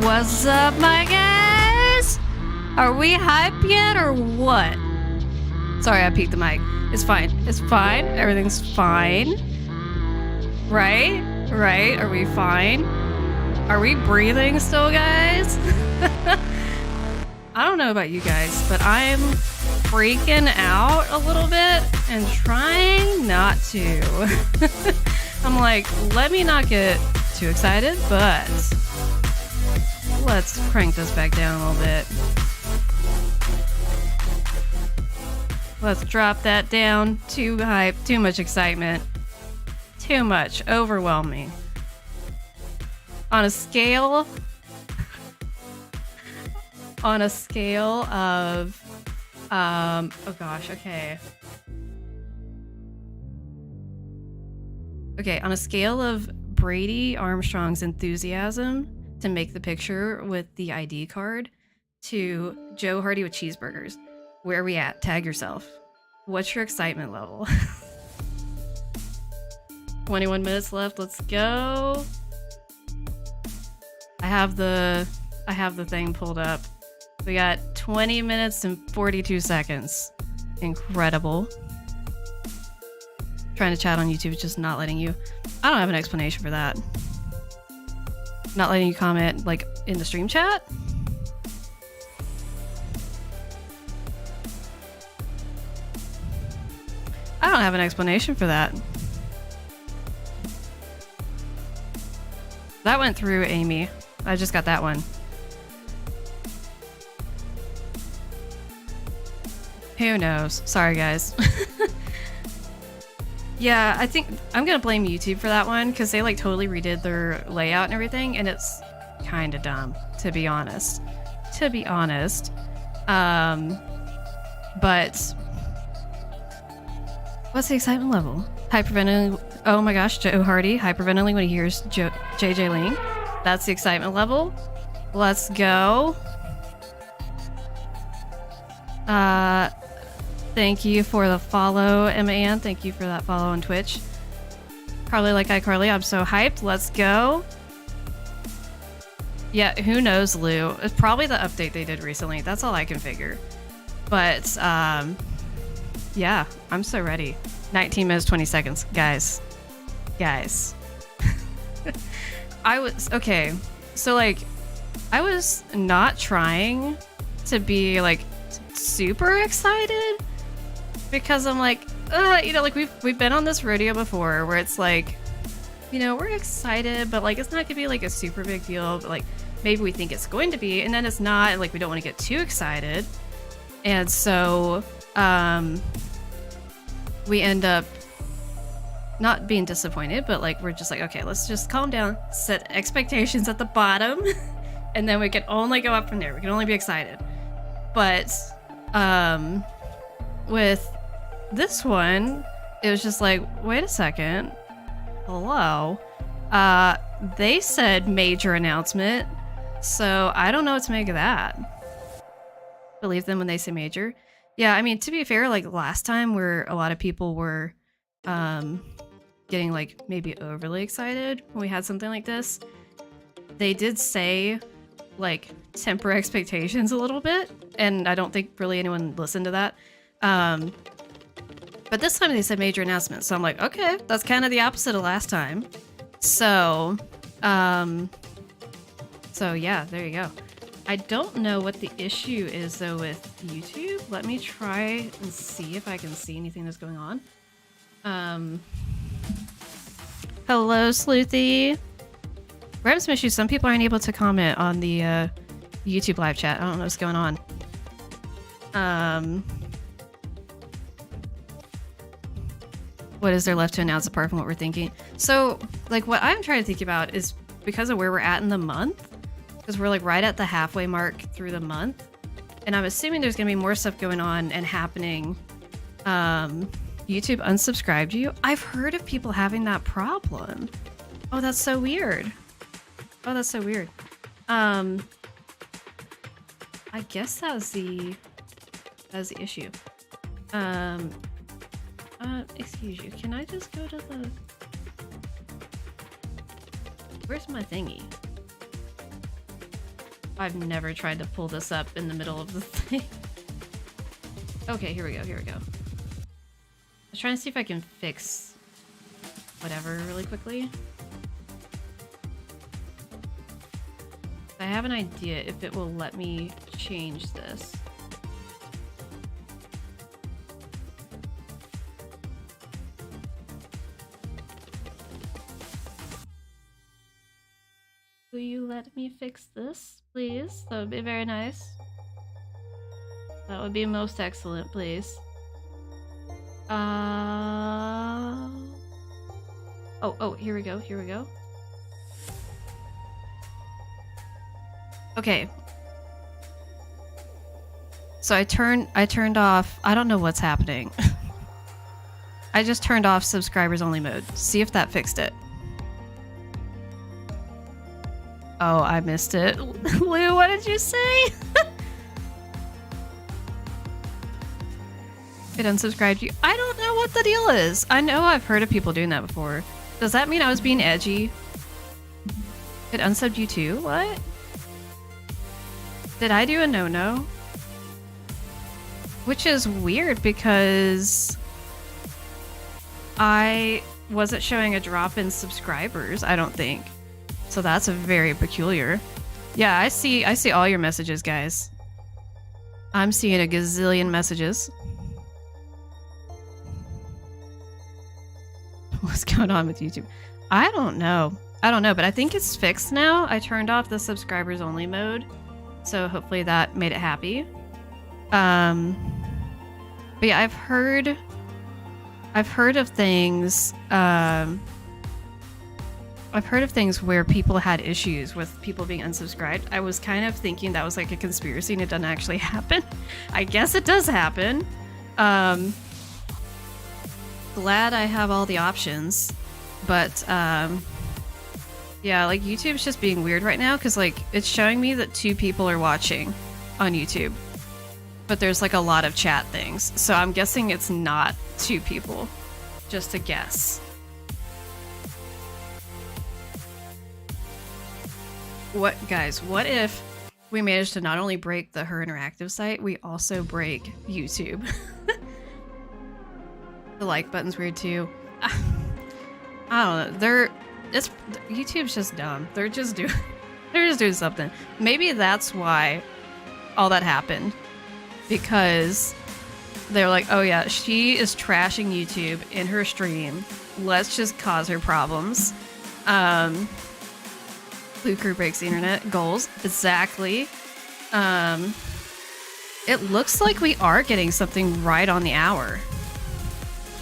What's up, my guys? Are we hype yet or what? Sorry, I peeked the mic. It's fine. It's fine. Everything's fine. Right? Right? Are we fine? Are we breathing still, guys? I don't know about you guys, but I'm freaking out a little bit and trying not to. I'm like, let me not get too excited, but let's crank this back down a little bit. Let's drop that down. Too hype, too much excitement. Too much, overwhelming. On a scale of oh gosh, okay. Okay, on a scale of Brady Armstrong's enthusiasm to make the picture with the ID card to Joe Hardy with cheeseburgers, where are we at? Tag yourself. What's your excitement level? 21 minutes left. Let's go. I have the thing pulled up. We got 20 minutes and 42 seconds. Incredible. Trying to chat on YouTube, just not letting you. I don't have an explanation for that. Not letting you comment like in the stream chat? I don't have an explanation for that. That went through, Amy. I just got that one. Who knows? Sorry, guys. Yeah, I think I'm gonna blame YouTube for that one because they like totally redid their layout and everything, and it's kind of dumb, to be honest. But what's the excitement level? Hyperventilating. Oh my gosh, Joe Hardy hyperventilating when he hears JJ Ling. That's the excitement level. Let's go. Thank you for the follow, Emma Ann. Thank you for that follow on Twitch. Carly like iCarly, I'm so hyped. Let's go. Yeah, who knows, Lou? It's probably the update they did recently. That's all I can figure. But, yeah, I'm so ready. 19 minutes, 20 seconds. Guys. Okay, so, like, I was not trying to be, like, super excited because I'm like, you know, like, we've been on this rodeo before where it's like, you know, we're excited, but, like, it's not gonna be, like, a super big deal, but, like, maybe we think it's going to be, and then it's not, and, like, we don't want to get too excited. And so we end up not being disappointed, but like we're just like, okay, let's just calm down, set expectations at the bottom, and then we can only go up from there. We can only be excited. But with this one, it was just like, wait a second, hello. They said major announcement, so I don't know what to make of that. Believe them when they say major. Yeah, I mean, to be fair, like last time where a lot of people were getting like maybe overly excited when we had something like this, they did say like temper expectations a little bit, and I don't think really anyone listened to that. But this time they said major announcement, so I'm like, okay, that's kind of the opposite of last time. So yeah, there you go. I don't know what the issue is though with YouTube. Let me try and see if I can see anything that's going on. Hello, Sleuthy. We're having some issues. Some people aren't able to comment on the YouTube live chat. I don't know what's going on. What is there left to announce apart from what we're thinking? So, like, what I'm trying to think about is because of where we're at in the month, because we're like right at the halfway mark through the month, and I'm assuming there's gonna be more stuff going on and happening. YouTube unsubscribed you. I've heard of people having that problem. Oh, that's so weird. Oh, that's so weird. I guess that was the issue. Excuse you. Can I just go to the... Where's my thingy? I've never tried to pull this up in the middle of the thing. Okay, here we go. Here we go. I was trying to see if I can fix whatever really quickly. I have an idea if it will let me change this. Will you let me fix this, please? That would be very nice. That would be most excellent, please. Oh, here we go, here we go. Okay. So I turned off, I don't know what's happening. I just turned off subscribers only mode. See if that fixed it. Oh, I missed it. Lou, what did you say? It unsubscribed you. I don't know what the deal is. I know I've heard of people doing that before. Does that mean I was being edgy? It unsubbed you too? What? Did I do a no-no? Which is weird because I wasn't showing a drop in subscribers, I don't think. So that's very peculiar. Yeah, I see all your messages, guys. I'm seeing a gazillion messages. What's going on with YouTube? I don't know, but I think it's fixed now. I turned off the subscribers only mode, so hopefully that made it happy. But yeah, I've heard of things. I've heard of things where people had issues with people being unsubscribed. I was kind of thinking that was like a conspiracy and it doesn't actually happen. I guess it does happen. Glad I have all the options, but yeah, like YouTube's just being weird right now because like it's showing me that 2 people are watching on YouTube, but there's like a lot of chat things, so I'm guessing it's not 2 people. Just a guess. What, guys, what if we managed to not only break the Her Interactive site, we also break YouTube? The like button's weird too. I don't know. YouTube's just dumb. They're just doing something. Maybe that's why all that happened. Because they're like, oh yeah, she is trashing YouTube in her stream. Let's just cause her problems. Lucre breaks the internet. Goals. Exactly. It looks like we are getting something right on the hour.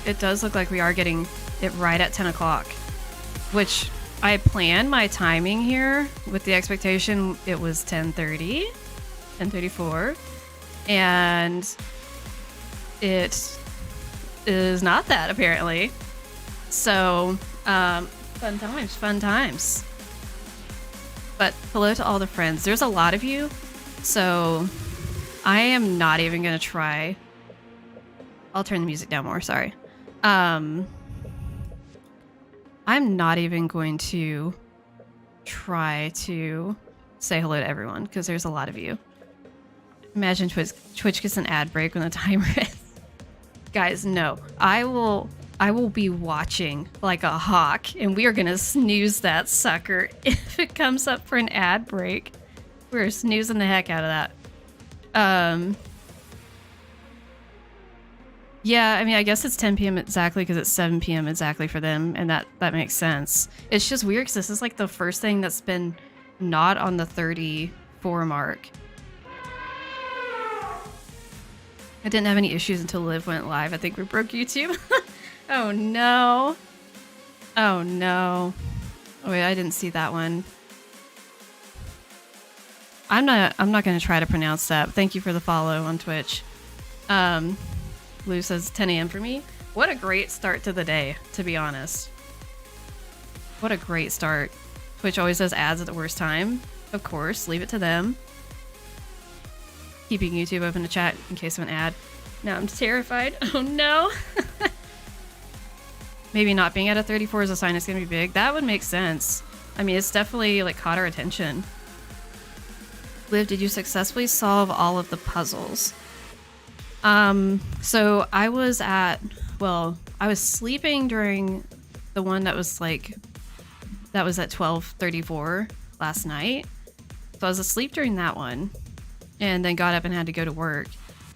It does look like we are getting it right at 10 o'clock, which I planned my timing here with the expectation it was 10:30, 10:34, and it is not that apparently. So, fun times. But hello to all the friends. There's a lot of you, so I am not even gonna try. I'll turn the music down more, sorry. I'm not even going to try to say hello to everyone because there's a lot of you. Imagine Twitch gets an ad break when the timer is. Guys, no. I will be watching like a hawk, and we are gonna snooze that sucker if it comes up for an ad break. We're snoozing the heck out of that. Yeah, I mean, I guess it's 10 p.m. exactly because it's 7 p.m. exactly for them, and that makes sense. It's just weird because this is like the first thing that's been not on the 34 mark. I didn't have any issues until Liv went live. I think we broke YouTube. Oh no. Oh no. Oh wait, I didn't see that one. I'm not gonna try to pronounce that. Thank you for the follow on Twitch. Lou says 10 a.m. for me. What a great start to the day, to be honest. What a great start. Twitch always does ads at the worst time. Of course, leave it to them. Keeping YouTube open to chat in case of an ad. Now I'm terrified. Oh no. Maybe not being at a 34 is a sign it's gonna be big. That would make sense. I mean, it's definitely like caught our attention. Liv, did you successfully solve all of the puzzles? So I was at sleeping during the one that was at 12:34 last night. So I was asleep during that one and then got up and had to go to work.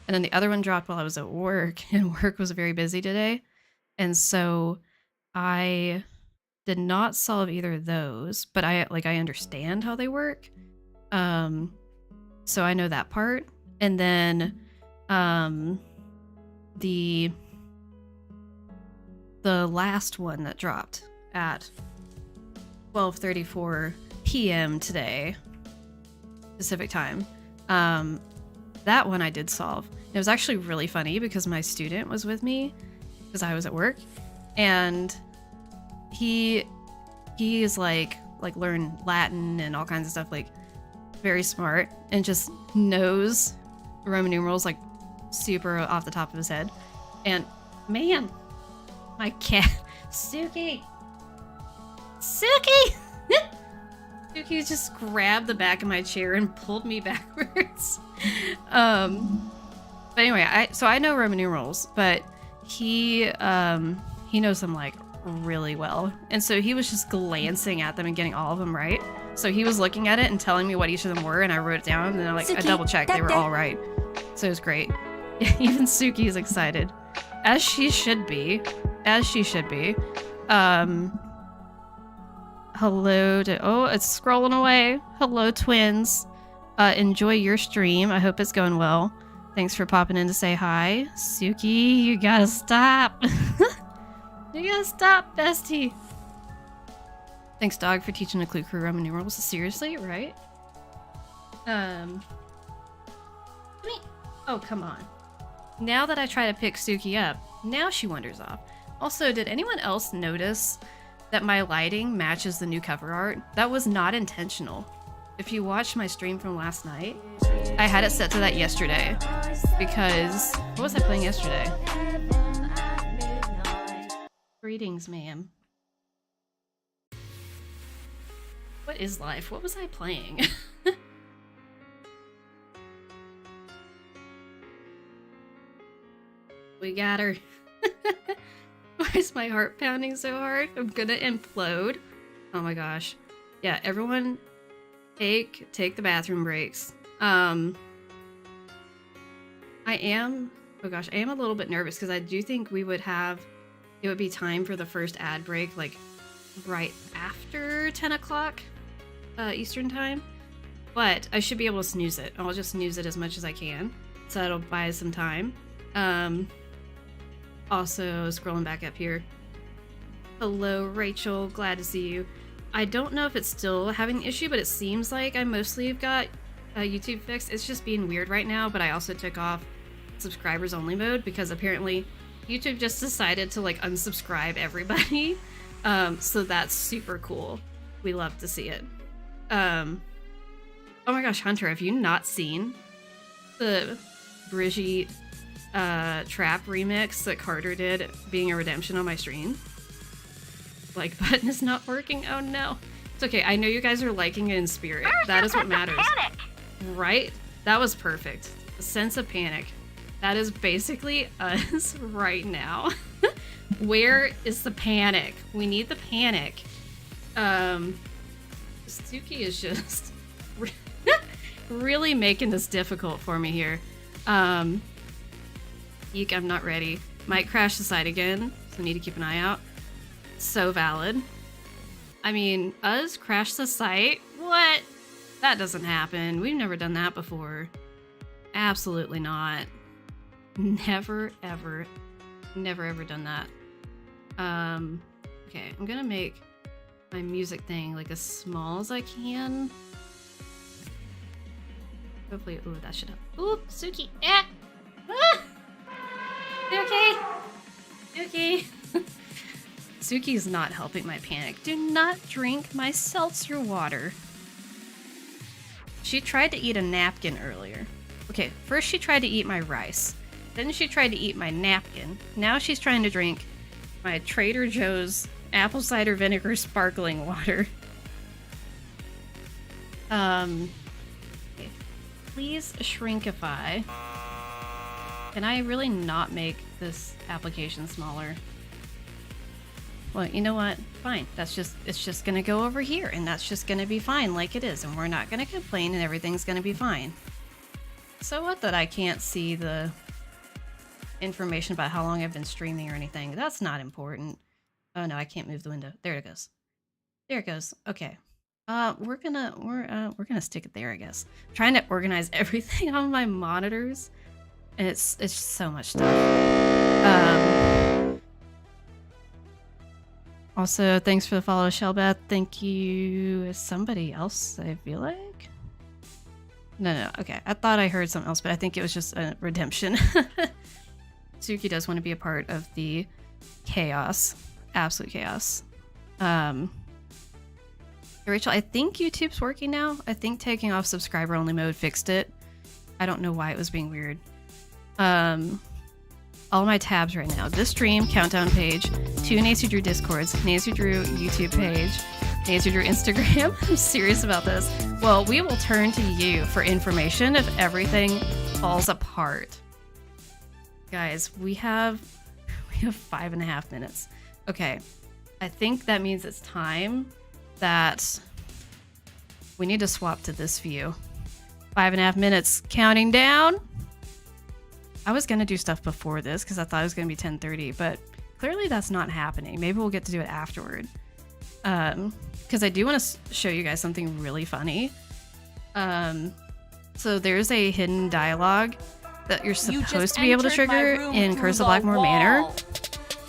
And then the other one dropped while I was at work, and work was very busy today. And so I did not solve either of those, but I understand how they work. So I know that part. And then the last one that dropped at 12:34 p.m. today, Pacific time, that one I did solve. It was actually really funny because my student was with me because I was at work, and he is like learned Latin and all kinds of stuff, like very smart, and just knows Roman numerals like super off the top of his head. And man, my cat Suki Suki just grabbed the back of my chair and pulled me backwards. But anyway, I know Roman numerals, but he knows them like really well, and so he was just glancing at them and getting all of them right. So he was looking at it and telling me what each of them were, and I wrote it down, and then I double checked they were all right. So it was great. Even Suki is excited, as she should be. Hello to, oh, it's scrolling away. Hello, twins. Enjoy your stream. I hope it's going well. Thanks for popping in to say hi. Suki, you gotta stop. You gotta stop, bestie. Thanks, dog, for teaching the Clue Crew Roman numerals. Seriously, right? Oh, come on. Now that I try to pick Suki up, now she wanders off. Also, did anyone else notice that my lighting matches the new cover art? That was not intentional. If you watched my stream from last night, I had it set to that yesterday because, what was I playing yesterday? Greetings, ma'am. What is life? What was I playing? We got her. Why is my heart pounding so hard? I'm gonna implode. Oh my gosh. Yeah, everyone take the bathroom breaks. I am a little bit nervous because I do think it would be time for the first ad break, like right after 10 o'clock Eastern time. But I should be able to snooze it. I'll just snooze it as much as I can. so that'll buy us some time. Also, scrolling back up here. Hello, Rachel. Glad to see you. I don't know if it's still having an issue, but it seems like I mostly have got YouTube fixed. It's just being weird right now, but I also took off subscribers only mode because apparently YouTube just decided to like unsubscribe everybody. So that's super cool. We love to see it. Oh my gosh, Hunter, have you not seen the Brigitte Trap remix that Carter did, Being a Redemption, on my stream? Like button is not working. Oh no. It's okay. I know you guys are liking it in spirit. That is what matters. Panic. Right? That was perfect. A sense of panic. That is basically us right now. Where is the panic? We need the panic. Suki is just really making this difficult for me here. Eek, I'm not ready. Might crash the site again, so need to keep an eye out. So valid. I mean, us crash the site? What? That doesn't happen. We've never done that before. Absolutely not. Never, ever, never, ever done that. Okay, I'm gonna make my music thing like as small as I can. Hopefully, ooh, that should help. Ooh, Suki, ah! Okay. Okay. Suki's not helping my panic. Do not drink my seltzer water. She tried to eat a napkin earlier. Okay, first she tried to eat my rice. Then she tried to eat my napkin. Now she's trying to drink my Trader Joe's apple cider vinegar sparkling water. Okay. Please shrinkify. Can I really not make this application smaller? Well, you know what? Fine. It's just gonna go over here, and that's just gonna be fine like it is, and we're not gonna complain, and everything's gonna be fine. So what that I can't see the information about how long I've been streaming or anything? That's not important. Oh no, I can't move the window. There it goes. There it goes. Okay. We're gonna stick it there, I guess. I'm trying to organize everything on my monitors, and it's so much stuff. Also, thanks for the follow, Shellbeth. Thank you. Somebody else, I feel like? No. Okay. I thought I heard something else, but I think it was just a redemption. Suki does want to be a part of the chaos. Absolute chaos. Rachel, I think YouTube's working now. I think taking off subscriber only mode fixed it. I don't know why it was being weird. All my tabs right now. This stream, countdown page, 2 Nancy Drew Discords, Nancy Drew YouTube page, Nancy Drew Instagram. I'm serious about this. Well, we will turn to you for information if everything falls apart. Guys, we have 5.5 minutes. Okay, I think that means it's time that we need to swap to this view. 5.5 minutes counting down. I was gonna do stuff before this because I thought it was gonna be 10:30, but clearly that's not happening. Maybe we'll get to do it afterward. Because I do want to show you guys something really funny. So there's a hidden dialogue that you're supposed to be able to trigger in Curse of Blackmore Manor.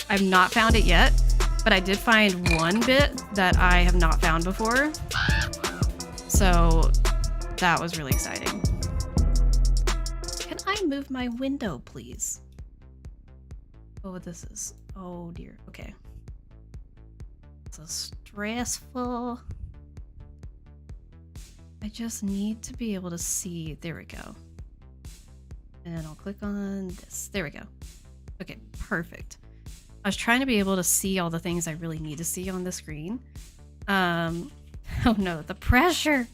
I've not found it yet, but I did find one bit that I have not found before. So that was really exciting. Can I move my window, please? Oh, this is... Oh, dear. Okay. So stressful. I just need to be able to see... There we go. And I'll click on this. There we go. Okay, perfect. I was trying to be able to see all the things I really need to see on the screen. Oh no, the pressure!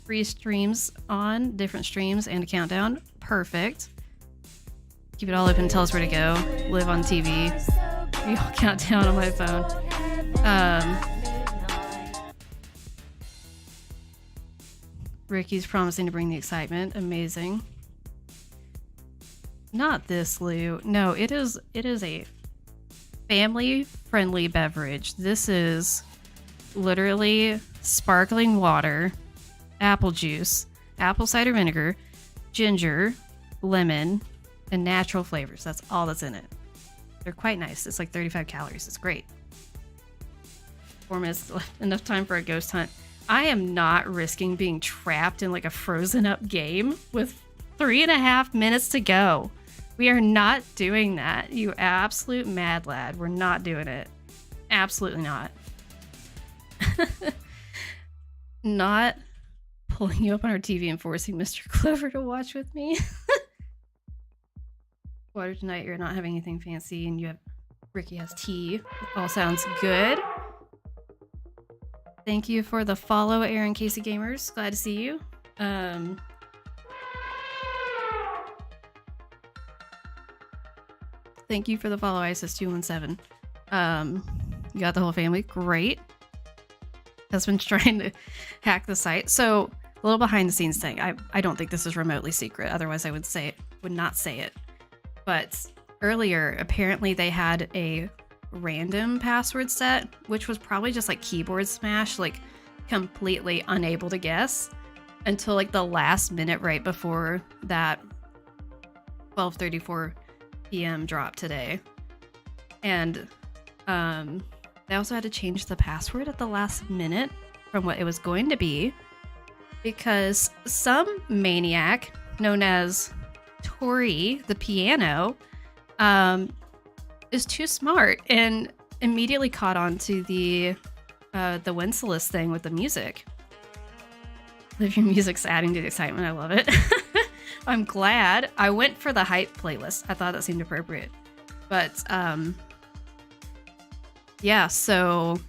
3 streams on, different streams, and a countdown. Perfect. Keep it all open, tell us where to go. Live on TV. We all count down on my phone. Ricky's promising to bring the excitement. Amazing. Not this, Lou. No, it is a family-friendly beverage. This is literally sparkling water, apple juice, apple cider vinegar, ginger, lemon, and natural flavors. That's all that's in it. They're quite nice. It's like 35 calories. It's great. 4 minutes left. Enough time for a ghost hunt. I am not risking being trapped in like a frozen up game with 3.5 minutes to go. We are not doing that. You absolute mad lad. We're not doing it. Absolutely not. Not pulling you up on our TV and forcing Mr. Clover to watch with me. Water tonight, you're not having anything fancy, and you have Ricky has tea. It all sounds good. Thank you for the follow, Aaron Casey Gamers. Glad to see you. Thank you for the follow, ISIS217. You got the whole family. Great. Husband's trying to hack the site. So, a little behind the scenes thing. I don't think this is remotely secret. Otherwise, I would not say it. But earlier, apparently they had a random password set, which was probably just like keyboard smash, like completely unable to guess until like the last minute right before that 12:34 p.m. drop today. And they also had to change the password at the last minute from what it was going to be because some maniac known as Tori the piano is too smart and immediately caught on to the Wencesless thing with the music. If your music's adding to the excitement, I love it. I'm glad. I went for the hype playlist. I thought that seemed appropriate. But yeah, so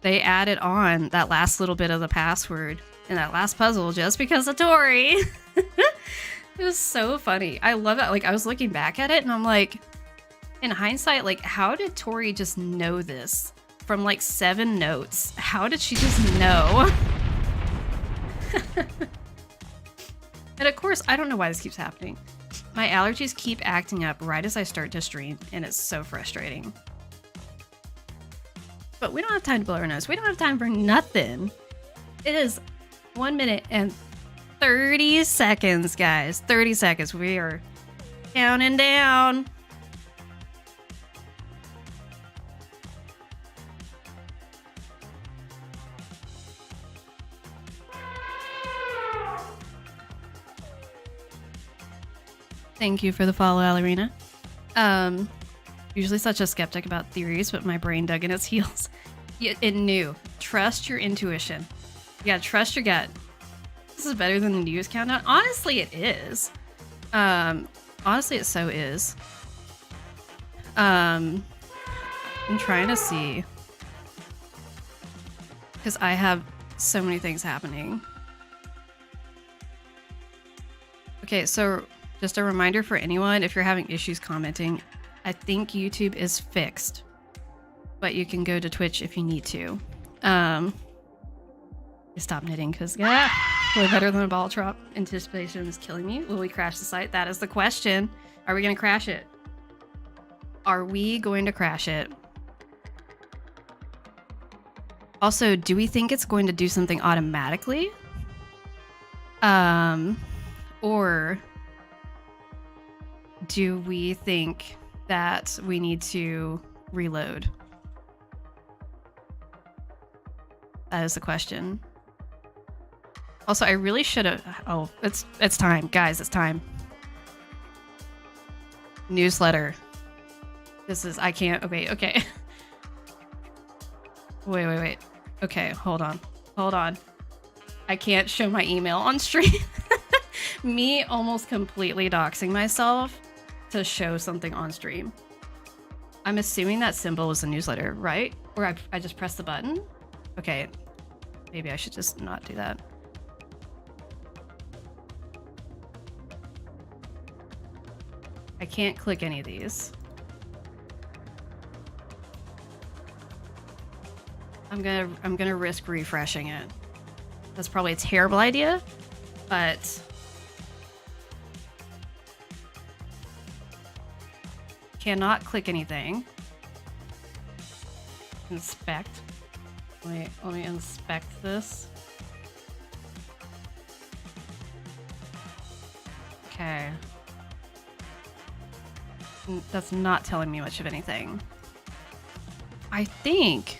they added on that last little bit of the password in that last puzzle just because of Tori. It was so funny. I love that. Like, I was looking back at it and I'm like, in hindsight, like, how did Tori just know this from like 7 notes? How did she just know? And of course, I don't know why this keeps happening. My allergies keep acting up right as I start to stream, and it's so frustrating. But we don't have time to blow our nose. We don't have time for nothing. It is 1 minute and 30 seconds, guys. 30 seconds. We are counting down. Thank you for the follow, Alarina. Usually such a skeptic about theories, but my brain dug in its heels. It knew. Trust your intuition. You gotta trust your gut. This is better than the news countdown. Honestly, it is. Honestly, it so is. I'm trying to see. Because I have so many things happening. Okay, so just a reminder for anyone, if you're having issues commenting, I think YouTube is fixed. But you can go to Twitch if you need to. Stop knitting because way better than a ball drop. Anticipation is killing me. Will we crash the site? That is the question. Are we going to crash it? Are we going to crash it? Also, do we think it's going to do something automatically? Or do we think that we need to reload? That is the question. Also, I really should have... Oh, it's time. Guys, it's time. Newsletter. This is... I can't... Okay. Wait. Okay, hold on. I can't show my email on stream. Me almost completely doxing myself to show something on stream. I'm assuming that symbol is a newsletter, right? Or I just press the button? Okay. Maybe I should just not do that. I can't click any of these. I'm gonna risk refreshing it. That's probably a terrible idea, but cannot click anything. Inspect. Wait, let me inspect this. Okay. That's not telling me much of anything. I think...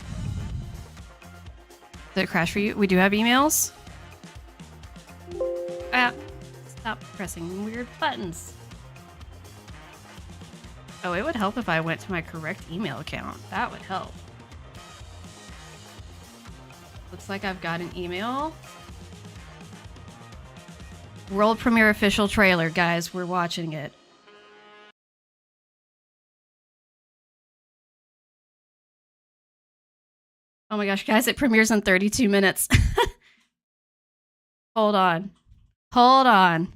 Did it crash for you? We do have emails. Ah, stop pressing weird buttons. Oh, it would help if I went to my correct email account. That would help. Looks like I've got an email. World premiere official trailer, guys. We're watching it. Oh my gosh, guys, it premieres in 32 minutes. Hold on. Hold on.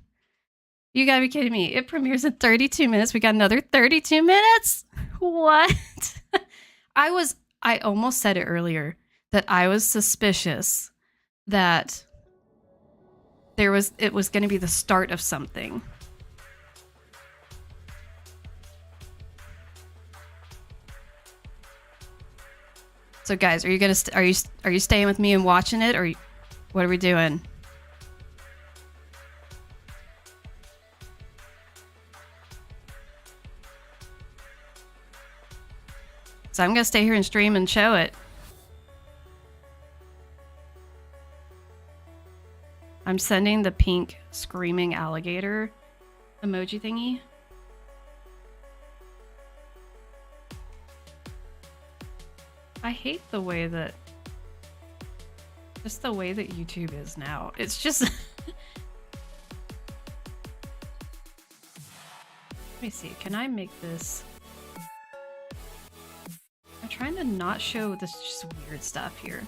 You gotta be kidding me. It premieres in 32 minutes. We got another 32 minutes? What? I almost said it earlier that I was suspicious that it was gonna be the start of something. So guys, are you gonna are you staying with me and watching it, or what are we doing? So I'm gonna stay here and stream and show it. I'm sending the pink screaming alligator emoji thingy. I hate the way that... Just the way that YouTube is now. It's just... Let me see. Can I make this... I'm trying to not show this just weird stuff here.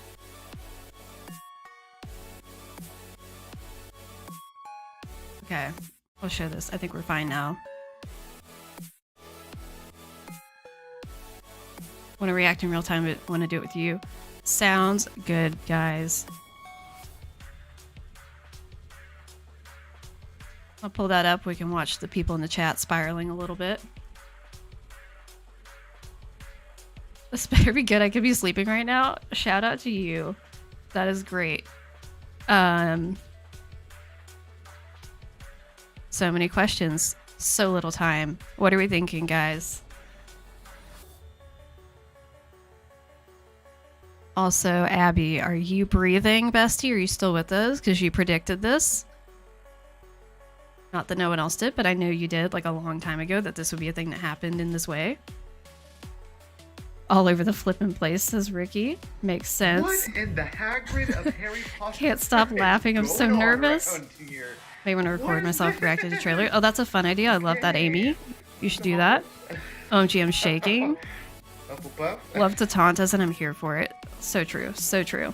Okay. I'll show this. I think we're fine now. Want to react in real time, but want to do it with you. Sounds good, guys. I'll pull that up. We can watch the people in the chat spiraling a little bit. This better be good. I could be sleeping right now. Shout out to you. That is great. So many questions. So little time. What are we thinking, guys? Also, Abby, are you breathing, bestie? Are you still with us? Because you predicted this. Not that no one else did, but I know you did like a long time ago that this would be a thing that happened in this way. All over the flippin' place, says Ricky. Makes sense. What in the Hagrid of Harry Potter? Can't stop laughing. I'm so nervous. May want to record myself reacting to the trailer. Oh, that's a fun idea. I love that, Amy. You should do that. OMG, I'm shaking. Love to taunt us, and I'm here for it. So true. So true.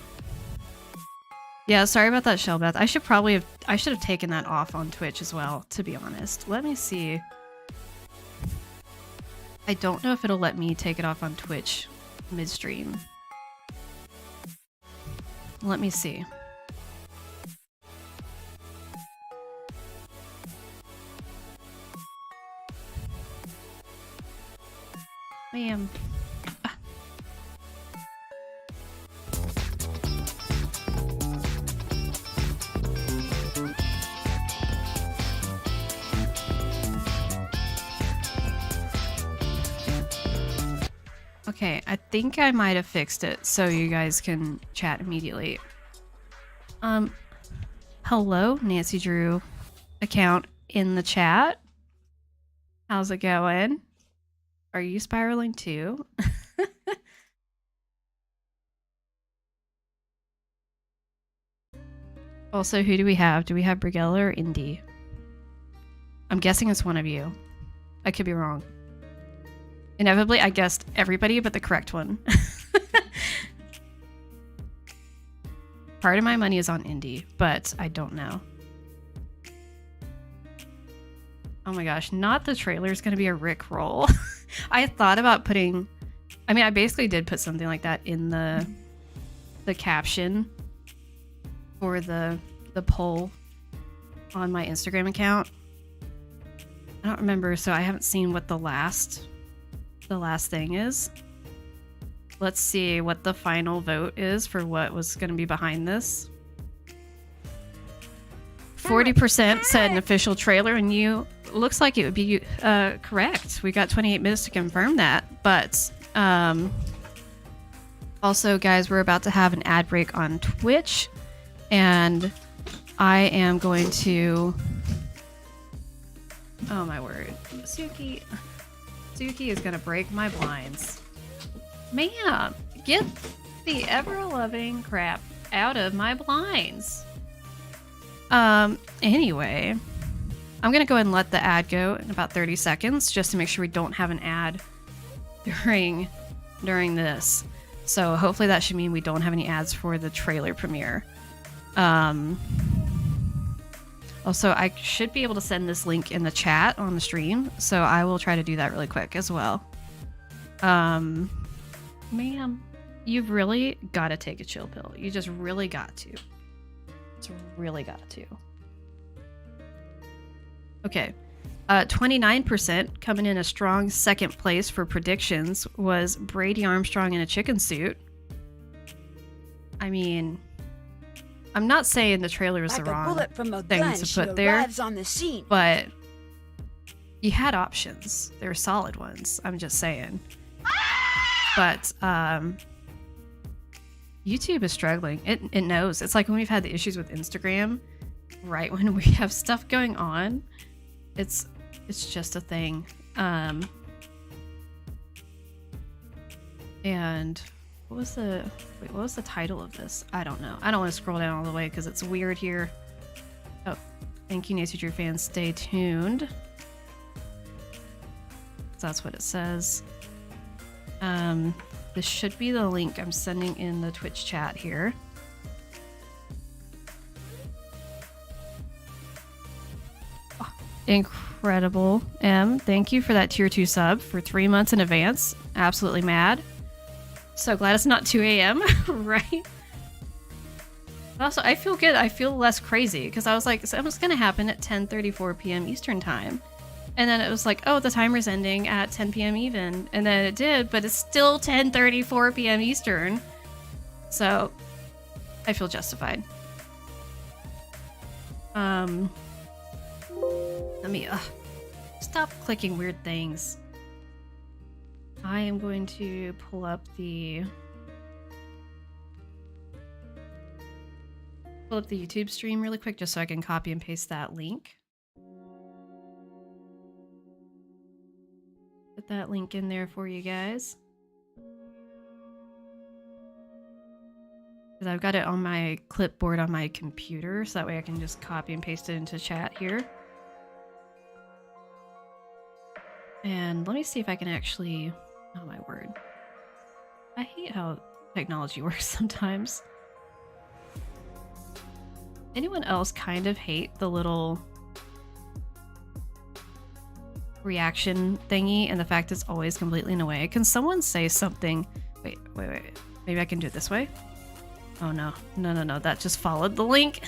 Yeah, sorry about that, Shellbeth. I should have taken that off on Twitch as well, to be honest. Let me see. I don't know if it'll let me take it off on Twitch midstream. Let me see. Ma'am. Okay, I think I might have fixed it so you guys can chat immediately. Hello, Nancy Drew account in the chat. How's it going? Are you spiraling too? Also, who do we have? Do we have Brigella or Indy? I'm guessing it's one of you. I could be wrong. Inevitably, I guessed everybody but the correct one. Part of my money is on Indy, but I don't know. Oh my gosh, not the trailer is going to be a Rick roll. I thought about putting... I mean, I basically did put something like that in the caption for the poll on my Instagram account. I don't remember, so I haven't seen what the last thing is. Let's see what the final vote is for what was going to be behind this. 40% said an official trailer, and you looks like it would be correct. We got 28 minutes to confirm that. But also, guys, we're about to have an ad break on Twitch. And I am going to... Oh, my word. Suki is going to break my blinds. Ma'am, get the ever-loving crap out of my blinds. Anyway, I'm gonna go ahead and let the ad go in about 30 seconds just to make sure we don't have an ad during this. So hopefully that should mean we don't have any ads for the trailer premiere. Also, I should be able to send this link in the chat on the stream, so I will try to do that really quick as well. Ma'am, you've really got to take a chill pill. You just really got to. It's really got to. Okay. 29% coming in a strong second place for predictions was Brady Armstrong in a chicken suit. I mean, I'm not saying the trailer is like the wrong thing to put there, on the scene. but you had options. They were solid ones. I'm just saying. But YouTube is struggling. It knows. It's like when we've had the issues with Instagram, right when we have stuff going on, it's just a thing. And what was the title of this? I don't know. I don't want to scroll down all the way because it's weird here. Oh, thank you, Nature fans. Stay tuned. That's what it says. This should be the link I'm sending in the Twitch chat here. Oh, incredible, M. Thank you for that tier 2 sub for 3 months in advance. Absolutely mad. So glad it's not 2 a.m. right? Also, I feel good. I feel less crazy because I was like, something's gonna happen at 10:34 p.m. Eastern time. And then it was like, oh, the timer's ending at 10 p.m. even. And then it did, but it's still 10:34 p.m. Eastern. So, I feel justified. Let me, stop clicking weird things. I am going to pull up the YouTube stream really quick just so I can copy and paste that link. Put that link in there for you guys. Because I've got it on my clipboard on my computer, so that way I can just copy and paste it into chat here. And let me see if I can actually... Oh my word. I hate how technology works sometimes. Anyone else kind of hate the little reaction thingy and the fact it's always completely in a way? Can someone say something? Wait. Maybe I can do it this way? Oh no. No. That just followed the link.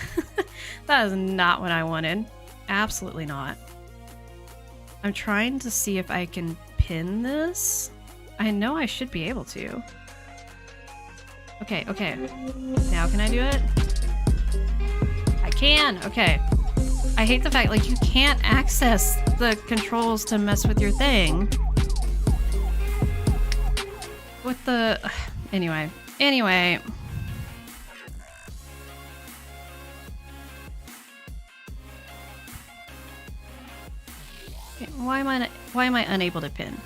That is not what I wanted. Absolutely not. I'm trying to see if I can pin this. I know I should be able to. Okay. Now can I do it? I can. Okay. I hate the fact, like, you can't access the controls to mess with your thing. With the... Anyway. Okay, why am I unable to pin?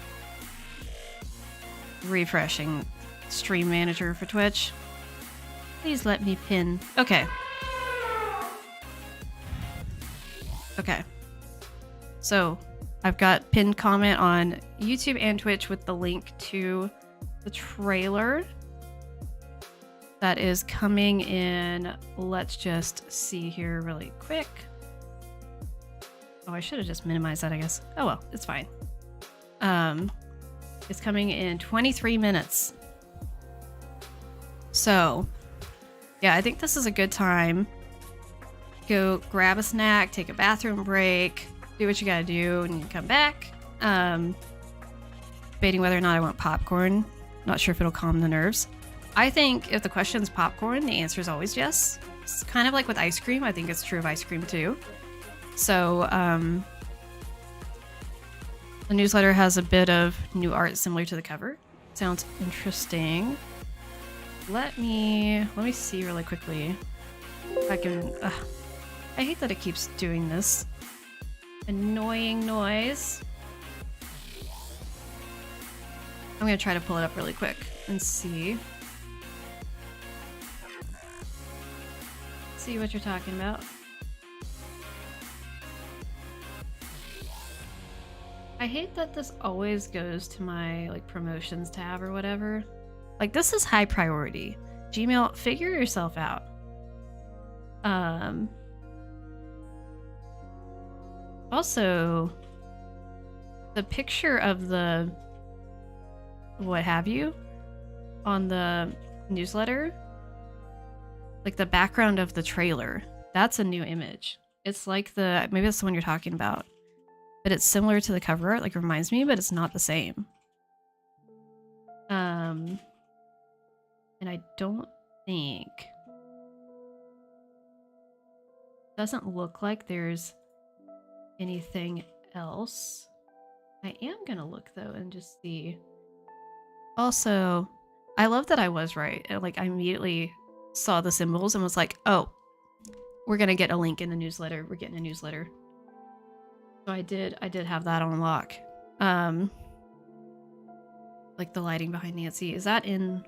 Refreshing stream manager for Twitch. Please let me pin. Okay. So I've got pinned comment on YouTube and Twitch with the link to the trailer that is coming in. Let's just see here really quick. Oh, I should have just minimized that, I guess. Oh well, it's fine. It's coming in 23 minutes. So, yeah, I think this is a good time. Go grab a snack, take a bathroom break, do what you gotta do, and you come back. Debating whether or not I want popcorn. Not sure if it'll calm the nerves. I think if the question's popcorn, the answer is always yes. It's kind of like with ice cream. I think it's true of ice cream too. So, The newsletter has a bit of new art similar to the cover. Sounds interesting. Let me see really quickly if I can. I hate that it keeps doing this annoying noise. I'm gonna try to pull it up really quick and see what you're talking about. I hate that this always goes to my like promotions tab or whatever. Like, this is high priority. Gmail, figure yourself out. Also, the picture of the what have you on the newsletter, like the background of the trailer, that's a new image. It's like maybe that's the one you're talking about, but it's similar to the cover art, like reminds me, but it's not the same. And I don't think, doesn't look like there's anything else. I am gonna look though and just see. Also, I love that I was right. Like, I immediately saw the symbols and was like, oh, we're gonna get a link in the newsletter. We're getting a newsletter. So I did have that on lock. Like the lighting behind Nancy. Is that in,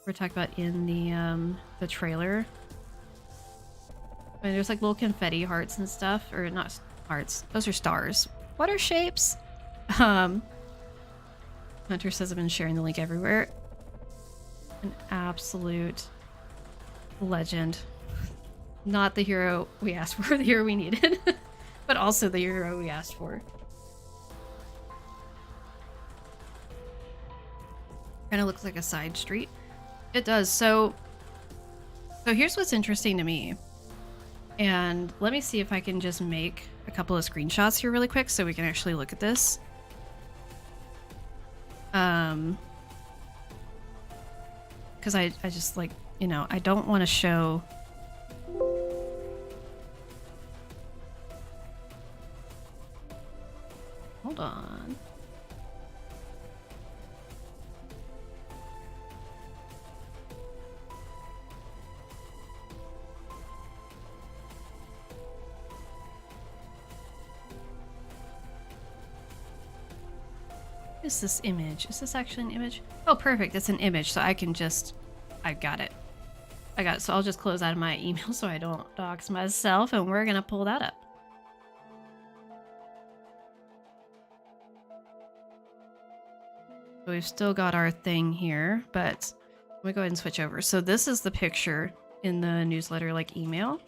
we're talking about in the trailer? I mean, there's like little confetti hearts and stuff, or not hearts. Those are stars. What are shapes? Hunter says I've been sharing the link everywhere. An absolute legend. Not the hero we asked for, the hero we needed, but also the hero we asked for. Kind of looks like a side street. It does. So here's what's interesting to me. And let me see if I can just make a couple of screenshots here really quick so we can actually look at this. Because I just, like, you know, I don't want to show... Hold on. What is this image? Is this actually an image? Oh, perfect. It's an image, so I can just... I got it. So I'll just close out of my email so I don't dox myself, and we're gonna pull that up. So we've still got our thing here, but let me go ahead and switch over. So this is the picture in the newsletter, like, email.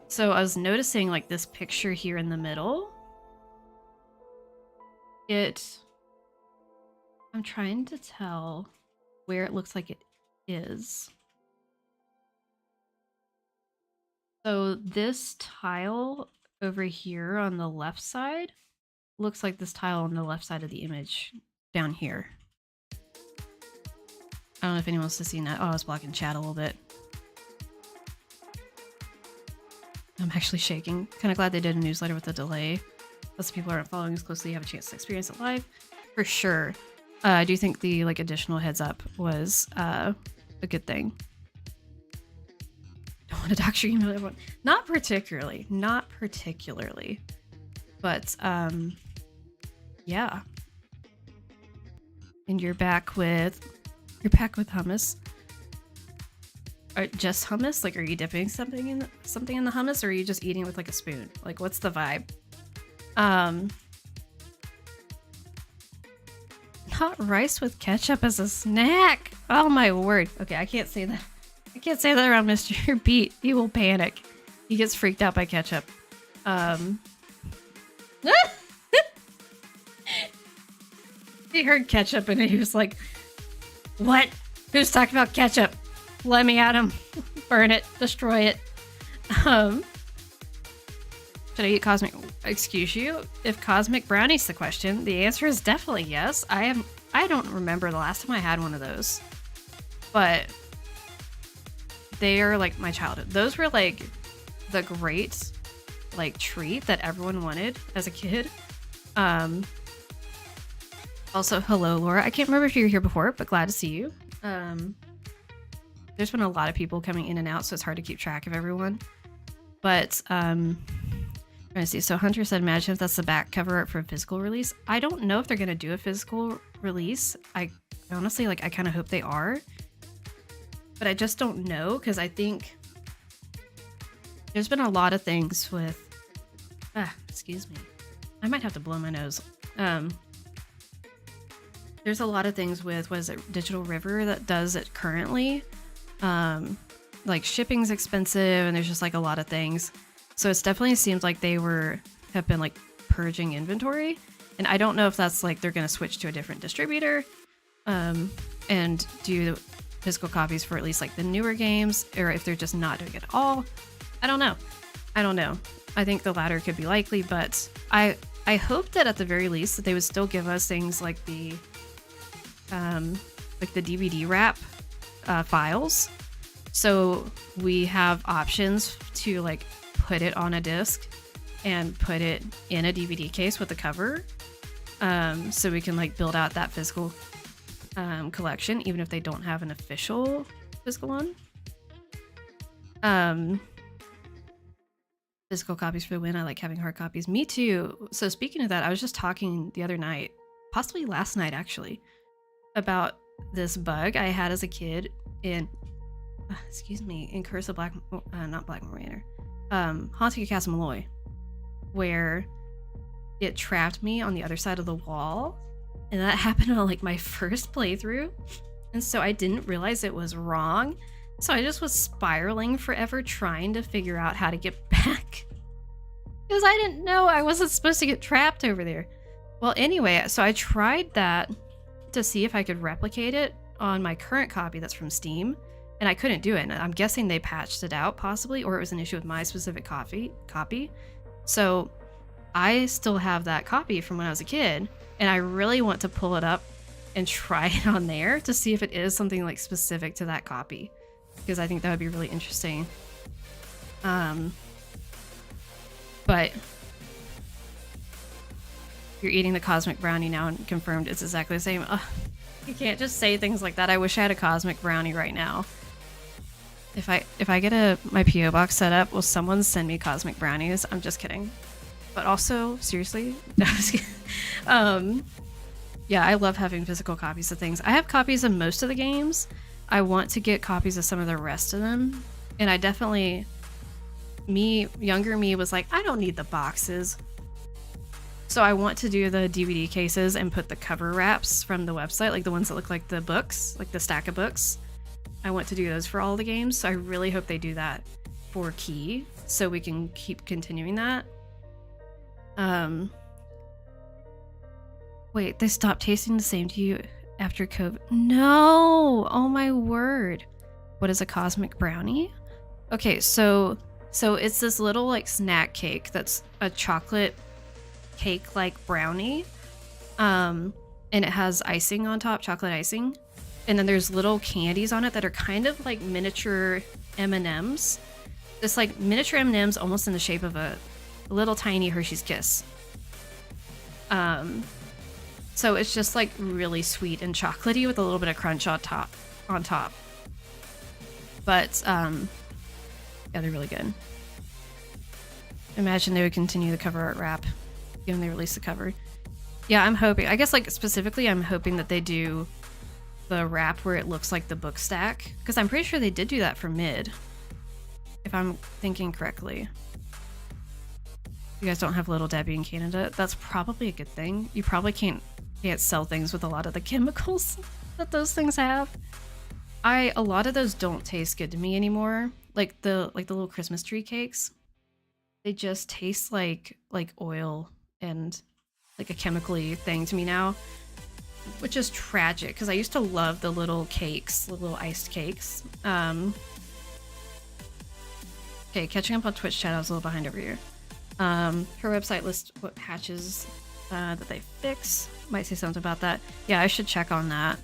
So I was noticing, like, this picture here in the middle. I'm trying to tell where it looks like it is. So this tile over here on the left side looks like this tile on the left side of the image down here. I don't know if anyone else has seen that. Oh, I was blocking chat a little bit. I'm actually shaking. Kind of glad they did a newsletter with a delay. Plus people aren't following as closely have a chance to experience it live. For sure. I do think the, like, additional heads up was a good thing. Don't want to dox your email, everyone. Not particularly. But, yeah. And you're back with hummus. Or just hummus? Like, are you dipping something in the hummus, or are you just eating it with, like, a spoon? Like, what's the vibe? Hot rice with ketchup as a snack. Oh my word. Okay, I can't say that. I can't say that around Mr. Beat. He will panic. He gets freaked out by ketchup. He heard ketchup and he was like, what? Who's talking about ketchup? Let me at him. Burn it. Destroy it. Should I eat cosmic? Excuse you? If cosmic brownie's the question, the answer is definitely yes. I don't remember the last time I had one of those, but they are like my childhood. Those were like the great, like, treat that everyone wanted as a kid. Also, hello, Laura. I can't remember if you were here before, but glad to see you. There's been a lot of people coming in and out, so it's hard to keep track of everyone. But trying to see. So Hunter said, imagine if that's the back cover art for a physical release. I don't know if they're gonna do a physical release. I honestly, like, I kind of hope they are, but I just don't know, because I think there's been a lot of things with excuse me, I might have to blow my nose. There's a lot of things with, what is it, Digital River, that does it currently. Like, shipping's expensive, and there's just like a lot of things. So it's definitely seems like they have been like purging inventory, and I don't know if that's like they're going to switch to a different distributor, and do physical copies for at least like the newer games, or if they're just not doing it at all. I don't know. I think the latter could be likely, but I hope that at the very least that they would still give us things like the DVD wrap files, so we have options to like put it on a disc and put it in a DVD case with a cover, so we can like build out that physical collection, even if they don't have an official physical one. Physical copies for the win. I like having hard copies. Me too. So speaking of that, I was just talking the other night, possibly last night actually, about this bug I had as a kid in in Curse of not Black Mariner, Haunting of Castle Malloy, where it trapped me on the other side of the wall, and that happened on like my first playthrough, and so I didn't realize it was wrong, so I just was spiraling forever trying to figure out how to get back, because I didn't know I wasn't supposed to get trapped over there. Well, anyway, so I tried that to see if I could replicate it on my current copy that's from Steam, and I couldn't do it. And I'm guessing they patched it out possibly, or it was an issue with my specific copy. So I still have that copy from when I was a kid, and I really want to pull it up and try it on there to see if it is something like specific to that copy, because I think that would be really interesting. But you're eating the cosmic brownie now and confirmed it's exactly the same. Ugh, you can't just say things like that. I wish I had a cosmic brownie right now. If I get my PO box set up, will someone send me cosmic brownies? I'm just kidding. But also, seriously, no, I was kidding. Yeah, I love having physical copies of things. I have copies of most of the games. I want to get copies of some of the rest of them, and I definitely, younger me was like, I don't need the boxes. So I want to do the DVD cases and put the cover wraps from the website, like the ones that look like the books, like the stack of books. I want to do those for all the games, so I really hope they do that for Key, so we can keep continuing that. Wait, they stopped tasting the same to you after COVID? No! Oh my word. What is a cosmic brownie? Okay, so it's this little like snack cake that's a chocolate cake like brownie, and it has icing on top, chocolate icing, and then there's little candies on it that are kind of like miniature M&Ms. It's like miniature M&Ms almost in the shape of a little tiny Hershey's Kiss. So it's just like really sweet and chocolatey with a little bit of crunch on top. But yeah, they're really good. Imagine they would continue the cover art wrap given they release the cover. Yeah, I'm hoping, I guess like specifically I'm hoping that they do the wrap where it looks like the book stack, because I'm pretty sure they did do that for mid, if I'm thinking correctly. You guys don't have Little Debbie in Canada. That's probably a good thing. You probably can't sell things with a lot of the chemicals that those things have. A lot of those don't taste good to me anymore. Like the little Christmas tree cakes. They just taste like oil and like a chemically thing to me now, which is tragic because I used to love the little cakes, the little iced cakes. Okay, catching up on Twitch chat, I was a little behind over here. Her website lists what patches that they fix. Might say something about that. Yeah, I should check on that.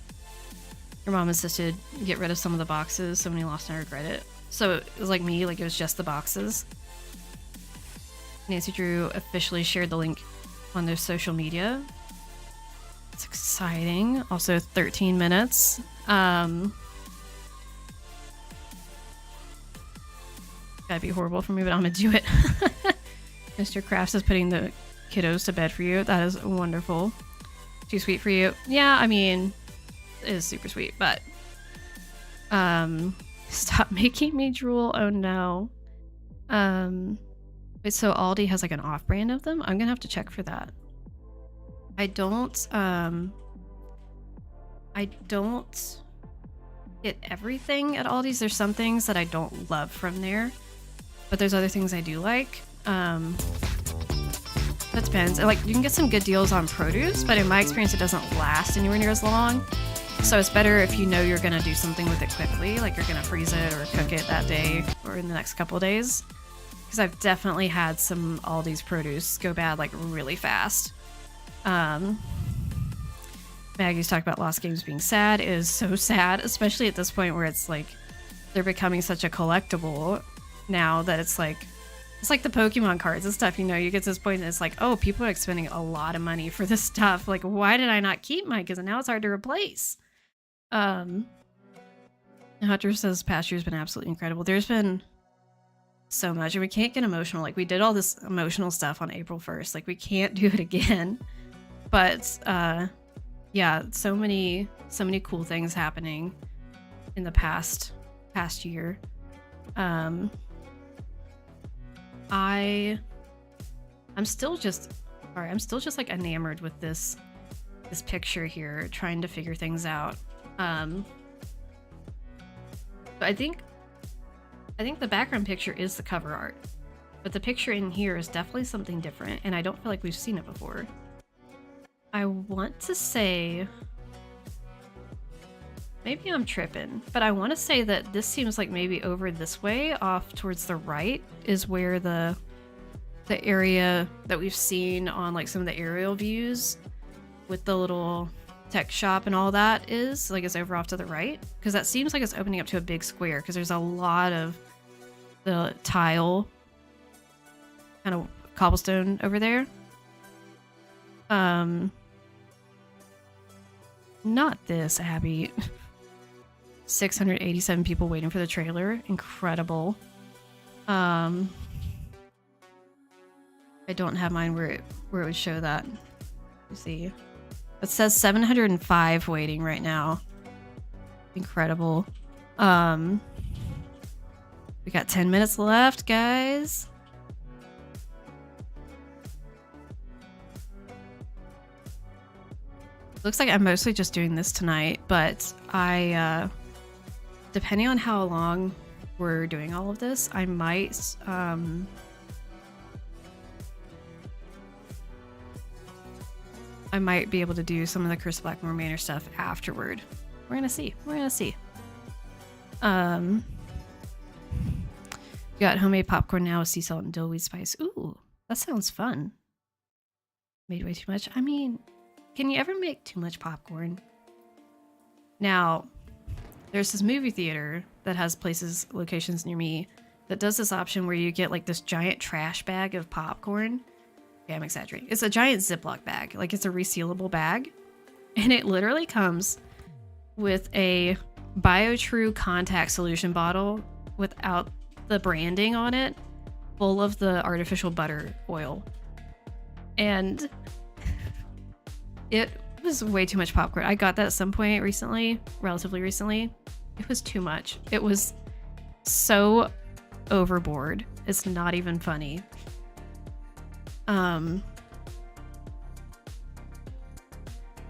Your mom insisted get rid of some of the boxes, so many lost and I regret it. So it was like me, like it was just the boxes. Nancy Drew officially shared the link on their social media. It's exciting. Also 13 minutes. Gotta be horrible for me, but I'm gonna do it. Mr. Crafts is putting the kiddos to bed for you. That is wonderful. Too sweet for you. Yeah, I mean, it is super sweet, but stop making me drool. Oh no. Wait, so Aldi has like an off-brand of them? I'm gonna have to check for that. I don't get everything at Aldi's. There's some things that I don't love from there, but there's other things I do like. That depends. Like, you can get some good deals on produce, but in my experience, it doesn't last anywhere near as long. So it's better if you know you're gonna do something with it quickly, like you're gonna freeze it or cook it that day or in the next couple of days. Because I've definitely had some Aldi's produce go bad like really fast. Maggie's talked about lost games being sad. It is so sad, especially at this point where it's like they're becoming such a collectible now that it's like the Pokemon cards and stuff. You know, you get to this point and it's like, oh, people are spending a lot of money for this stuff. Like, why did I not keep mine? Because now it's hard to replace. Hunter says past year's been absolutely incredible. There's been so much, and we can't get emotional. Like, we did all this emotional stuff on April 1st. Like, we can't do it again. But yeah, so many cool things happening in the past year. I'm still just like enamored with this picture here, trying to figure things out. But I think the background picture is the cover art, but the picture in here is definitely something different, and I don't feel like we've seen it before. I want to say, maybe I'm tripping, but I want to say that this seems like maybe over this way off towards the right is where the area that we've seen on like some of the aerial views with the little tech shop and all that is. Like, it's over off to the right, because that seems like it's opening up to a big square, because there's a lot of the tile kind of cobblestone over there. Not this, Abby. 687 people waiting for the trailer. Incredible. I don't have mine where it would show that. Let's see. It says 705 waiting right now. Incredible. We got 10 minutes left, guys. Looks like I'm mostly just doing this tonight, but depending on how long we're doing all of this, I might, be able to do some of the Chris Blackmore Manor stuff afterward. We're gonna see. You got homemade popcorn now with sea salt and dillweed spice. Ooh, that sounds fun. Made way too much. I mean, can you ever make too much popcorn? Now, there's this movie theater that has locations near me that does this option where you get like this giant trash bag of popcorn. Yeah, I'm exaggerating. It's a giant Ziploc bag. Like, it's a resealable bag. And it literally comes with a BioTrue contact solution bottle without the branding on it, full of the artificial butter oil. And it was way too much popcorn. I got that at some point relatively recently. It was too much. It was so overboard. It's not even funny.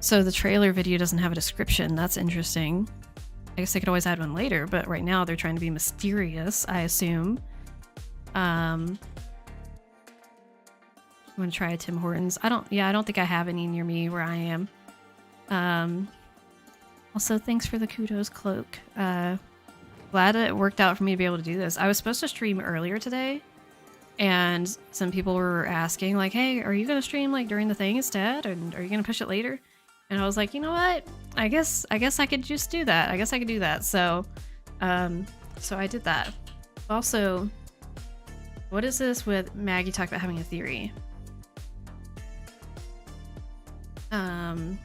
So the trailer video doesn't have a description. That's interesting. I guess they could always add one later, but right now they're trying to be mysterious, I assume. I'm gonna try a Tim Hortons. I don't think I have any near me where I am. Also, thanks for the kudos, Cloak. Glad it worked out for me to be able to do this. I was supposed to stream earlier today, and some people were asking, like, hey, are you gonna stream like during the thing instead, and are you gonna push it later? And I was like, you know what? I guess I could just do that. I guess I could do that. So, so I did that. Also, what is this with Maggie talking about having a theory? You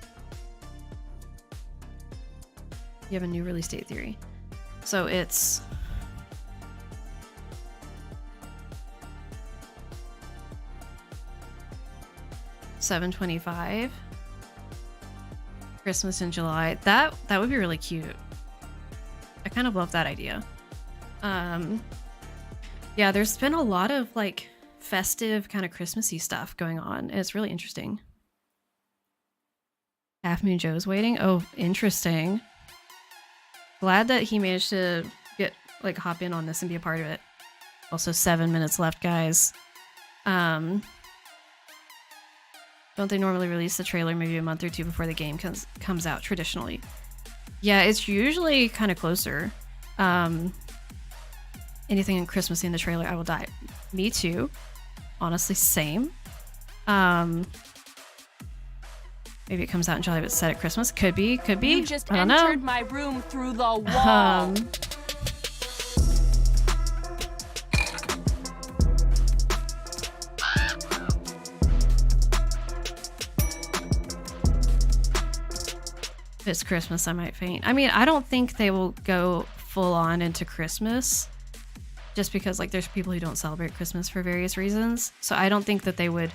have a new release date theory. So it's $7.25. Christmas in July. That would be really cute. I kind of love that idea. Yeah, there's been a lot of like festive kind of Christmassy stuff going on. It's really interesting. Half Moon Joe's waiting. Oh, interesting. Glad that he managed to get like hop in on this and be a part of it. Also 7 minutes left, guys. Don't they normally release the trailer maybe a month or two before the game comes out traditionally? Yeah, it's usually kind of closer. Anything in Christmassy in the trailer, I will die. Me too. Honestly, same. Maybe it comes out in July, but it's set at Christmas. Could be. You just I don't entered know. my room through the wall. If it's Christmas, I might faint. I mean, I don't think they will go full on into Christmas just because like there's people who don't celebrate Christmas for various reasons. So I don't think that they would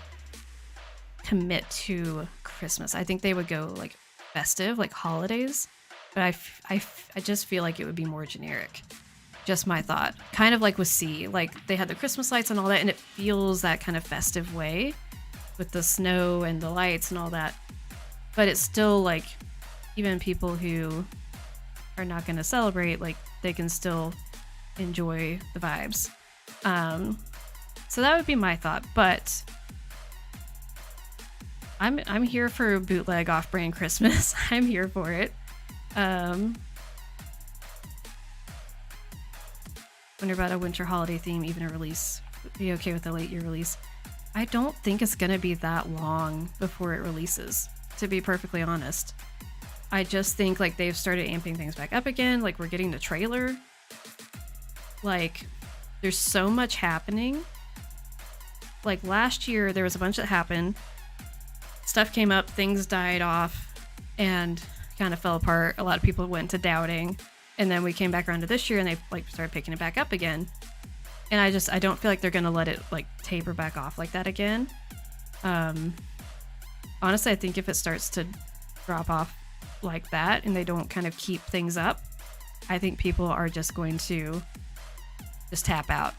commit to Christmas. I think they would go like festive, like holidays. But I just feel like it would be more generic. Just my thought. Kind of like with C. Like they had the Christmas lights and all that, and it feels that kind of festive way with the snow and the lights and all that. But it's still like even people who are not going to celebrate, like they can still enjoy the vibes. So that would be my thought, but I'm here for bootleg off-brand Christmas. I'm here for it. Wonder about a winter holiday theme, even a release. Be okay with a late year release. I don't think it's gonna be that long before it releases, to be perfectly honest. I just think like they've started amping things back up again. Like we're getting the trailer. Like there's so much happening. Like last year there was a bunch that happened. Stuff came up, things died off and kind of fell apart. A lot of people went to doubting. And then we came back around to this year and they like started picking it back up again. And I don't feel like they're gonna let it like taper back off like that again. Honestly, I think if it starts to drop off like that and they don't kind of keep things up, I think people are just going to just tap out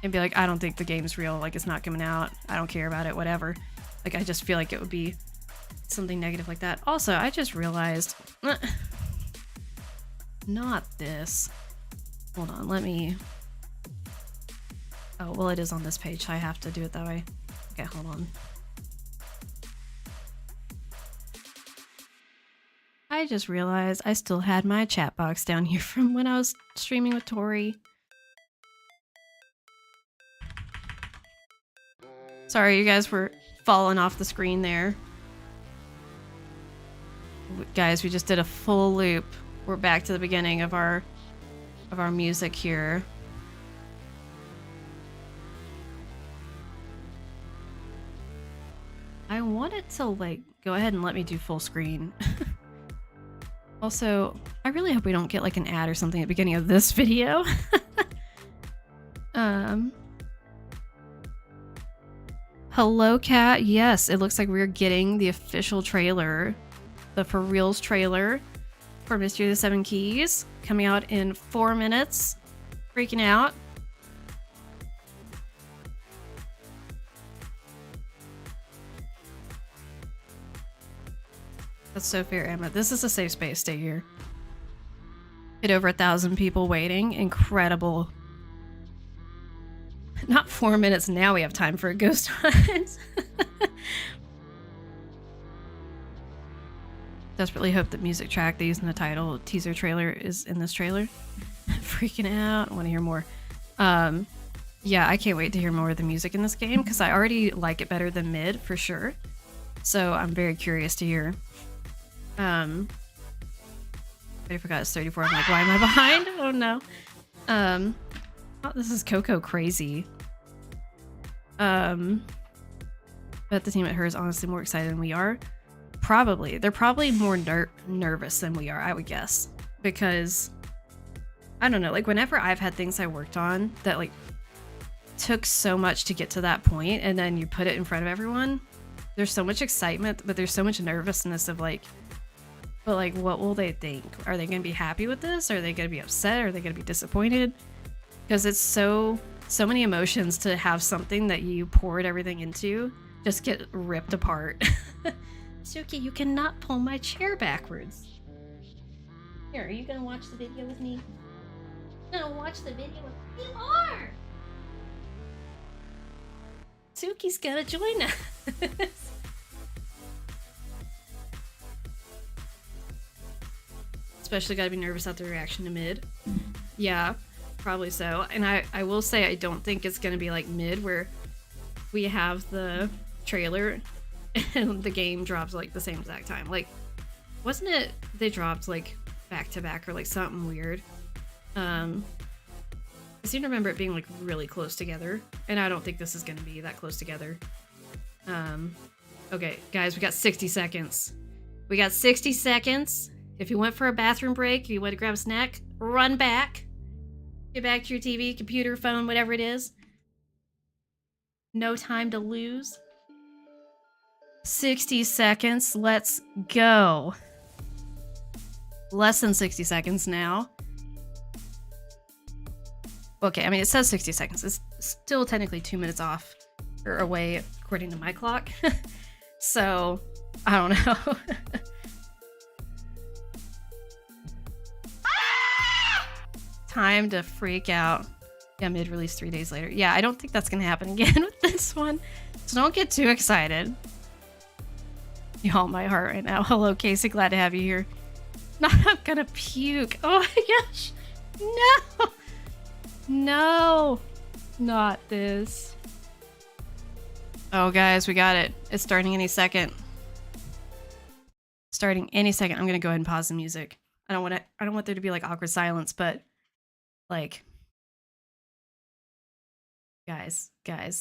and be like, I don't think the game's real, like it's not coming out, I don't care about it, whatever. Like I just feel like it would be something negative like that. Also, I just realized not this. Hold on, let me. Oh, well, it is on this page, so I have to do it that way. Okay, hold on. I just realized I still had my chat box down here from when I was streaming with Tori. Sorry, you guys were falling off the screen there. Guys, we just did a full loop. We're back to the beginning of our music here. I want it to like go ahead and let me do full screen. Also, I really hope we don't get like an ad or something at the beginning of this video. Hello, Cat. Yes, it looks like we're getting the official trailer, the For Reals trailer for Mystery of the Seven Keys, coming out in 4 minutes. Freaking out. That's so fair, Emma. This is a safe space. Stay here. Hit over 1,000 people waiting. Incredible. Not 4 minutes. Now we have time for a ghost hunt. Desperately hope that music track they use in the title teaser trailer is in this trailer. Freaking out. I want to hear more. Yeah, I can't wait to hear more of the music in this game because I already like it better than mid for sure. So I'm very curious to hear. I forgot it's 34. I'm like, why am I behind? Oh no. Oh, this is Coco crazy. But the team at her is honestly more excited than we are. They're probably more nervous than we are, I would guess. Because, I don't know, like whenever I've had things I worked on that like took so much to get to that point and then you put it in front of everyone, there's so much excitement, but there's so much nervousness of like, but like, what will they think? Are they going to be happy with this? Are they going to be upset? Are they going to be disappointed? Because it's so many emotions to have something that you poured everything into just get ripped apart. Suki, you cannot pull my chair backwards. Here, are you gonna watch the video with me? Gonna watch the video with me? You are! Suki's gonna join us. Especially gotta be nervous at the reaction to mid. Yeah, probably so. And I will say I don't think it's gonna be like mid where we have the trailer and the game drops like the same exact time. Like, wasn't it they dropped like back to back or like something weird? I seem to remember it being like really close together, and I don't think this is gonna be that close together. Okay, guys, we got 60 seconds. We got 60 seconds. If you went for a bathroom break, if you went to grab a snack, run back. Get back to your TV, computer, phone, whatever it is. No time to lose. 60 seconds. Let's go. Less than 60 seconds now. Okay, I mean, it says 60 seconds. It's still technically 2 minutes off or away according to my clock. So, I don't know. Time to freak out. Yeah, mid-release 3 days later. Yeah, I don't think that's gonna happen again with this one. So don't get too excited. You all my heart right now. Hello, Casey. Glad to have you here. No, I'm gonna puke. Oh my gosh. No. No. Not this. Oh, guys, we got it. It's starting any second. Starting any second. I'm gonna go ahead and pause the music. I don't want there to be like awkward silence, but like, guys, can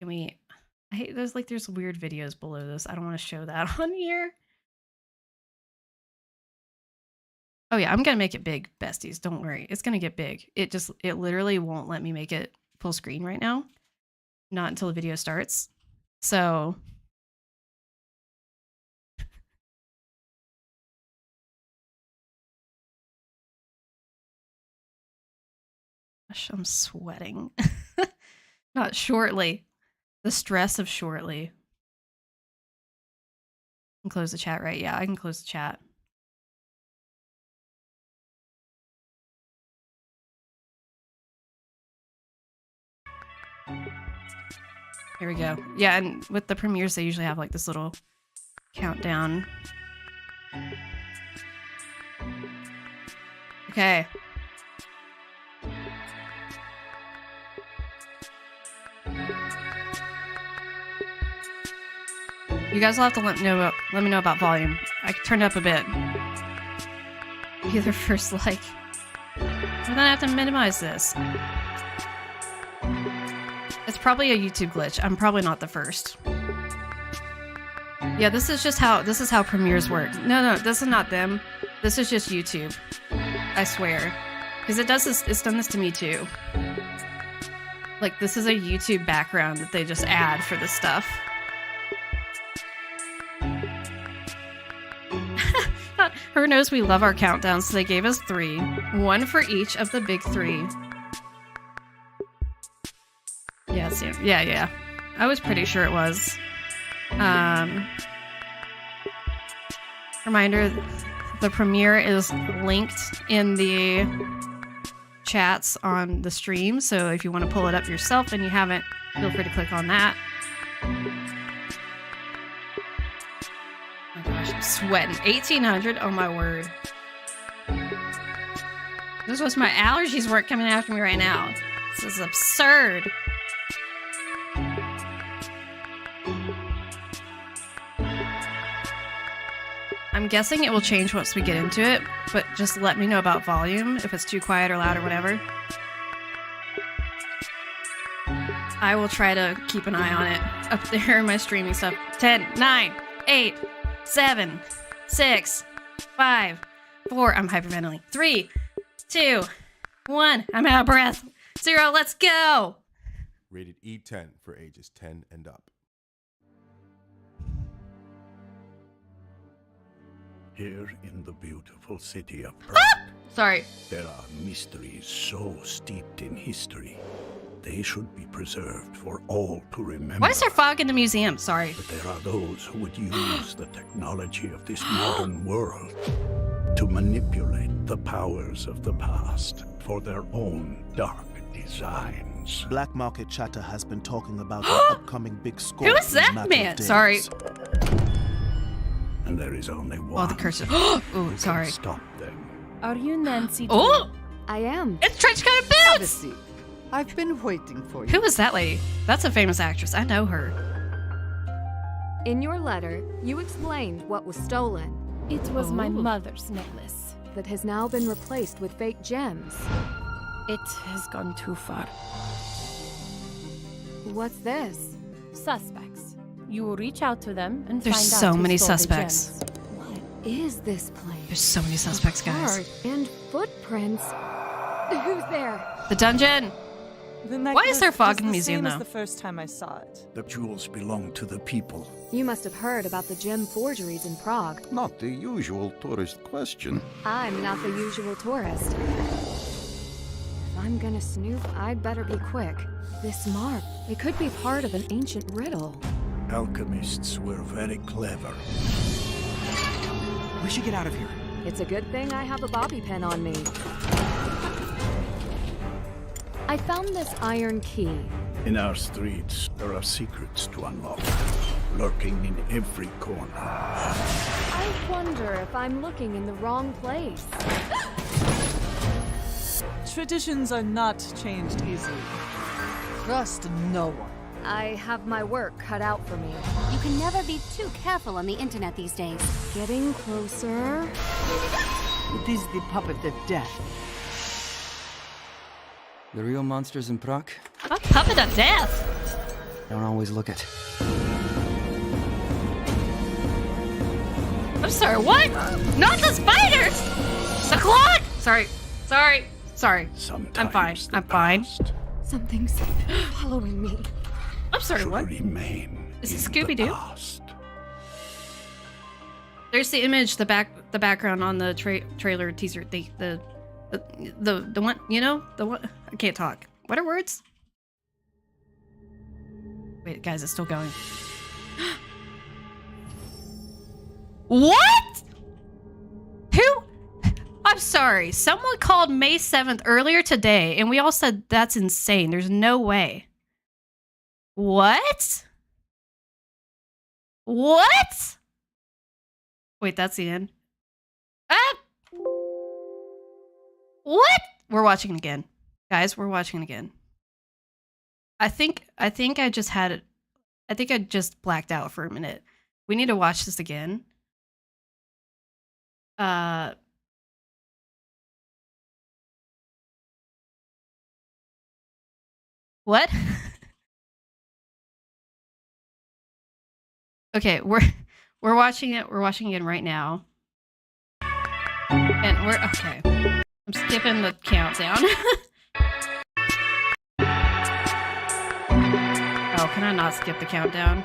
we? I hate there's weird videos below this. I don't want to show that on here. Oh yeah, I'm gonna make it big, besties. Don't worry, it's gonna get big. It literally won't let me make it full screen right now. Not until the video starts. So. Gosh, I'm sweating. Not shortly. The stress of shortly. I can close the chat, right? Yeah, I can close the chat. Here we go. Yeah, and with the premieres, they usually have like this little countdown. Okay. You guys will have to let me know about volume. I turned it up a bit. Be the first like. I'm gonna have to minimize this. It's probably a YouTube glitch. I'm probably not the first. Yeah, this is how premieres work. No, this is not them. This is just YouTube. I swear. Because it's done this to me too. Like, this is a YouTube background that they just add for this stuff. Her knows we love our countdowns, so they gave us 3. 1 for each of the big 3. Yeah. I was pretty sure it was. Reminder, the premiere is linked in the chats on the stream, so if you want to pull it up yourself and you haven't, feel free to click on that. Oh my gosh, I'm sweating. 1800? Oh my word. This was my allergies weren't coming after me right now. This is absurd. I'm guessing it will change once we get into it, but just let me know about volume, if it's too quiet or loud or whatever. I will try to keep an eye on it up there in my streaming stuff. 10, 9, 8, 7, 6, 5, 4. I'm hyperventilating. 3, 2, 1. I'm out of breath. 0. Let's go. Rated E10 for ages 10 and up. Here in the beautiful city of Prague, Sorry. there are mysteries so steeped in history. They should be preserved for all to remember. Why is there fog in the museum? Sorry. But there are those who would use the technology of this modern world to manipulate the powers of the past for their own dark designs. Black market chatter has been talking about an upcoming big score. Who is in a that matter of man? days. Sorry. And there is only one Oh, the curse. who Ooh, can sorry. stop them. Are you Nancy? Oh, I am. it's trench coat Have a boots. seat. I've been waiting for you. Who is that lady? That's a famous actress. I know her. In your letter, you explained what was stolen, It was my Ooh. mother's necklace. that has now been replaced with fake gems. It has gone too far. What's this? Suspects. You will reach out to them and There's find so out who many stole the suspects. gems. What is this place? There's so many suspects, guys. Art and footprints. Who's there? The dungeon. Why is there fog in the museum, same as though? the first time I saw it. The jewels belong to the people. You must have heard about the gem forgeries in Prague. Not the usual tourist question. I'm not the usual tourist. If I'm gonna snoop, I'd better be quick. This mark, it could be part of an ancient riddle. Alchemists were very clever. We should get out of here. It's a good thing I have a bobby pin on me. I found this iron key. In our streets, there are secrets to unlock, lurking in every corner. I wonder if I'm looking in the wrong place. Traditions are not changed easily. Trust no one. I have my work cut out for me. You can never be too careful on the internet these days. Getting closer. It is the puppet of death. The real monsters in Prague A puppet of death. don't always look it. I'm sorry, what? Not the spiders! The clock! Sorry. Sometimes I'm fine. the I'm fine. past Something's following me. I'm sorry, should what? remain Is it in Scooby-Doo? the past. There's the image, the background on the trailer teaser. The one, you know, the one. I can't talk. What are words? Wait, guys, it's still going. What? Who? I'm sorry. Someone called May 7th earlier today, and we all said that's insane. There's no way. What? What? Wait, that's the end. Ah! What? We're watching it again. Guys, we're watching it again. I think I just had it. I think I just blacked out for a minute. We need to watch this again. What? Okay, we're watching it. We're watching it right now. And we're okay. I'm skipping the countdown. Oh, can I not skip the countdown?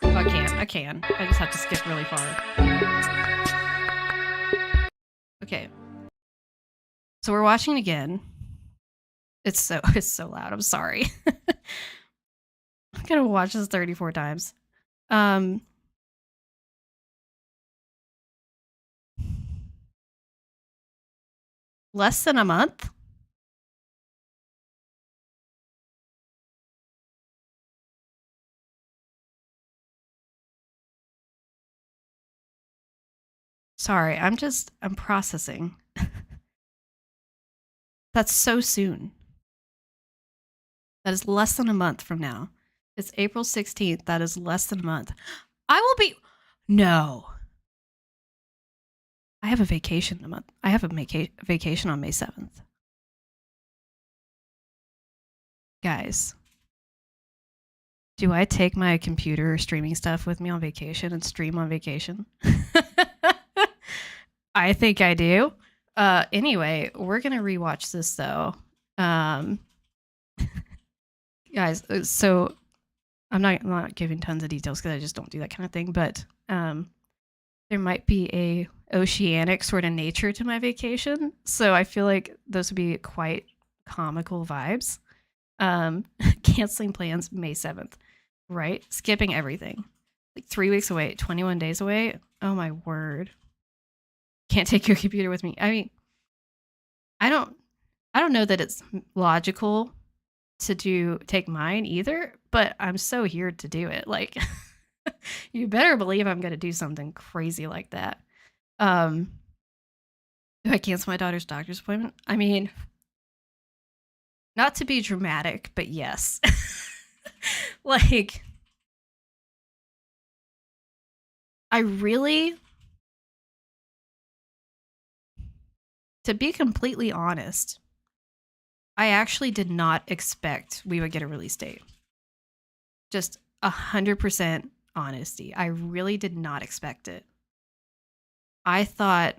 Oh, I can. I can. I just have to skip really far. Okay. So we're watching it again. It's so loud. I'm sorry. I'm gonna watch this 34 times. Less than a month? Sorry, I'm processing. That's so soon. That is less than a month from now. It's April 16th. That is less than a month. I will be... No. I have a vacation in a month. I have a vacation on May 7th. Guys, Do I take my computer streaming stuff with me on vacation and stream on vacation? I think I do. Anyway, we're gonna rewatch this though. Guys, so I'm not giving tons of details because I just don't do that kind of thing, but there might be a oceanic sort of nature to my vacation, so I feel like those would be quite comical vibes. Canceling plans May 7th, right? Skipping everything. Like 3 weeks away, 21 days away. Oh my word. Can't take your computer with me. I mean, I don't know that it's logical to take mine either, but I'm so here to do it. Like you better believe I'm going to do something crazy like that. Do I cancel my daughter's doctor's appointment? I mean, not to be dramatic, but yes. Like, I really, to be completely honest, I actually did not expect we would get a release date. Just 100% honesty. I really did not expect it. I thought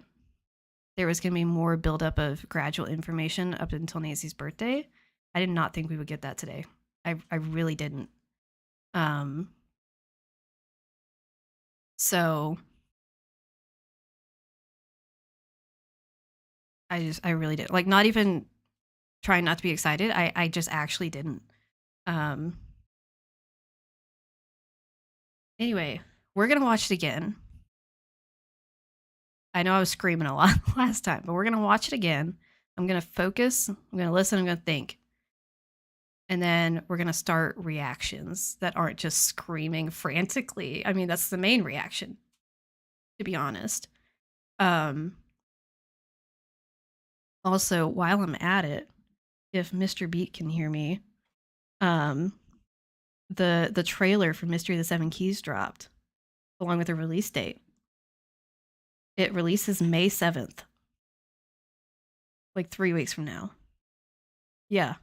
there was going to be more buildup of gradual information up until Nancy's birthday. I did not think we would get that today. I really didn't. So I really did. Like, not even trying not to be excited. I just actually didn't. Anyway, we're going to watch it again. I know I was screaming a lot last time, but we're going to watch it again. I'm going to focus. I'm going to listen. I'm going to think. And then we're going to start reactions that aren't just screaming frantically. I mean, that's the main reaction, to be honest. Also, while I'm at it, if Mr. Beat can hear me, the trailer for Mystery of the Seven Keys dropped along with the release date. It releases May 7th. Like 3 weeks from now. Yeah.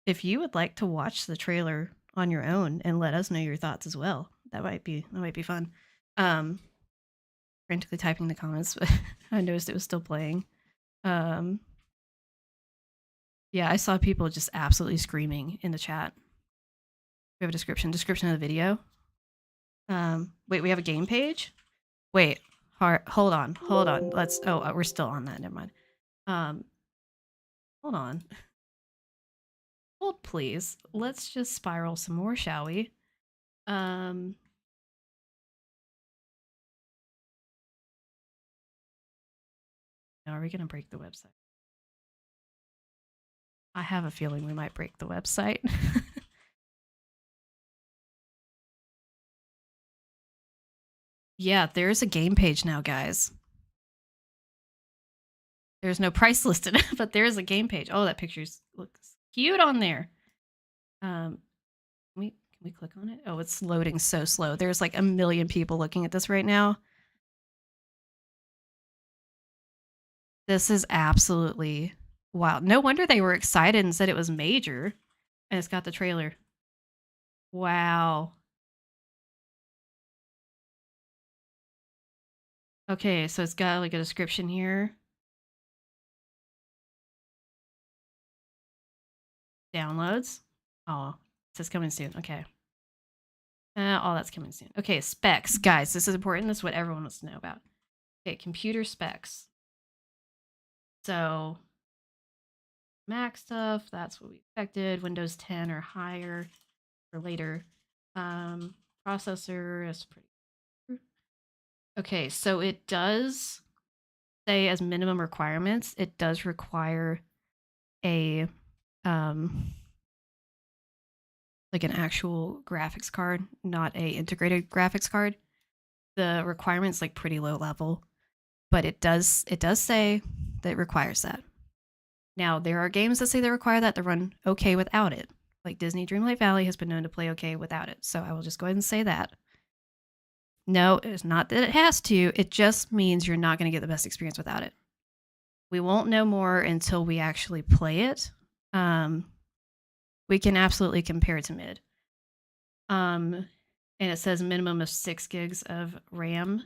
If you would like to watch the trailer on your own and let us know your thoughts as well, that might be fun. Frantically typing the comments, but I noticed it was still playing. Yeah, I saw people just absolutely screaming in the chat. We have a description of the video. Wait, we have a game page? Wait, hold on. Let's, we're still on that, never mind. Hold on. Hold, please. Let's just spiral some more, shall we? Now, are we going to break the website? I have a feeling we might break the website. Yeah, there's a game page now, guys. There's no price listed, but there's a game page. Oh, that picture looks cute on there. Can we click on it? Oh, it's loading so slow. There's like 1 million people looking at this right now. This is absolutely wild. No wonder they were excited and said it was major. And it's got the trailer. Wow. Okay, so it's got like a description here. Downloads. Oh, it says coming soon. Okay. Oh, that's coming soon. Okay, specs. Guys, this is important. This is what everyone wants to know about. Okay, computer specs. So, Mac stuff, that's what we expected. Windows 10 or higher or later. Processor is pretty. Okay, so it does say as minimum requirements, it does require a like an actual graphics card, not a integrated graphics card. The requirement's like pretty low level, but it does say that it requires that. Now, there are games that say they require that to run okay without it. Like Disney Dreamlight Valley has been known to play okay without it. So I will just go ahead and say that. No, it's not that it has to. It just means you're not going to get the best experience without it. We won't know more until we actually play it. we can absolutely compare it to mid. And it says minimum of 6 gigs of RAM.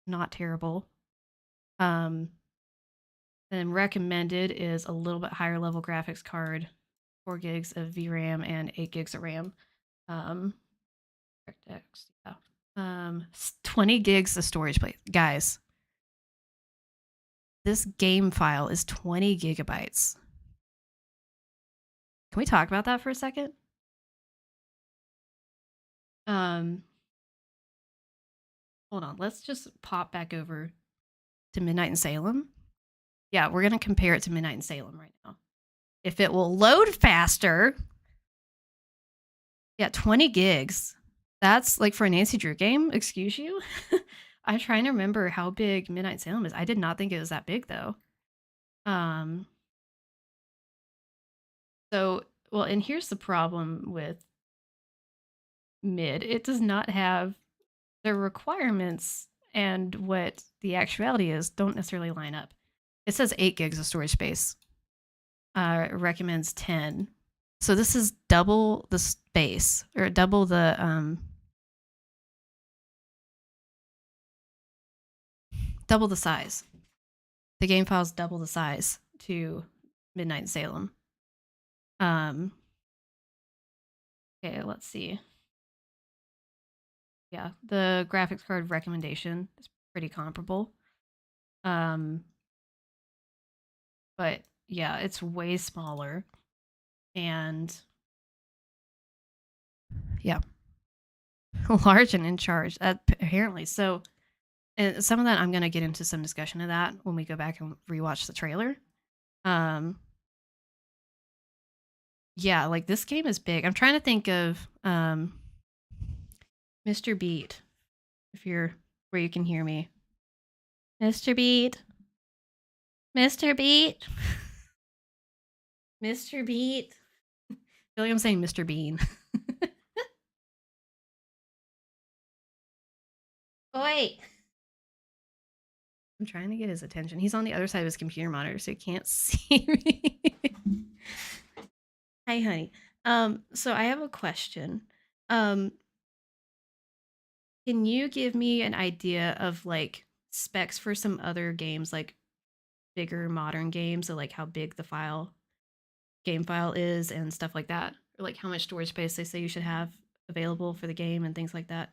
Not terrible. And recommended is a little bit higher level graphics card, 4 gigs of VRAM and 8 gigs of RAM. DirectX, yeah. 20 gigs of storage space. Guys, this game file is 20 gigabytes. Can we talk about that for a second? Hold on. Let's just pop back over to Midnight in Salem. Yeah, we're going to compare it to Midnight in Salem right now. If it will load faster. Yeah, 20 gigs. That's like for a Nancy Drew game. Excuse you? I'm trying to remember how big Midnight in Salem is. I did not think it was that big though. So, well, and here's the problem with mid. It does not have the requirements, and what the actuality is don't necessarily line up. It says 8 gigs of storage space. It recommends 10. So this is double the space, or double the size. The game file's double the size to Midnight in Salem. Okay, let's see. Yeah, the graphics card recommendation is pretty comparable. But yeah, it's way smaller. And yeah, large and in charge, apparently. So, and some of that, I'm going to get into some discussion of that when we go back and rewatch the trailer. Yeah, like this game is big. I'm trying to think of Mr. Beat, if you're where you can hear me. Mr. Beat. Mr. Beat. Mr. Beat. I feel like I'm saying Mr. Bean. Oi! I'm trying to get his attention. He's on the other side of his computer monitor, so he can't see me. Hi, honey. So I have a question. Can you give me an idea of like specs for some other games, like bigger modern games, so like how big the game file is and stuff like that, or like how much storage space they say you should have available for the game and things like that?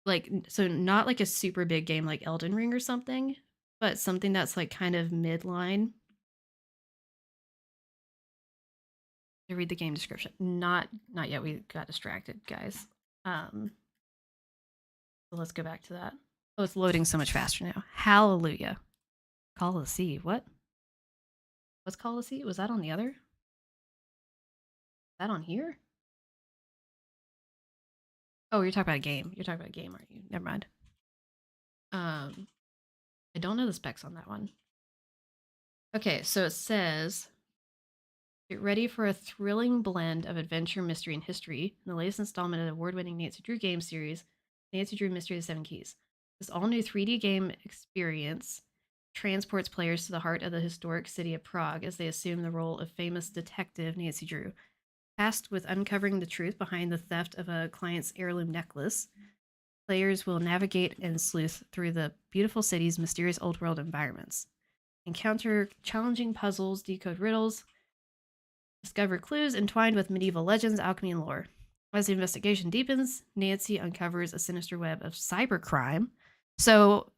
Like, so not like a super big game like Elden Ring or something, but something that's like kind of midline. To read the game description. Not yet. We got distracted, guys. So let's go back to that. Oh, it's loading so much faster now. Hallelujah. Call of the Sea. What? What's Call of the Sea? Was that on the other? Is that on here? Oh, you're talking about a game. You're talking about a game, aren't you? Never mind. I don't know the specs on that one. Okay, so it says, get ready for a thrilling blend of adventure, mystery, and history in the latest installment of the award-winning Nancy Drew game series, Nancy Drew Mystery of the Seven Keys. This all-new 3D game experience transports players to the heart of the historic city of Prague as they assume the role of famous detective Nancy Drew. Tasked with uncovering the truth behind the theft of a client's heirloom necklace, players will navigate and sleuth through the beautiful city's mysterious old-world environments. Encounter challenging puzzles, decode riddles, discover clues entwined with medieval legends, alchemy, and lore. As the investigation deepens, Nancy uncovers a sinister web of cybercrime. So,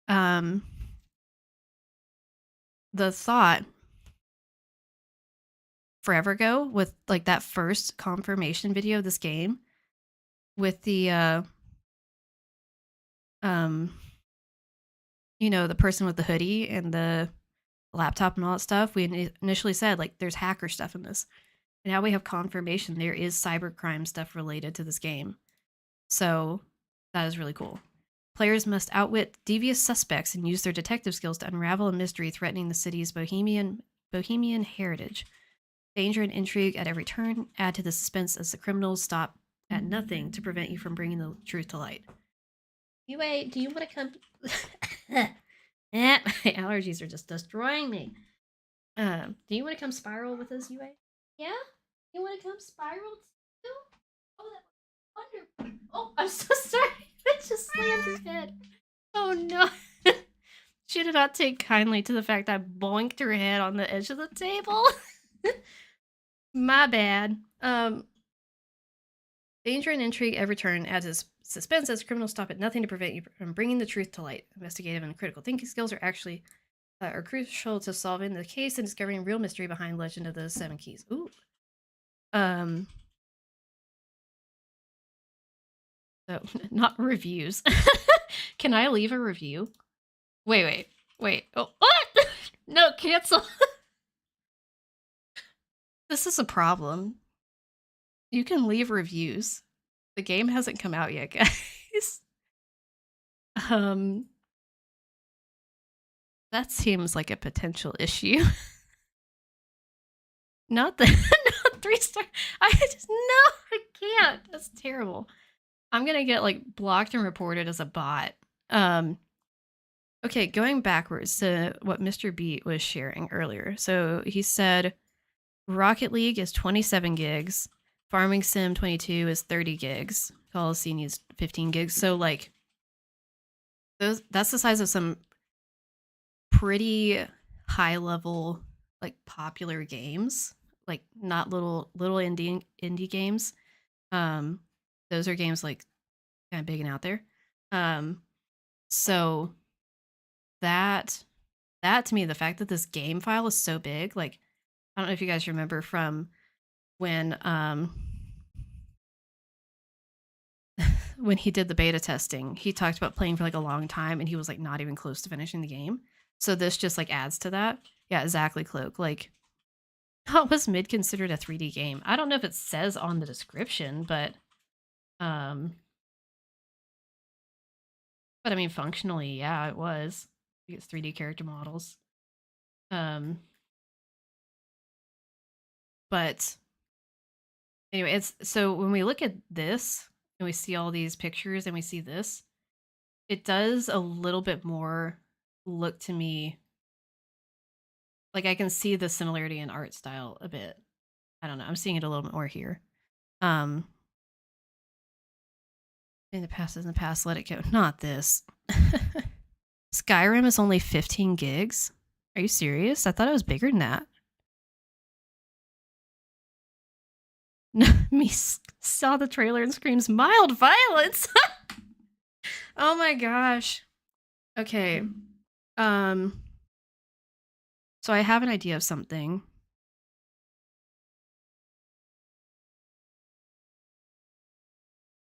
the thought forever ago with like that first confirmation video of this game with the you know, the person with the hoodie and the laptop and all that stuff, we initially said like there's hacker stuff in this, and now we have confirmation there is cybercrime stuff related to this game. So that is really cool. Players must outwit devious suspects and use their detective skills to unravel a mystery threatening the city's bohemian heritage. Danger and intrigue at every turn add to the suspense as the criminals stop at nothing to prevent you from bringing the truth to light. Do you want to come? My allergies are just destroying me. Do you want to come spiral with us, UA? Yeah? You want to come spiral too? Oh, that's wonderful. Oh, I'm so sorry. I just slammed her head. Oh no. She did not take kindly to the fact that I boinked her head on the edge of the table. My bad. Danger and intrigue every turn adds its suspense as criminals stop at nothing to prevent you from bringing the truth to light. Investigative and critical thinking skills are crucial to solving the case and discovering real mystery behind Legend of the Seven Keys. Ooh. So not reviews. Can I leave a review? Wait. Oh, what? No, cancel. This is a problem. You can leave reviews. The game hasn't come out yet, guys. That seems like a potential issue. Not 3-star. I can't. That's terrible. I'm gonna get like blocked and reported as a bot. Okay, going backwards to what Mr. Beat was sharing earlier. So he said Rocket League is 27 gigs, Farming Sim 22 is 30 gigs, Coliseum is 15 gigs. So like that's the size of some pretty high level, like popular games, like not little indie games. Those are games like kind of big and out there. So that to me, the fact that this game file is so big, like I don't know if you guys remember from when when he did the beta testing, he talked about playing for like a long time and he was like not even close to finishing the game. So this just like adds to that. Yeah, exactly, Cloak. Like, how was Mid considered a 3D game? I don't know if it says on the description, but I mean functionally, yeah, it was. It's 3D character models. But anyway, it's so when we look at this and we see all these pictures and we see this, it does a little bit more look to me like I can see the similarity in art style a bit. I don't know. I'm seeing it a little bit more here. In the past, let it go. Not this. Skyrim is only 15 gigs. Are you serious? I thought it was bigger than that. Me saw the trailer and screams mild violence. Oh my gosh. Okay. So I have an idea of something.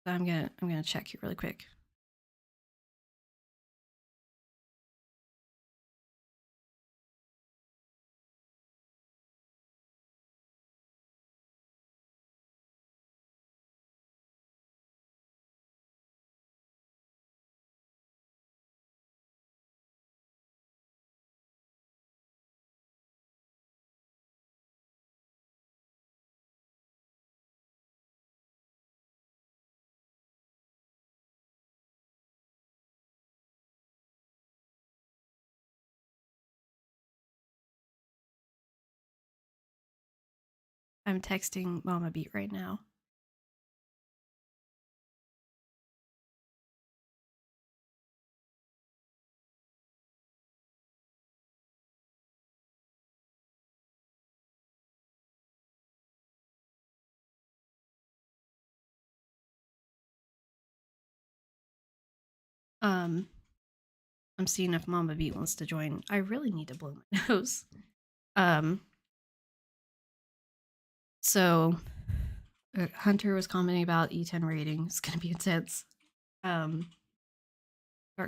I'm gonna check here really quick. I'm texting Mama Beat right now. I'm seeing if Mama Beat wants to join. I really need to blow my nose. So Hunter was commenting about E10 rating. It's gonna be intense. Dark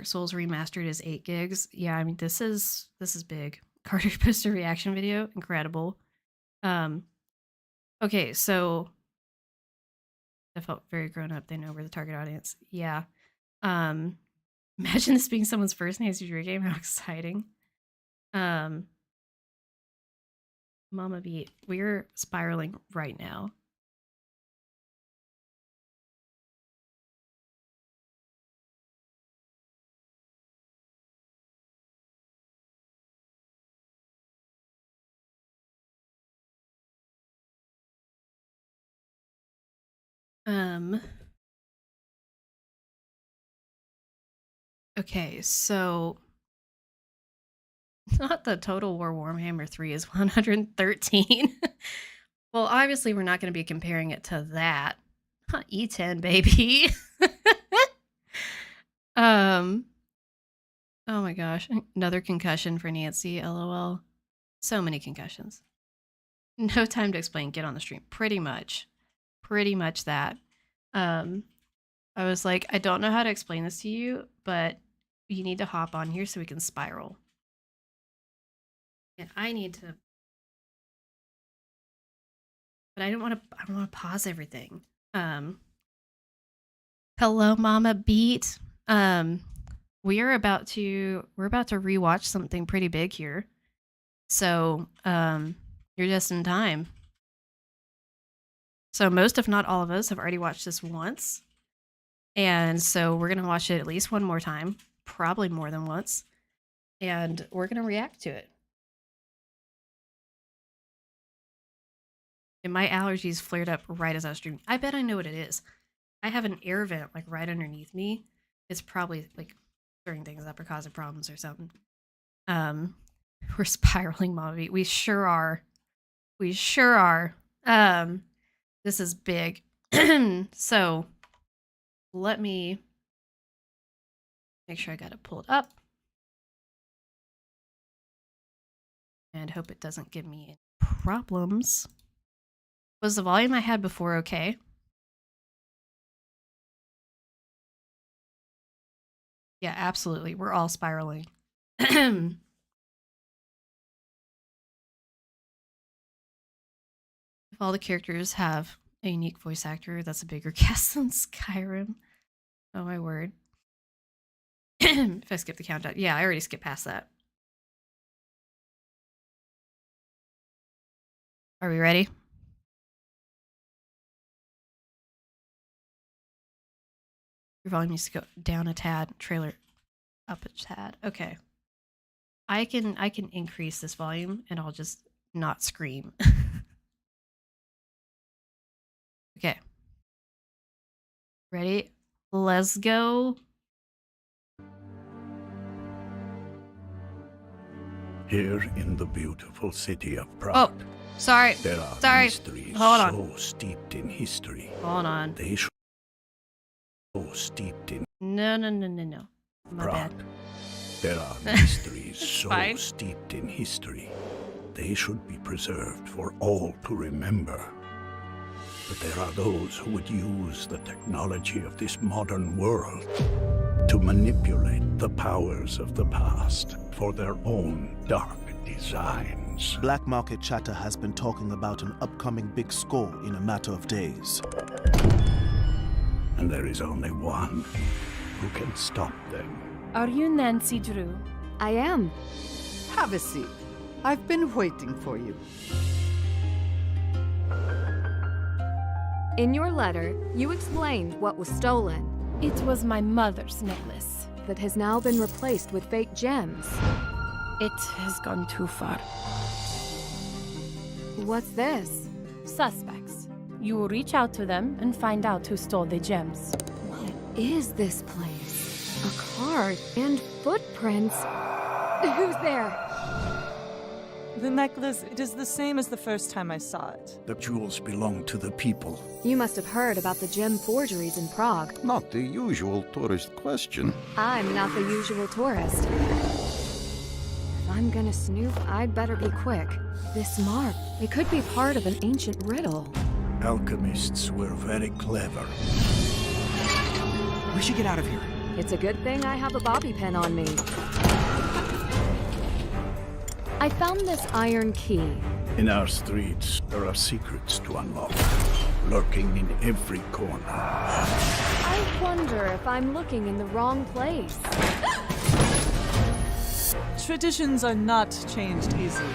Souls Remastered is 8 gigs. Yeah, I mean this is big. Carter posted a reaction video, incredible. Okay, so I felt very grown up. They know we're the target audience. Yeah. Imagine this being someone's first Nancy Drew game. How exciting. Mama Beat, we're spiraling right now. Okay, so not the Total War Warhammer 3 is 113. Well, obviously we're not going to be comparing it to that. E10, baby. Oh my gosh, another concussion for Nancy, LOL. So many concussions. No time to explain, get on the stream. Pretty much that. I was like, I don't know how to explain this to you, but you need to hop on here so we can spiral. And I need to, but I don't want to pause everything. Hello, Mama Beat. We're about to rewatch something pretty big here. So, you're just in time. So most, if not all of us, have already watched this once. And so we're going to watch it at least one more time, probably more than once. And we're going to react to it. And my allergies flared up right as I was streaming. I bet I know what it is. I have an air vent like right underneath me. It's probably like stirring things up or causing problems or something. We're spiraling, Mommy. We sure are. We sure are. This is big. So let me make sure I got it pulled up. And hope it doesn't give me any problems. Was the volume I had before okay? Yeah, absolutely. We're all spiraling. If all the characters have a unique voice actor, that's a bigger cast than Skyrim. Oh my word. If I skip the countdown. Yeah, I already skipped past that. Are we ready? Your volume needs to go down a tad, trailer up a tad. Okay. I can increase this volume and I'll just not scream. Okay. Ready? Let's go. Here in the beautiful city of Prague. Oh, sorry. There are mysteries Hold on. so steeped in history. Hold on. They should so steeped in No. My Prague. bad. There are mysteries so fine. steeped in history. They should be preserved for all to remember. But there are those who would use the technology of this modern world to manipulate the powers of the past for their own dark designs. Black market chatter has been talking about an upcoming big score in a matter of days. And there is only one who can stop them. Are you Nancy Drew? I am. Have a seat. I've been waiting for you. In your letter, you explained what was stolen. It was my mother's necklace. That has now been replaced with fake gems. It has gone too far. What's this? Suspects. You will reach out to them and find out who stole the gems. What is this place? A card and footprints. Who's there? The necklace, it is the same as the first time I saw it. The jewels belong to the people. You must have heard about the gem forgeries in Prague. Not the usual tourist question. I'm not the usual tourist. If I'm gonna snoop, I'd better be quick. This mark, it could be part of an ancient riddle. Alchemists were very clever. We should get out of here. It's a good thing I have a bobby pin on me. I found this iron key. In our streets, there are secrets to unlock, lurking in every corner. I wonder if I'm looking in the wrong place. Traditions are not changed easily.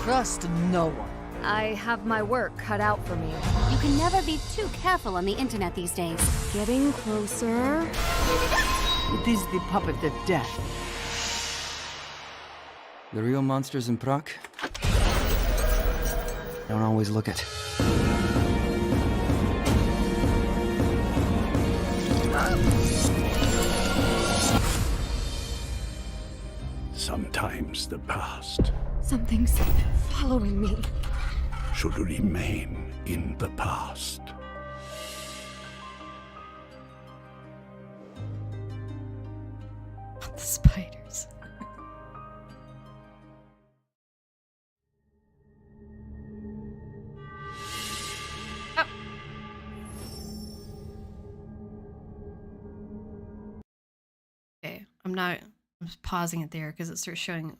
Trust no one. I have my work cut out for me. You can never be too careful on the internet these days. Getting closer. It is the puppet of death. The real monsters in Prague don't always look it. Sometimes the past Something's following me. should remain in the past. The spiders. Oh. Okay, I'm just pausing it there because it starts showing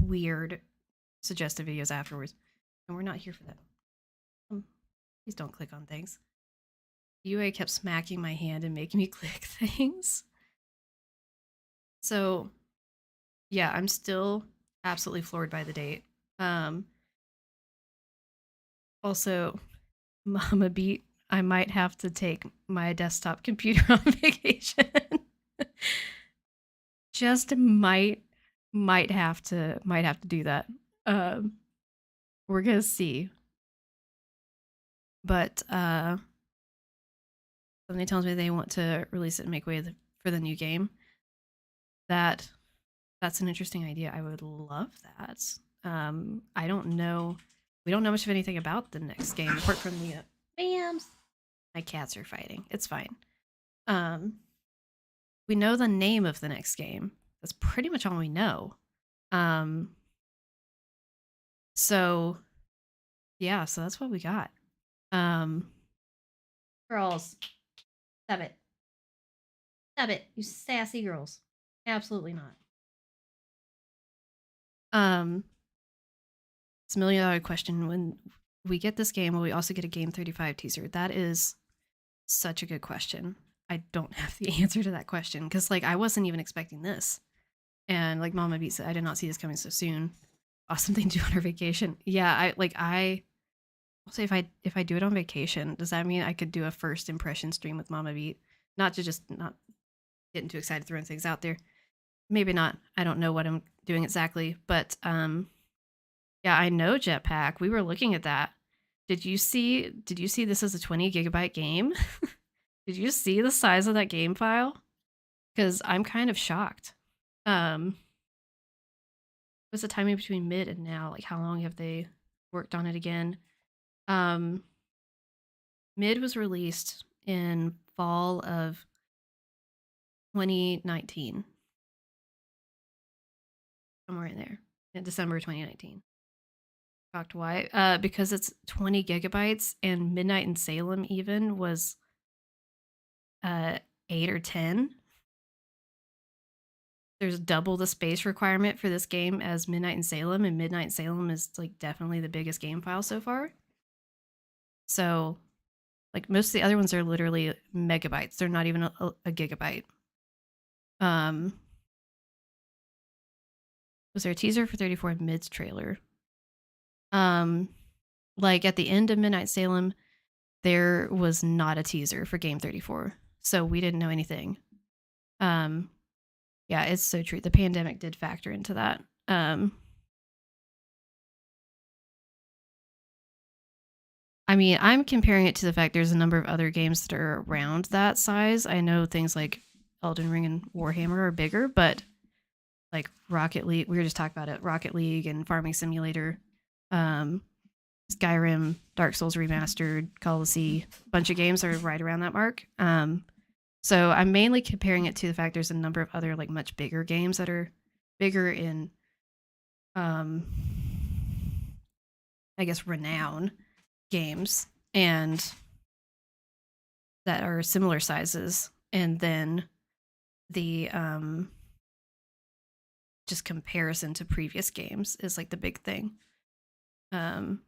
weird suggestive videos afterwards. And we're not here for that. Please don't click on things. UA kept smacking my hand and making me click things. So, yeah, I'm still absolutely floored by the date. Also, Mama Beat, I might have to take my desktop computer on vacation. Just might have to do that. We're gonna see. But somebody tells me they want to release it and make way for the new game. That's an interesting idea. I would love that. I don't know. We don't know much of anything about the next game apart from the bams. My cats are fighting. It's fine. We know the name of the next game. That's pretty much all we know. So yeah, so that's what we got. Girls, stop it. Stop it, you sassy girls. Absolutely not. It's a $1 million question. When we get this game, will we also get a Game 35 teaser? That is such a good question. I don't have the answer to that question because, like, I wasn't even expecting this. And like Mama Beat said, I did not see this coming so soon. Awesome thing to do on our vacation. Yeah, I'll say if I do it on vacation, does that mean I could do a first impression stream with Mama Beat? Not to just not getting too excited throwing things out there. Maybe not. I don't know what I'm doing exactly, but yeah, I know Jetpack. We were looking at that. Did you see this as a 20 gigabyte game? Did you see the size of that game file? Because I'm kind of shocked. What's the timing between mid and now? Like, how long have they worked on it again? Mid was released in fall of 2019. Somewhere in there. In December 2019. Shocked why? Because it's 20 gigabytes and Midnight in Salem even was 8 or 10. There's double the space requirement for this game as Midnight in Salem, and Midnight in Salem is like definitely the biggest game file so far. So, like, most of the other ones are literally megabytes. They're not even a gigabyte. Was there a teaser for 34 Mid's trailer? Like at the end of Midnight Salem, there was not a teaser for Game 34, so we didn't know anything. Yeah, it's so true. The pandemic did factor into that. I mean, I'm comparing it to the fact there's a number of other games that are around that size. I know things like Elden Ring and Warhammer are bigger, but like Rocket League, we were just talking about it, Rocket League and Farming Simulator, Skyrim, Dark Souls Remastered, Call of the Sea, a bunch of games are right around that mark. So I'm mainly comparing it to the fact there's a number of other like much bigger games that are bigger in, I guess, renown games and that are similar sizes, and then the just comparison to previous games is like the big thing. I'm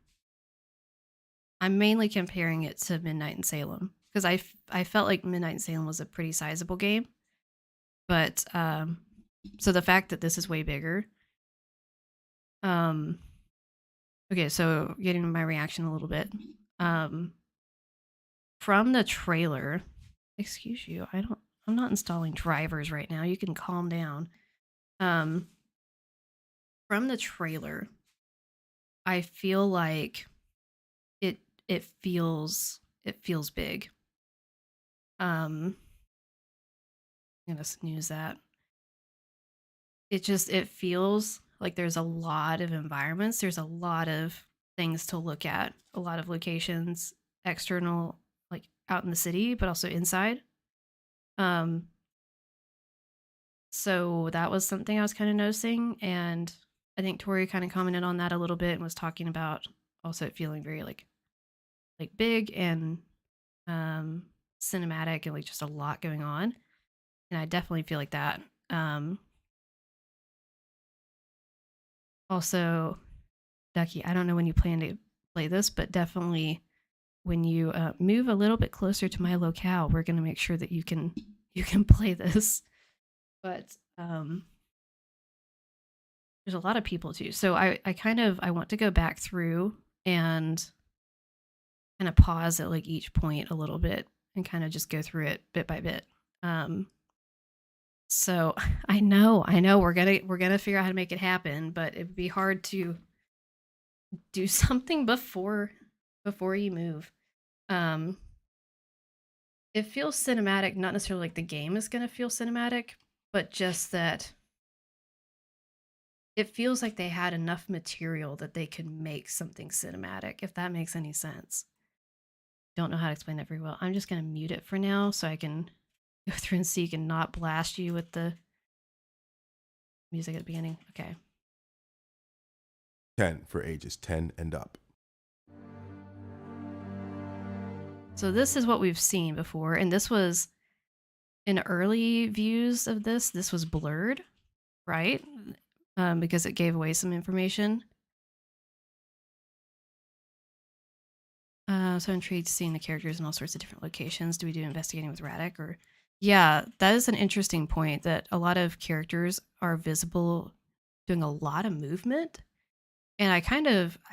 mainly comparing it to Midnight in Salem because I felt like Midnight in Salem was a pretty sizable game, but so the fact that this is way bigger. Okay, so getting to my reaction a little bit. From the trailer, excuse you, I'm not installing drivers right now. You can calm down. From the trailer, I feel like it feels big. I'm gonna snooze that. It feels like there's a lot of environments. There's a lot of things to look at, a lot of locations, external, like out in the city, but also inside. Um, so that was something I was kind of noticing, and I think Tori kind of commented on that a little bit and was talking about also it feeling very like big and cinematic and like just a lot going on. And I definitely feel like that. Also, Ducky, I don't know when you plan to play this, but definitely when you move a little bit closer to my locale, we're gonna make sure that you can play this. But there's a lot of people too, so I want to go back through and kind of pause at like each point a little bit and kind of just go through it bit by bit. So I know we're gonna figure out how to make it happen, but it'd be hard to do something before you move. It feels cinematic, not necessarily like the game is gonna feel cinematic, but just that it feels like they had enough material that they could make something cinematic, if that makes any sense. Don't know how to explain that very well. I'm just gonna mute it for now so I can go through and seek and not blast you with the music at the beginning. Okay. 10 for ages 10 and up. So this is what we've seen before, and this was in early views of this was blurred, right? Because it gave away some information. So intrigued seeing the characters in all sorts of different locations. Do we do investigating with Radek or? Yeah, that is an interesting point that a lot of characters are visible doing a lot of movement. And I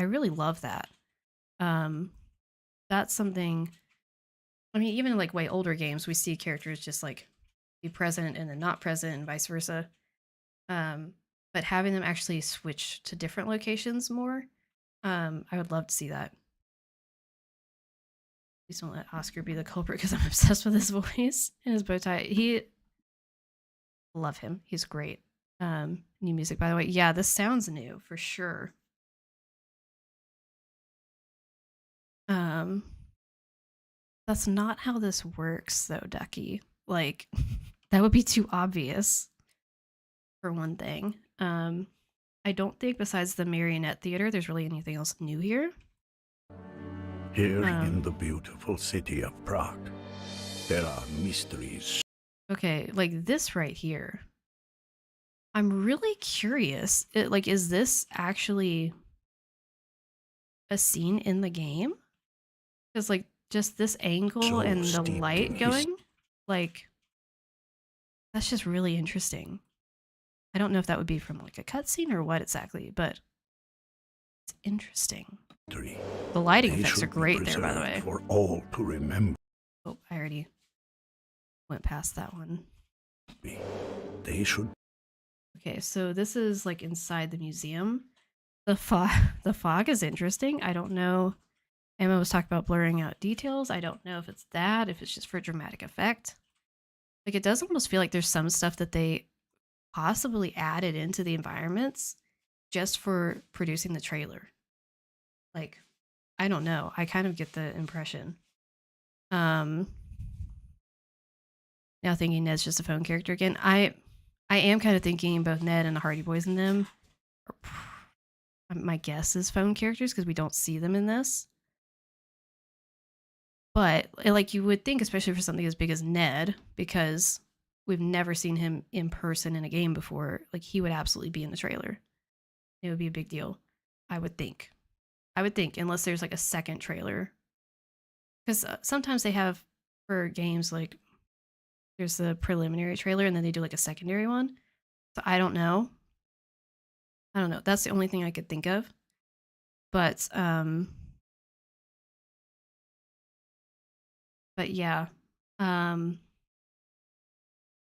really love that. That's something, I mean, even in like way older games, we see characters just like be present and then not present and vice versa. But having them actually switch to different locations more, I would love to see that. Please don't let Oscar be the culprit because I'm obsessed with his voice and his bow tie. Love him. He's great. New music, by the way. Yeah, this sounds new for sure. That's not how this works though, Ducky. Like, that would be too obvious for one thing. I don't think besides the Marionette Theater, there's really anything else new here. Here in the beautiful city of Prague, there are mysteries. Okay, like this right here. I'm really curious. Is this actually a scene in the game? Because like just this angle and the light going, like that's just really interesting. I don't know if that would be from like a cutscene or what exactly, but it's interesting. The lighting effects are great there, by the way. For all to remember. Oh, I already went past that one. They should. Okay, so this is like inside the museum. The fog is interesting. I don't know. Emma was talking about blurring out details. I don't know if it's that, if it's just for dramatic effect. Like it does almost feel like there's some stuff that they possibly added into the environments just for producing the trailer. Like, I don't know. I kind of get the impression. Now thinking Ned's just a phone character again. I am kind of thinking both Ned and the Hardy Boys in them. My guess is phone characters because we don't see them in this. But like you would think, especially for something as big as Ned, because we've never seen him in person in a game before, like he would absolutely be in the trailer. It would be a big deal, I would think. Unless there's like a second trailer. Because sometimes they have for games like there's the preliminary trailer and then they do like a secondary one. So I don't know. That's the only thing I could think of. But yeah.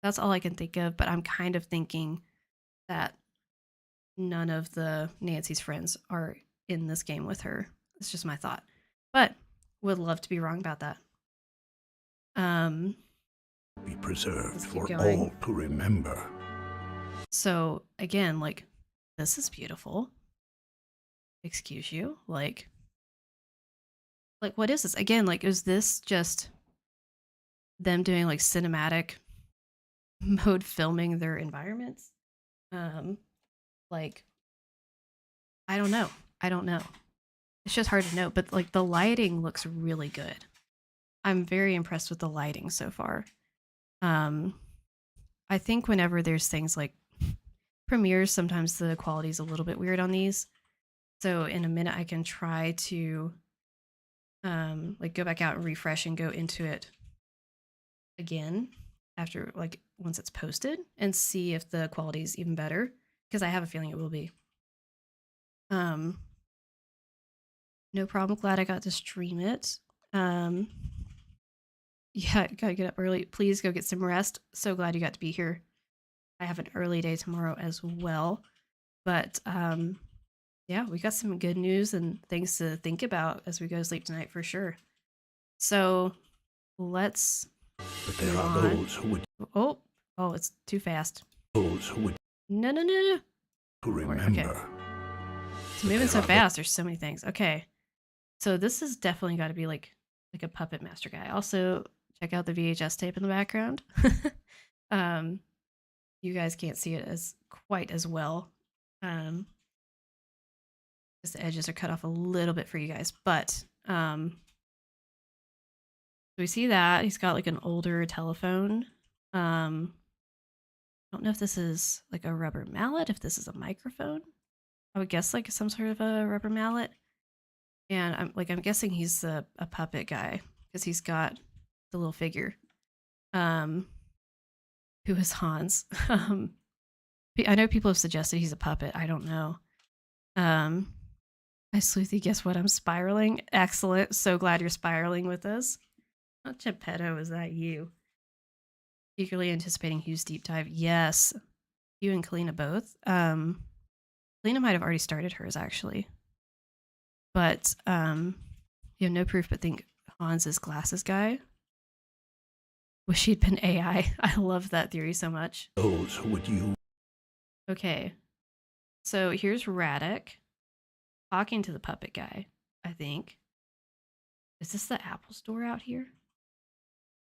That's all I can think of, but I'm kind of thinking that none of the Nancy's friends are in this game with her. It's just my thought. But would love to be wrong about that. Be preserved Let's keep for going. all to remember. So again, like, this is beautiful. Excuse you. Like what is this? Again, like, is this just them doing like cinematic mode filming their environments? Like, I don't know. I don't know. It's just hard to know, but like the lighting looks really good. I'm very impressed with the lighting so far. I think whenever there's things like premieres, sometimes the quality is a little bit weird on these. So in a minute I can try to like go back out and refresh and go into it again after, like, once it's posted, and see if the quality is even better, because I have a feeling it will be. No problem. Glad I got to stream it. Yeah, gotta get up early. Please go get some rest. So glad you got to be here. I have an early day tomorrow as well. But yeah, we got some good news and things to think about as we go to sleep tonight for sure. So let's But there are those who would Oh, it's too fast. those who would No. to Remember. remember. Okay. It's moving so fast. There's so many things. Okay. So this has definitely got to be like a puppet master guy. Also, check out the VHS tape in the background. You guys can't see it as quite as well. Because the edges are cut off a little bit for you guys. But so we see that he's got like an older telephone. I don't know if this is like a rubber mallet, if this is a microphone. I would guess like some sort of a rubber mallet. And I'm guessing he's a puppet guy because he's got the little figure. Who is Hans? I know people have suggested he's a puppet. I don't know. Hi Sleuthy, guess what? I'm spiraling. Excellent. So glad you're spiraling with us. Oh, Geppetto, is that you? Eagerly anticipating Hugh's deep dive. Yes. You and Kalina both. Kalina might have already started hers actually. But you have no proof but think Hans is glasses guy. Wish he'd been AI. I love that theory so much. Those who would use. Okay. So here's Radek talking to the puppet guy, I think. Is this the Apple store out here?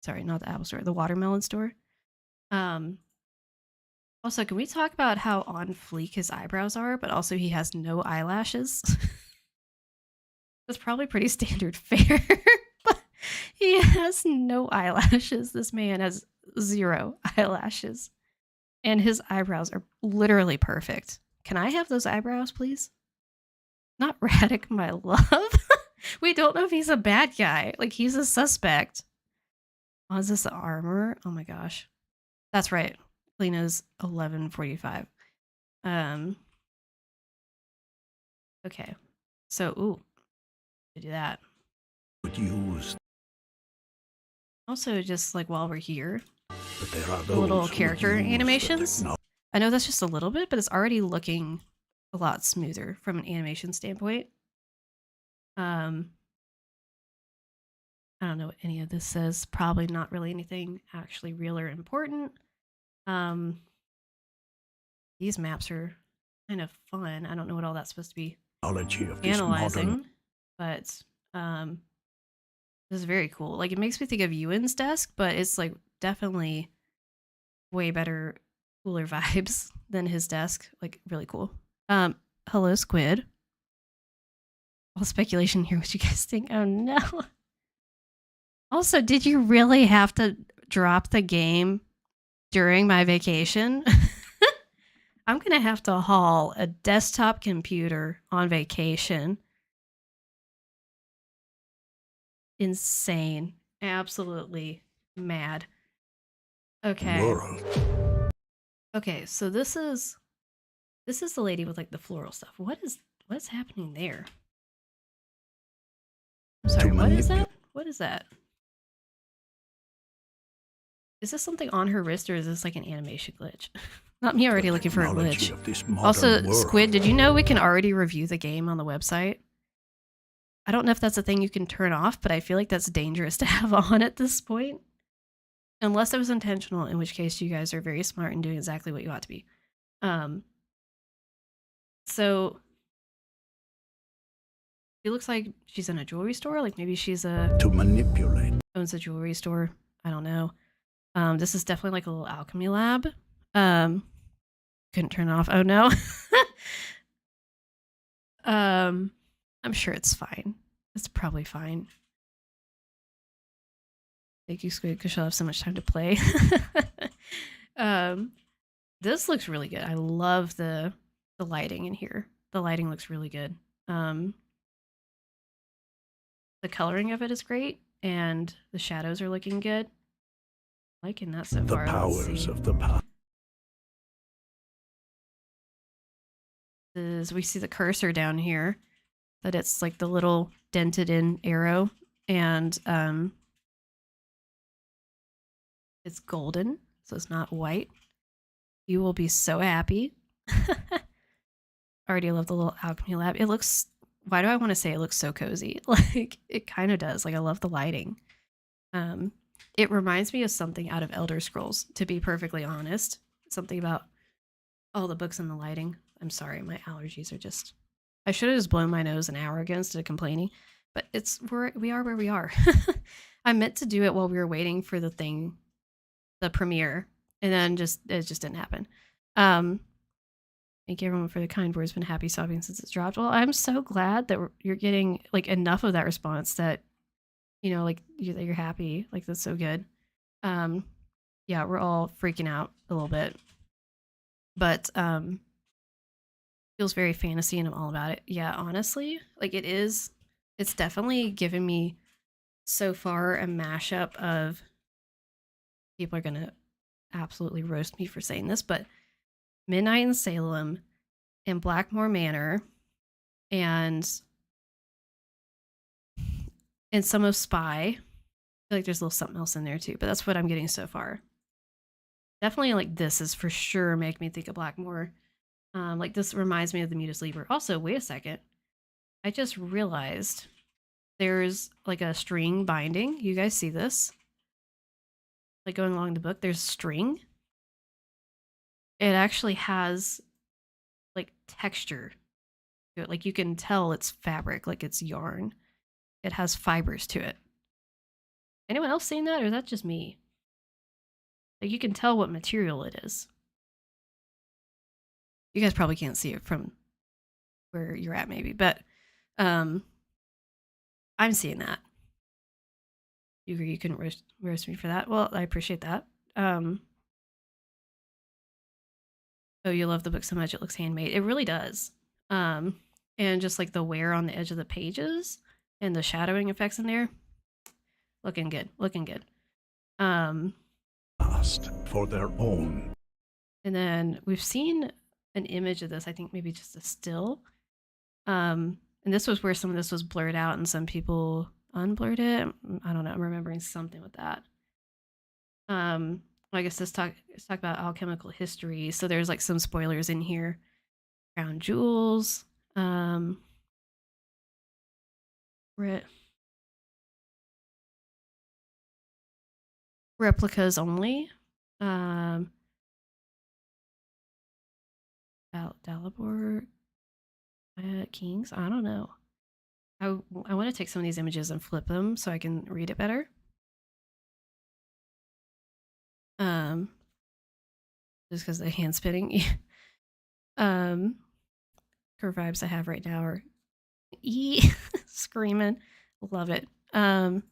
Sorry, not the Apple store, the watermelon store. Also, can we talk about how on fleek his eyebrows are, but also he has no eyelashes? That's probably pretty standard fare, but he has no eyelashes. This man has 0 eyelashes, and his eyebrows are literally perfect. Can I have those eyebrows, please? Not Radek, my love. We don't know if he's a bad guy. Like, he's a suspect. Oh, is this the armor? Oh my gosh. That's right. Lena's 11:45. Okay. So, ooh. To do that. Would use. Also, just like while we're here, But there are the those little who would character use the animations. techno- I know that's just a little bit, but it's already looking a lot smoother from an animation standpoint. I don't know what any of this says. Probably not really anything actually real or important. These maps are kind of fun. I don't know what all that's supposed to be Technology of this analyzing, modern. but this is very cool. Like, it makes me think of Ewan's desk, but it's like definitely way better, cooler vibes than his desk. Like, really cool. Hello, Squid. All speculation here. What you guys think? Oh no. Also, did you really have to drop the game during my vacation? I'm gonna have to haul a desktop computer on vacation. Insane. Absolutely mad. Okay. World. Okay, so this is the lady with like the floral stuff. What's happening there? I'm sorry, what is that? What is that? Is this something on her wrist, or is this like an animation glitch? Not me already looking for a Technology glitch. of this modern Also, world. Squid, did you know we can already review the game on the website? I don't know if that's a thing you can turn off, but I feel like that's dangerous to have on at this point. Unless it was intentional, in which case you guys are very smart and doing exactly what you ought to be. So it looks like she's in a jewelry store. Like maybe she's to manipulate. Owns a jewelry store. I don't know. This is definitely like a little alchemy lab. Couldn't turn it off. Oh no. I'm sure it's fine. It's probably fine. Thank you, Squid, because she'll have so much time to play. This looks really good. I love the lighting in here. The lighting looks really good. The coloring of it is great, and the shadows are looking good. Liking that so far. The powers of the past. We see the cursor down here, that it's like the little dented in arrow, and it's golden, so it's not white. You will be so happy. Already love the little alchemy lab. It looks, why do I want to say it looks so cozy? Like, it kind of does. Like, I love the lighting. It reminds me of something out of Elder Scrolls, to be perfectly honest. Something about all the books and the lighting. I'm sorry, my allergies are just... I should have just blown my nose an hour ago instead of complaining. But we are where we are. I meant to do it while we were waiting for the premiere. And then it just didn't happen. Thank you everyone for the kind words. Been happy sobbing since it's dropped. Well, I'm so glad that you're getting like enough of that response that, you know, like that you're happy. Like, that's so good. Yeah, we're all freaking out a little bit, but feels very fantasy and I'm all about it. Yeah, honestly, like it's definitely given me so far a mashup of, people are gonna absolutely roast me for saying this, but Midnight in Salem and Blackmore Manor and some of Spy. I feel like there's a little something else in there too, but that's what I'm getting so far. Definitely, like, this is for sure make me think of Blackmore. Like, this reminds me of the Mutus Liber. Also, wait a second. I just realized there's like a string binding. You guys see this? Like, going along the book, there's string. It actually has like texture to it. Like, you can tell it's fabric, like it's yarn. It has fibers to it. Anyone else seen that, or is that just me? Like, you can tell what material it is. You guys probably can't see it from where you're at, maybe, but I'm seeing that. You couldn't roast me for that. Well, I appreciate that. Oh, you love the book so much it looks handmade. It really does. And just like the wear on the edge of the pages and the shadowing effects in there, looking good. Looking good. Past for their own. And then we've seen an image of this. I think maybe just a still. And this was where some of this was blurred out, and some people unblurred it. I don't know. I'm remembering something with that. I guess let's talk about alchemical history. So there's like some spoilers in here. Crown jewels. Replicas only. Dalibor Kings. I don't know. I want to take some of these images and flip them so I can read it better. Just because the hand spinning. Curve vibes I have right now are screaming. Love it. The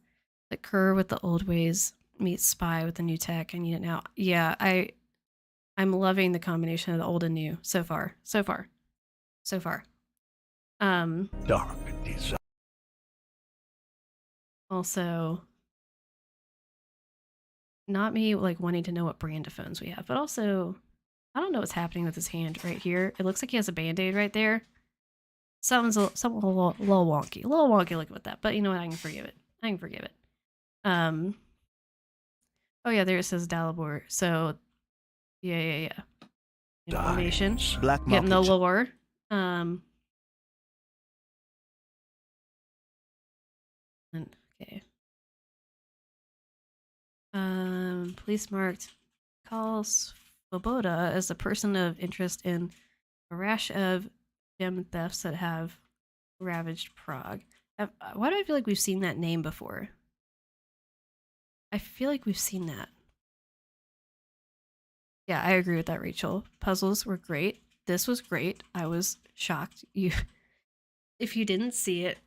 Cur with the old ways meets Spy with the new tech. I need it now. Yeah, I'm loving the combination of the old and new so far. So far. Dark desire. Also, not me like wanting to know what brand of phones we have, but also I don't know what's happening with his hand right here. It looks like he has a band-aid right there. Something's a little wonky. A little wonky looking with that, but you know what? I can forgive it. Oh yeah, there it says Dalibor. So yeah. Information. Black getting the market. lore. Okay. Police marked calls Svoboda as the person of interest in a rash of gem thefts that have ravaged Prague. Why do I feel like we've seen that name before? I feel like we've seen that. Yeah, I agree with that, Rachel. Puzzles were great. This was great. I was shocked. If you didn't see it,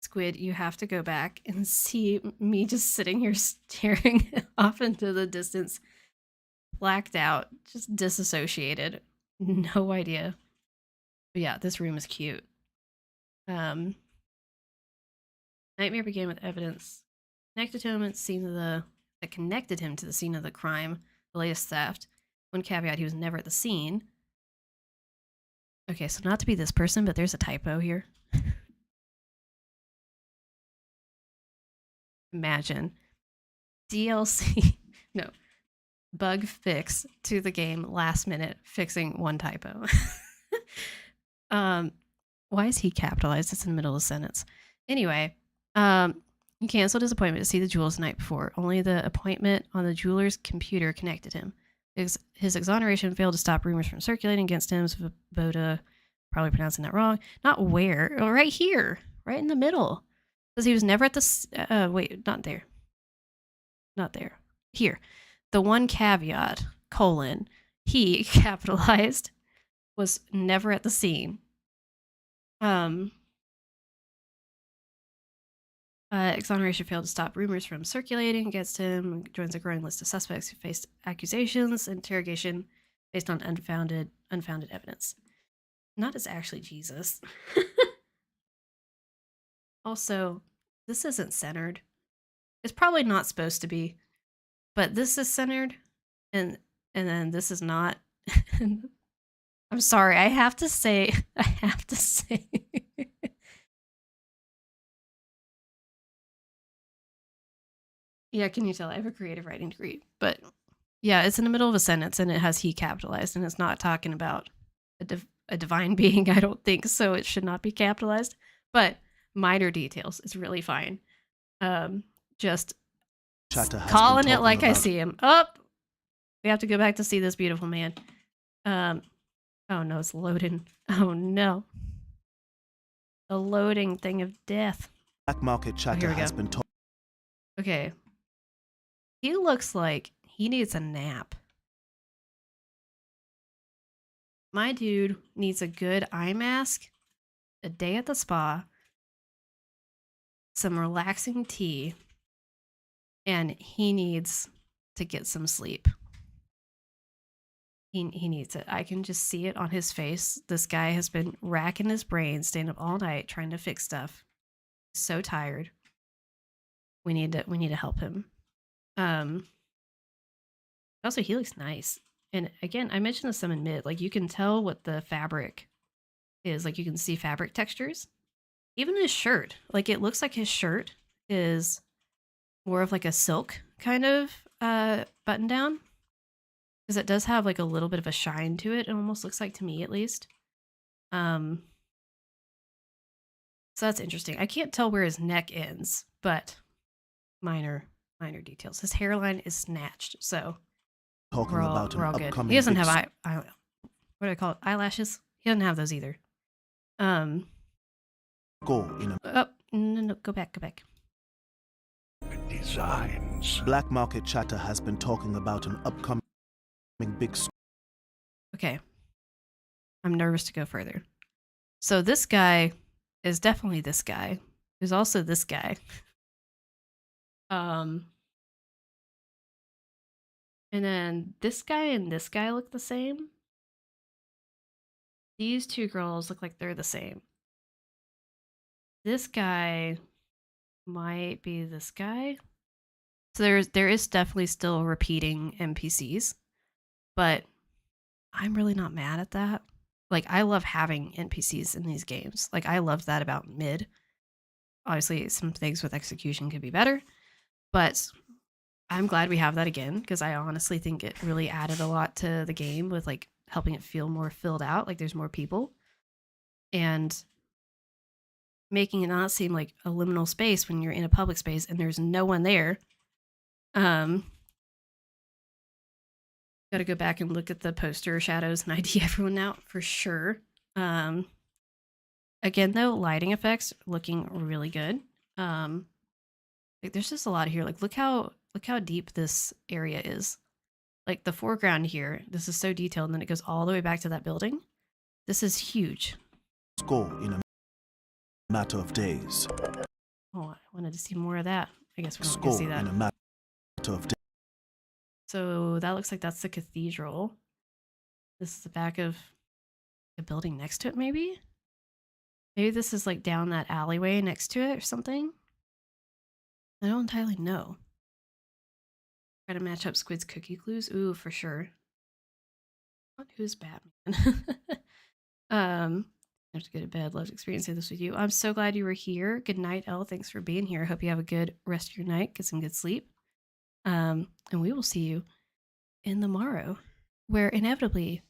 Squid, you have to go back and see me just sitting here staring off into the distance, blacked out, just disassociated. No idea. But yeah, this room is cute. Nightmare began with evidence connected to him at the scene of that connected him to the scene of the crime, the latest theft. One caveat: he was never at the scene. Okay, so not to be this person, but there's a typo here. Imagine DLC, no, bug fix to the game last minute, fixing one typo. Why is he capitalized? It's in the middle of the sentence. Anyway, he canceled his appointment to see the jewels the night before. Only the appointment on the jeweler's computer connected him. His exoneration failed to stop rumors from circulating against him. Svoboda, probably pronouncing that wrong. Not where, oh, right here, right in the middle. Because he was never at the, wait, not there. Not there. Here. The one caveat, colon, he, capitalized, was never at the scene. Exoneration failed to stop rumors from circulating against him. Joins a growing list of suspects who faced accusations, interrogation based on unfounded evidence. Not as actually Jesus. Also, this isn't centered. It's probably not supposed to be, but this is centered, and then this is not. I'm sorry, I have to say. Yeah, can you tell? I have a creative writing degree, but yeah, it's in the middle of a sentence and it has he capitalized, and it's not talking about a divine being, I don't think, so it should not be capitalized. But minor details, it's really fine. Just calling it like I see him. Oh, we have to go back to see this beautiful man. Oh no, it's loading. Oh no. The loading thing of death. Black market chatter has been told. Okay. He looks like he needs a nap. My dude needs a good eye mask, a day at the spa, some relaxing tea, and he needs to get some sleep. He needs it. I can just see it on his face. This guy has been racking his brain, staying up all night trying to fix stuff. So tired. We need to help him. Also, he looks nice. And again, I mentioned this some in mid. Like, you can tell what the fabric is. Like, you can see fabric textures. Even his shirt. Like, it looks like his shirt is more of like a silk kind of button down. Because it does have like a little bit of a shine to it. It almost looks like, to me at least. So that's interesting. I can't tell where his neck ends, but minor details. His hairline is snatched, so we're all good. He doesn't have what do I call it? Eyelashes? He doesn't have those either. No, go back. Designs. Black market chatter has been talking about an upcoming big. Okay. I'm nervous to go further. So this guy is definitely this guy. There's also this guy. And then this guy and this guy look the same. These two girls look like they're the same. This guy might be this guy. So there is definitely still repeating NPCs, but I'm really not mad at that. Like, I love having NPCs in these games. Like, I loved that about mid. Obviously, some things with execution could be better, but I'm glad we have that again, because I honestly think it really added a lot to the game with like helping it feel more filled out, like there's more people, and making it not seem like a liminal space when you're in a public space and there's no one there. Um, Got to go back and look at the poster shadows and ID everyone out for sure. Again, though, lighting effects looking really good. Like there's just a lot here. Like look how deep this area is. Like the foreground here, this is so detailed, and then it goes all the way back to that building. This is huge. Score in a matter of days. Oh, I wanted to see more of that. I guess we're not going Score to see that. in a matter of days. So that looks like that's the cathedral. This is the back of the building next to it, maybe? Maybe this is like down that alleyway next to it or something? I don't entirely know. Try to match up Squid's cookie clues. Ooh, for sure. Who's Batman? I have to go to bed. Loved experiencing this with you. I'm so glad you were here. Good night, Elle. Thanks for being here. Hope you have a good rest of your night. Get some good sleep. And we will see you in the morrow, where inevitably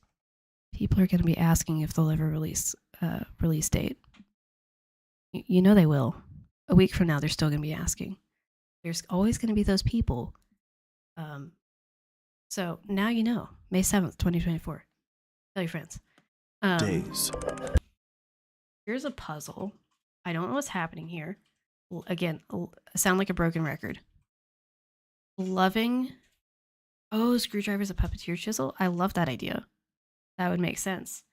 people are going to be asking if they'll ever release date. You know they will. A week from now, they're still going to be asking. There's always going to be those people. So now you know. May 7th, 2024. Tell your friends. Days. Here's a puzzle. I don't know what's happening here. Again, I sound like a broken record. Loving. Oh, screwdriver's a puppeteer chisel. I love that idea. That would make sense.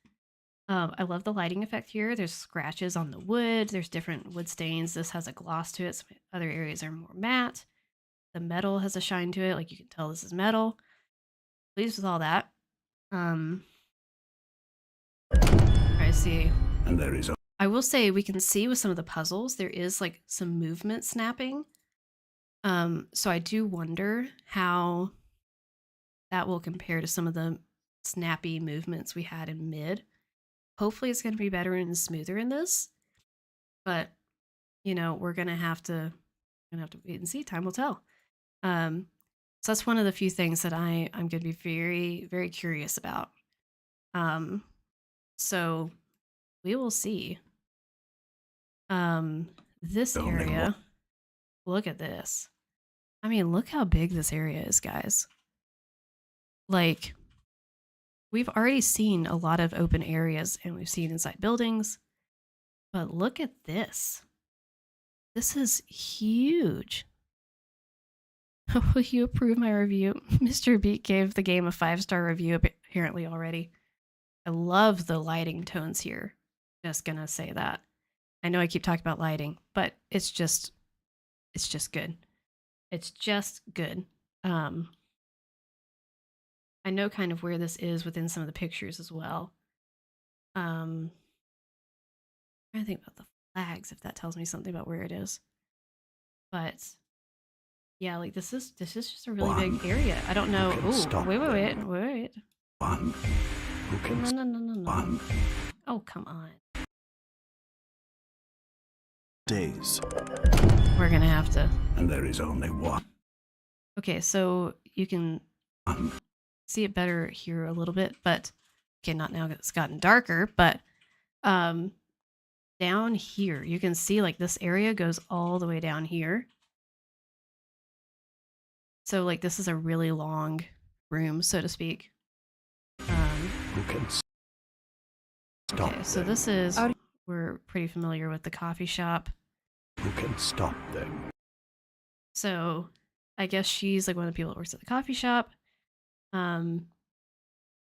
I love the lighting effect here. There's scratches on the wood. There's different wood stains. This has a gloss to it. Some other areas are more matte. The metal has a shine to it. Like you can tell this is metal. Pleased with all that. I see. And there is a... I will say we can see with some of the puzzles, there is like some movement snapping. So I do wonder how that will compare to some of the snappy movements we had in mid. Hopefully it's going to be better and smoother in this, but you know, we're going to have to wait and see. Time will tell. So that's one of the few things that I'm going to be very, very curious about. So we will see. This area, look at this. I mean, look how big this area is, guys. Like, we've already seen a lot of open areas and we've seen inside buildings, but look at this. This is huge. Will you approve my review? Mr. Beat gave the game a 5-star review apparently already. I love the lighting tones here. Just gonna say that. I know I keep talking about lighting, but it's just good. It's just good. I know kind of where this is within some of the pictures as well. I'm trying to think about the flags, if that tells me something about where it is. But yeah, like this is just a really big area. I don't know. Oh, wait. One. Who can No. One. Oh, come on. Days. We're gonna have to. And there is only one. Okay, so you can see it better here a little bit, but okay, not now it's gotten darker, but down here, you can see like this area goes all the way down here. So like this is a really long room, so to speak. Who can stop Okay, so this is, we're pretty familiar with the coffee shop. Who can stop them? So I guess she's like one of the people that works at the coffee shop.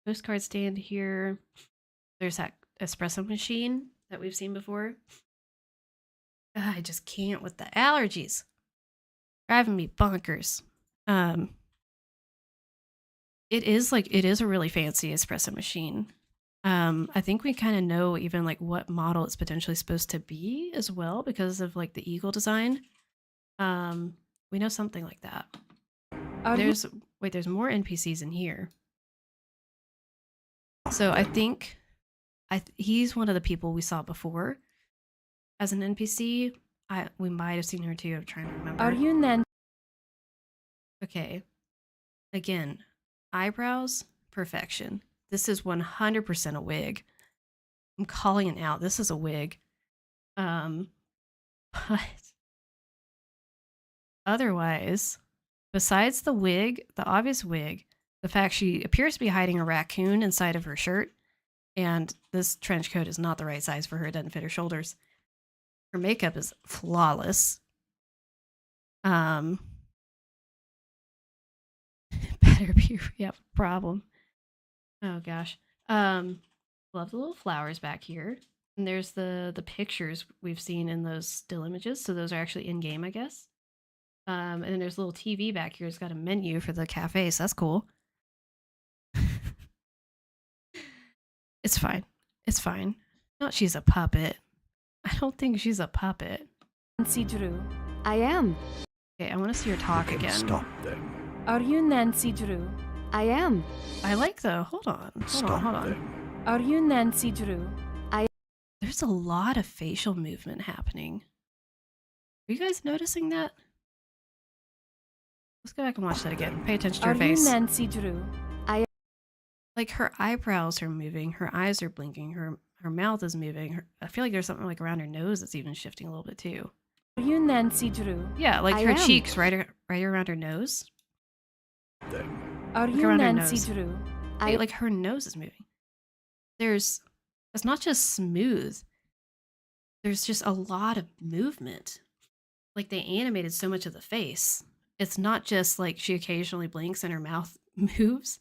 Postcard stand here. There's that espresso machine that we've seen before. Ugh, I just can't with the allergies. Driving me bonkers. It is a really fancy espresso machine. I think we kind of know even like what model it's potentially supposed to be as well because of like the eagle design. We know something like that. There's more NPCs in here. So I think he's one of the people we saw before as an NPC. We might have seen her too. I'm trying to remember. Are you then? Okay. Again, eyebrows, perfection. This is 100% a wig. I'm calling it out. This is a wig. But otherwise, besides the wig, the obvious wig, the fact she appears to be hiding a raccoon inside of her shirt, and this trench coat is not the right size for her. It doesn't fit her shoulders. Her makeup is flawless. Better be a problem. Oh gosh. Love the little flowers back here. And there's the pictures we've seen in those still images. So those are actually in game, I guess. And then there's a little TV back here. It's got a menu for the cafe, so that's cool. It's fine. It's fine. Not she's a puppet. I don't think she's a puppet. Nancy Drew. I am. Okay, I want to see her talk again. Stop them. Are you Nancy Drew? I am. I like the. Hold on. Hold on. Them. Are you Nancy Drew? There's a lot of facial movement happening. Are you guys noticing that? Let's go back and watch that again. Pay attention to her face. Are you Nancy Drew? Like her eyebrows are moving, her eyes are blinking, her mouth is moving. I feel like there's something like around her nose that's even shifting a little bit too. Are you Nancy Drew? Yeah, like her cheeks right around her nose. Are like you Nancy Drew? Like her nose is moving. It's not just smooth. There's just a lot of movement. Like they animated so much of the face. It's not just like she occasionally blinks and her mouth moves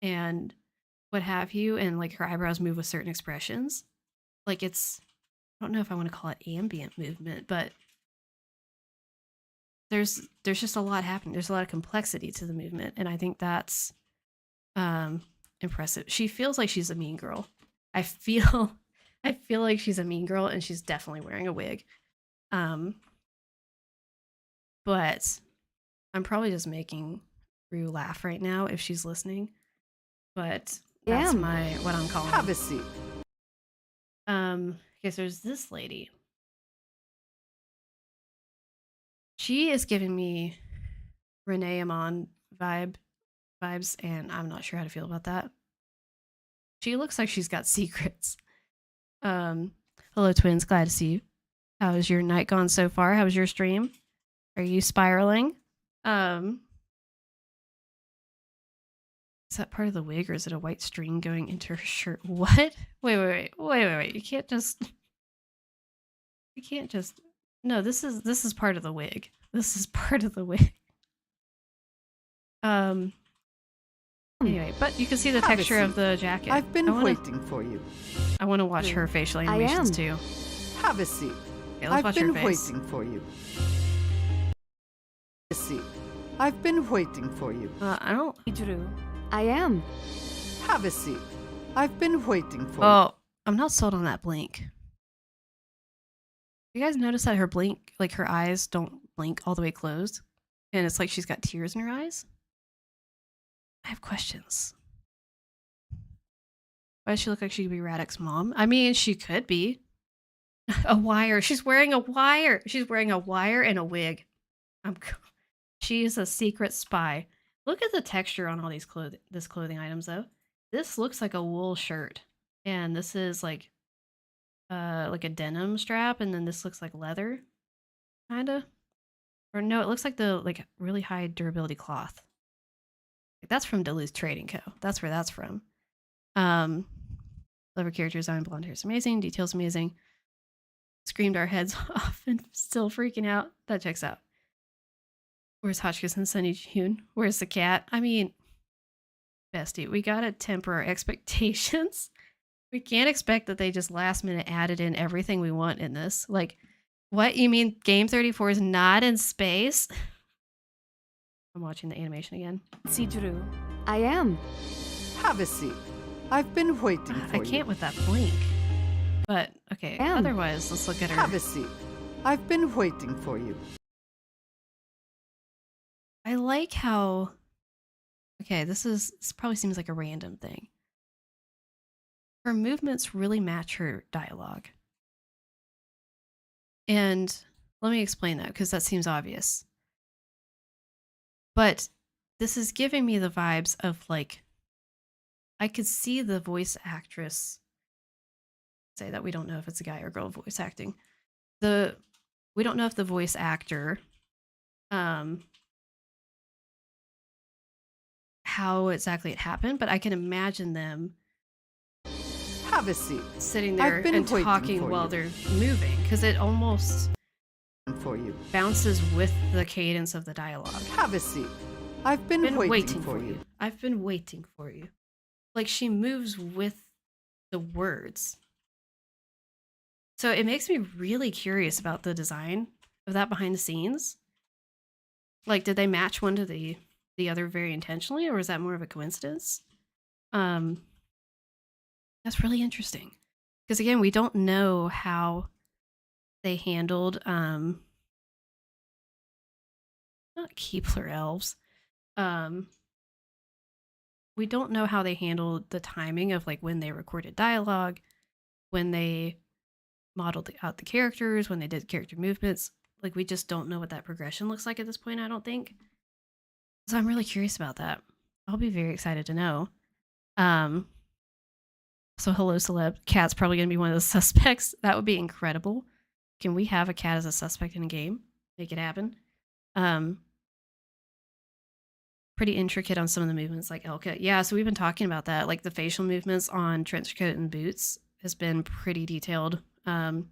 and what have you, and like her eyebrows move with certain expressions. Like I don't know if I want to call it ambient movement, but there's just a lot happening. There's a lot of complexity to the movement, and I think that's impressive. She feels like she's a mean girl. I feel like she's a mean girl, and she's definitely wearing a wig. But I'm probably just making Rue laugh right now if she's listening. But that's what I'm calling. Have a seat. Okay, so there's this lady. She is giving me Renee Amon vibes, and I'm not sure how to feel about that. She looks like she's got secrets. Hello, twins. Glad to see you. How has your night gone so far? How was your stream? Are you spiraling? Is that part of the wig, or is it a white string going into her shirt? What? Wait. You can't just. No, this is part of the wig. This is part of the wig. Anyway, but you can see the texture of the jacket. I've been waiting for you. I want to watch her facial animations too. Have a seat. Okay, let's watch her face. I've been waiting for you. Have a seat. I've been waiting for you. I don't. Drew. I am. Have a seat. I've been waiting for you. Oh, I'm not sold on that blink. You guys notice that her blink, like her eyes don't blink all the way closed? And it's like she's got tears in her eyes? I have questions. Why does she look like she could be Radek's mom? I mean, she could be. A wire. She's wearing a wire. She's wearing a wire and a wig. She is a secret spy. Look at the texture on all these clothing items, though. This looks like a wool shirt, and this is like a denim strap, and then this looks like leather, kinda. Or no, it looks like the really high durability cloth. Like, that's from Duluth Trading Co. That's where that's from. Clever character design, blonde hair is amazing, details amazing. Screamed our heads off and still freaking out. That checks out. Where's Hotchkiss and Sunny June? Where's the cat? I mean, bestie, we gotta temper our expectations. We can't expect that they just last minute added in everything we want in this. Like, what? You mean Game 34 is not in space? I'm watching the animation again. See Drew. I am. Have a seat. I've been waiting for you. I can't with that blink. But, okay, otherwise, let's look at her. Have a seat. I've been waiting for you. I like how... Okay, this probably seems like a random thing. Her movements really match her dialogue. And let me explain that, because that seems obvious. But this is giving me the vibes of, like, I could see the voice actress say that we don't know if it's a guy or girl voice acting. We don't know if the voice actor how exactly it happened, but I can imagine them Have a seat. sitting there I've been and waiting talking for while you. they're moving, because it almost For you. bounces with the cadence of the dialogue. Have a seat. I've been waiting for you. I've been waiting for you. Like, she moves with the words. So it makes me really curious about the design of that behind the scenes. Like, did they match one to the other very intentionally, or was that more of a coincidence? That's really interesting. Because again, we don't know how they handled not Keebler elves. We don't know how they handled the timing of like when they recorded dialogue, when they modeled out the characters, when they did character movements. Like, we just don't know what that progression looks like at this point, I don't think. So I'm really curious about that. I'll be very excited to know. So hello celeb. Cat's probably gonna be one of the suspects. That would be incredible. Can we have a cat as a suspect in a game? Make it happen. Pretty intricate on some of the movements, like Elka. Yeah, so we've been talking about that. Like, the facial movements on Trenchcoat and Boots has been pretty detailed. And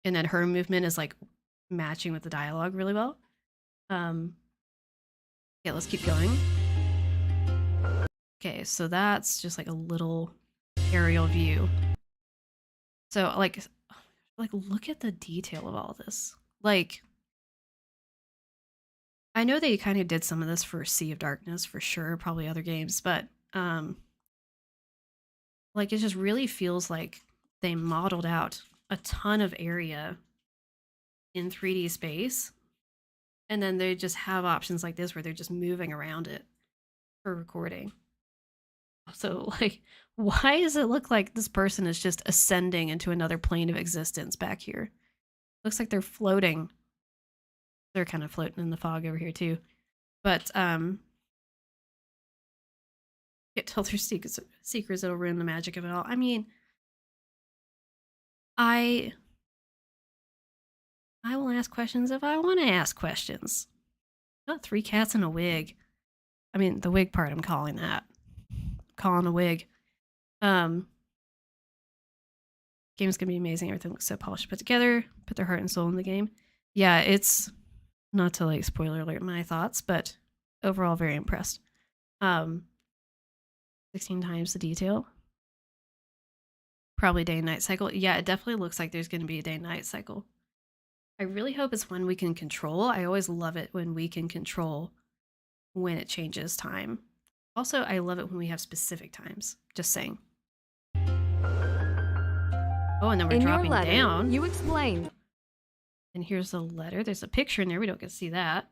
then her movement is like matching with the dialogue really well. Yeah, let's keep going. Okay, so that's just like a little aerial view. So like look at the detail of all this. Like, I know they kind of did some of this for Sea of Darkness for sure, probably other games, but like, it just really feels like they modeled out a ton of area in 3D space, and then they just have options like this where they're just moving around it for recording. So like, why does it look like this person is just ascending into another plane of existence back here? Looks like they're floating. They're kind of floating in the fog over here too. But can't tell their secrets that'll ruin the magic of it all. I mean, I will ask questions if I want to ask questions. Not 3 cats in a wig. I mean, the wig part, I'm calling that. Calling a wig. Game's gonna be amazing. Everything looks so polished, put together. Put their heart and soul in the game. Yeah, it's not to like spoiler alert my thoughts, but overall very impressed. 16 times the detail. Probably day and night cycle. Yeah, it definitely looks like there's gonna be a day and night cycle. I really hope it's one we can control. I always love it when we can control when it changes time. Also, I love it when we have specific times. Just saying. Oh, and then we're dropping down. You explained. And here's the letter. There's a picture in there. We don't get to see that.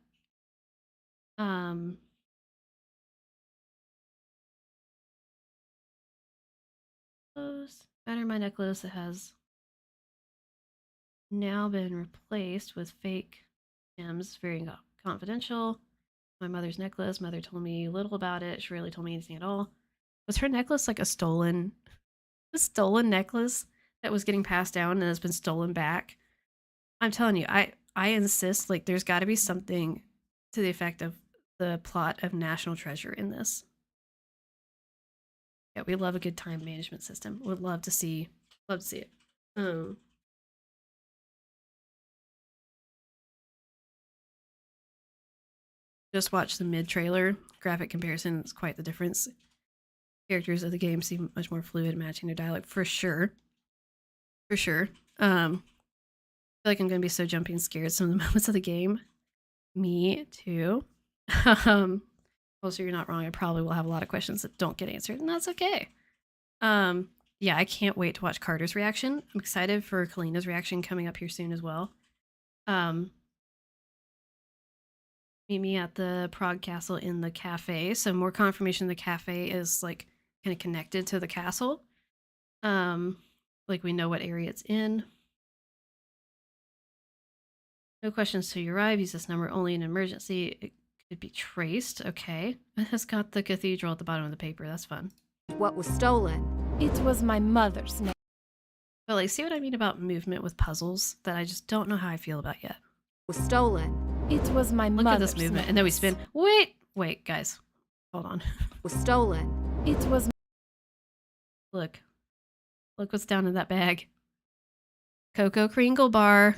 Better my necklace. It has now been replaced with fake gems. Very confidential. My mother's necklace. Mother told me little about it. She rarely told me anything at all. Was her necklace like a stolen necklace that was getting passed down and has been stolen back? I'm telling you, I insist, like, there's got to be something to the effect of the plot of National Treasure in this. Yeah, we love a good time management system. Would love to see it. Just watch the mid-trailer. Graphic comparison is quite the difference. Characters of the game seem much more fluid, matching their dialogue for sure. For sure. I feel like I'm gonna be so jumpy and scared some of the moments of the game. Me too. Also, you're not wrong. I probably will have a lot of questions that don't get answered, and that's okay. Yeah, I can't wait to watch Carter's reaction. I'm excited for Kalina's reaction coming up here soon as well. Meet me at the Prague Castle in the cafe. So more confirmation the cafe is like kind of connected to the castle. Like, we know what area it's in. No questions till you arrive. Use this number only in emergency. It could be traced. Okay. It has got the cathedral at the bottom of the paper. That's fun. What was stolen? It was my mother's name. But like, see what I mean about movement with puzzles that I just don't know how I feel about yet. Was stolen. It was my Look mother's at this movement, and then we spin. Wait, guys. Hold on. Was stolen. It was. Look. Look what's down in that bag. Cocoa Kringle bar.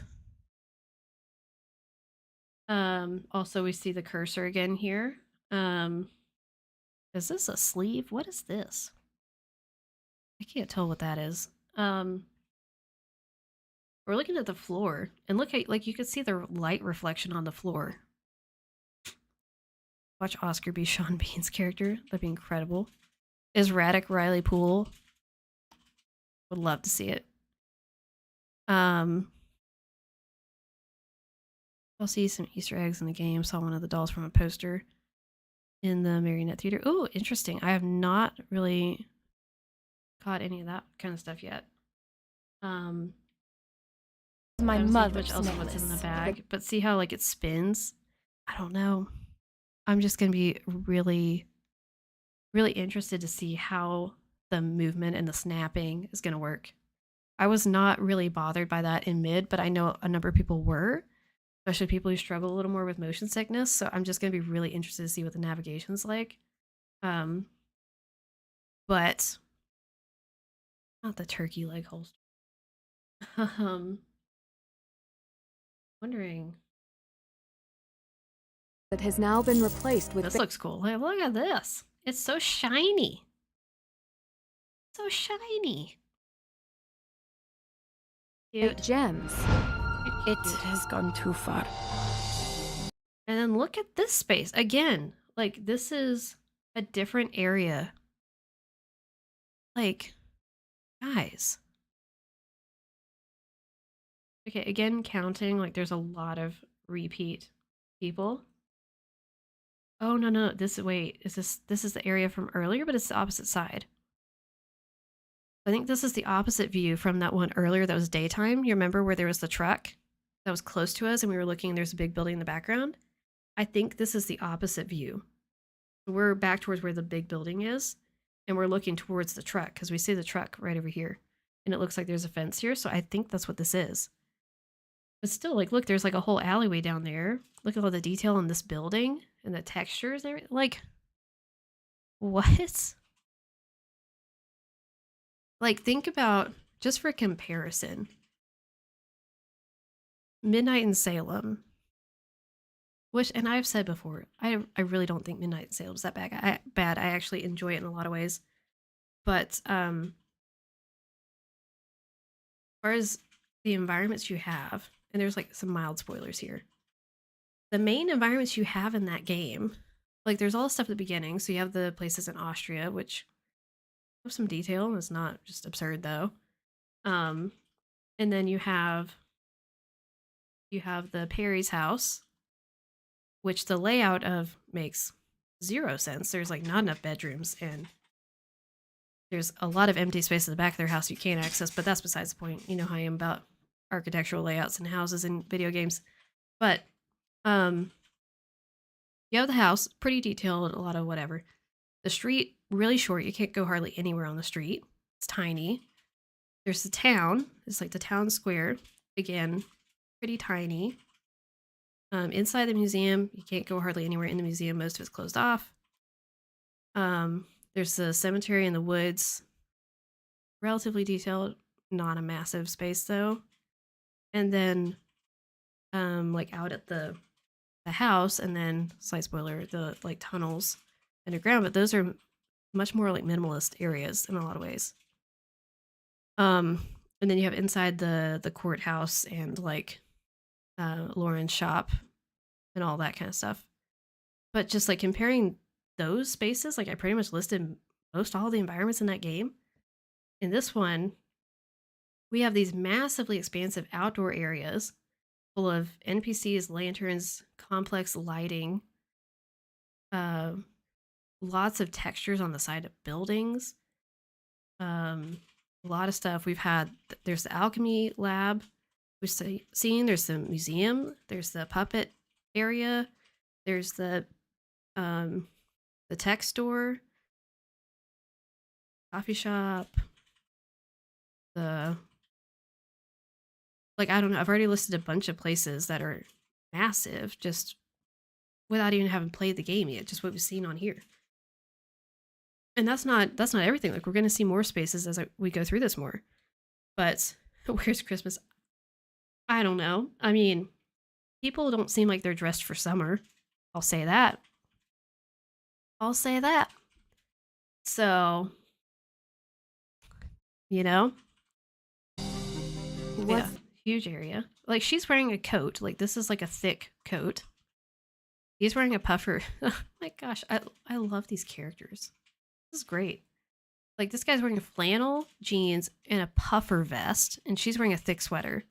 Also we see the cursor again here. Is this a sleeve? What is this? I can't tell what that is. We're looking at the floor, and look at, like, you can see the light reflection on the floor. Watch Oscar be Sean Bean's character. That'd be incredible. Is Raddick Riley Poole? Would love to see it. I'll see some Easter eggs in the game. Saw one of the dolls from a poster in the Marionette Theater. Oh, interesting. I have not really caught any of that kind of stuff yet. My mother's else what's in the bag, but see how like it spins? I don't know. I'm just gonna be really, really interested to see how the movement and the snapping is gonna work. I was not really bothered by that in mid, but I know a number of people were, especially people who struggle a little more with motion sickness. So I'm just gonna be really interested to see what the navigation's like. But not the turkey leg holster. Wondering. That has now been replaced with. This looks cool. Hey, look at this. It's so shiny. So shiny. Cute. Gems. It has gone too far. And then look at this space again. Like, this is a different area. Like, guys. Okay, again, counting, like, there's a lot of repeat people. Oh, no. Wait, this is the area from earlier, but it's the opposite side. I think this is the opposite view from that one earlier that was daytime. You remember where there was the truck that was close to us and we were looking, there's a big building in the background? I think this is the opposite view. We're back towards where the big building is, and we're looking towards the truck because we see the truck right over here. And it looks like there's a fence here, so I think that's what this is. But still, like, look, there's like a whole alleyway down there. Look at all the detail in this building and the textures and everything. Like, what? Like, think about, just for comparison, Midnight in Salem. Which, and I've said before, I really don't think Midnight in Salem's that bad. I actually enjoy it in a lot of ways. But as far as the environments you have, and there's like some mild spoilers here. The main environments you have in that game, like there's all the stuff at the beginning. So you have the places in Austria, which have some detail. It's not just absurd though. And then you have the Perry's house, which the layout of makes zero sense. There's like not enough bedrooms and there's a lot of empty space at the back of their house you can't access, but that's besides the point. You know how I am about architectural layouts and houses in video games. But you have the house, pretty detailed, a lot of whatever. The street, really short. You can't go hardly anywhere on the street. It's tiny. There's the town. It's like the town square. Again, pretty tiny. Inside the museum, you can't go hardly anywhere in the museum. Most of it's closed off. There's the cemetery in the woods. Relatively detailed. Not a massive space, though. And then, like, out at the house, and then, slight spoiler, the, like, tunnels underground. But those are much more, like, minimalist areas in a lot of ways. And then you have inside the courthouse and, like, Lauren's shop and all that kind of stuff. But just like comparing those spaces, like I pretty much listed most all the environments in that game. In this one, we have these massively expansive outdoor areas full of NPCs, lanterns, complex lighting, lots of textures on the side of buildings, a lot of stuff. There's the alchemy lab. We've seen there's the museum, there's the puppet area, there's the tech store, coffee shop, I don't know, I've already listed a bunch of places that are massive just without even having played the game yet, just what we've seen on here. And that's not everything. Like, we're going to see more spaces as we go through this more. But where's Christmas? I don't know. I mean, people don't seem like they're dressed for summer. I'll say that. So, you know? Yeah, huge area. Like, she's wearing a coat. Like, this is like a thick coat. He's wearing a puffer. Oh my gosh, I love these characters. This is great. Like, this guy's wearing flannel jeans and a puffer vest, and she's wearing a thick sweater.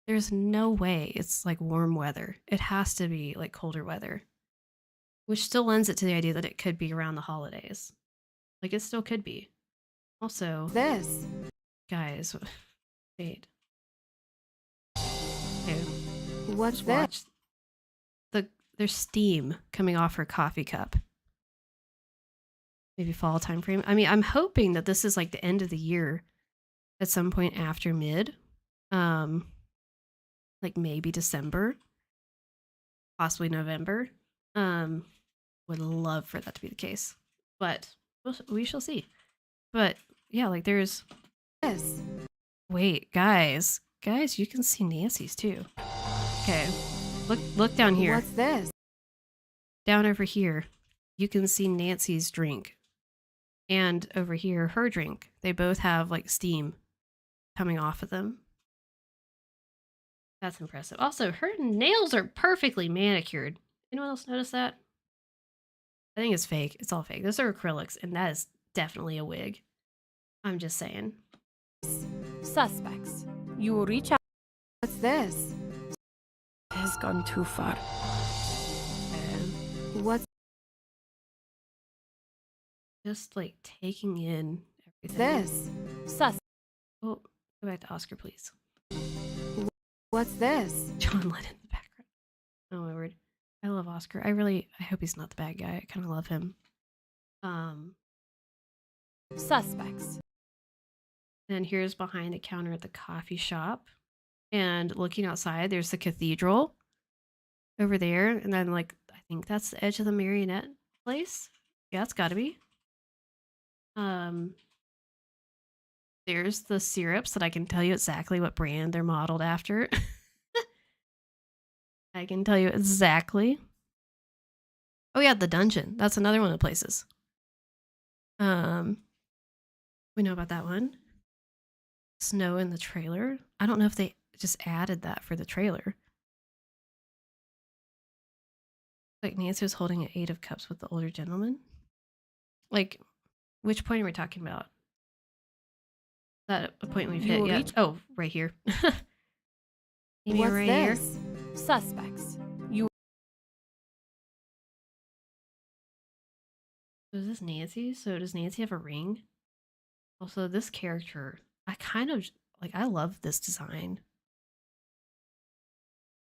There's no way it's like warm weather. It has to be like colder weather, which still lends it to the idea that it could be around the holidays. Like, it still could be. Also, This. guys, wait. Okay, What's just that? watch there's steam coming off her coffee cup. Maybe fall time frame. I mean, I'm hoping that this is like the end of the year at some point after mid. Like maybe December, possibly November. Would love for that to be the case, but we shall see. But yeah, like there's This. wait, guys, you can see Nancy's too. Okay, look down here. What's this? Down over here, you can see Nancy's drink, and over here, her drink. They both have like steam coming off of them. That's impressive. Also, her nails are perfectly manicured. Anyone else notice that? I think it's fake. It's all fake. Those are acrylics, and that is definitely a wig. I'm just saying. Suspects. You will reach out. What's this? Has gone too far. What's Just like taking in everything. this? Oh, go back to Oscar, please. What's this? John Lennon in the background. Oh my word. I love Oscar. I hope he's not the bad guy. I kind of love him. Suspects. And here's behind the counter at the coffee shop. And looking outside, there's the cathedral over there. And then, like, I think that's the edge of the marionette place. Yeah, it's got to be. There's the syrups that I can tell you exactly what brand they're modeled after. I can tell you exactly. Oh yeah, the dungeon. That's another one of the places. We know about that one. Snow in the trailer. I don't know if they just added that for the trailer. Like Nancy was holding an 8 of cups with the older gentleman. Like, which point are we talking about? That a point we've hit yet? Oh, right here. Maybe What's right this? here. Suspects. You. So is this Nancy? So does Nancy have a ring? Also, this character, I kind of like. I love this design.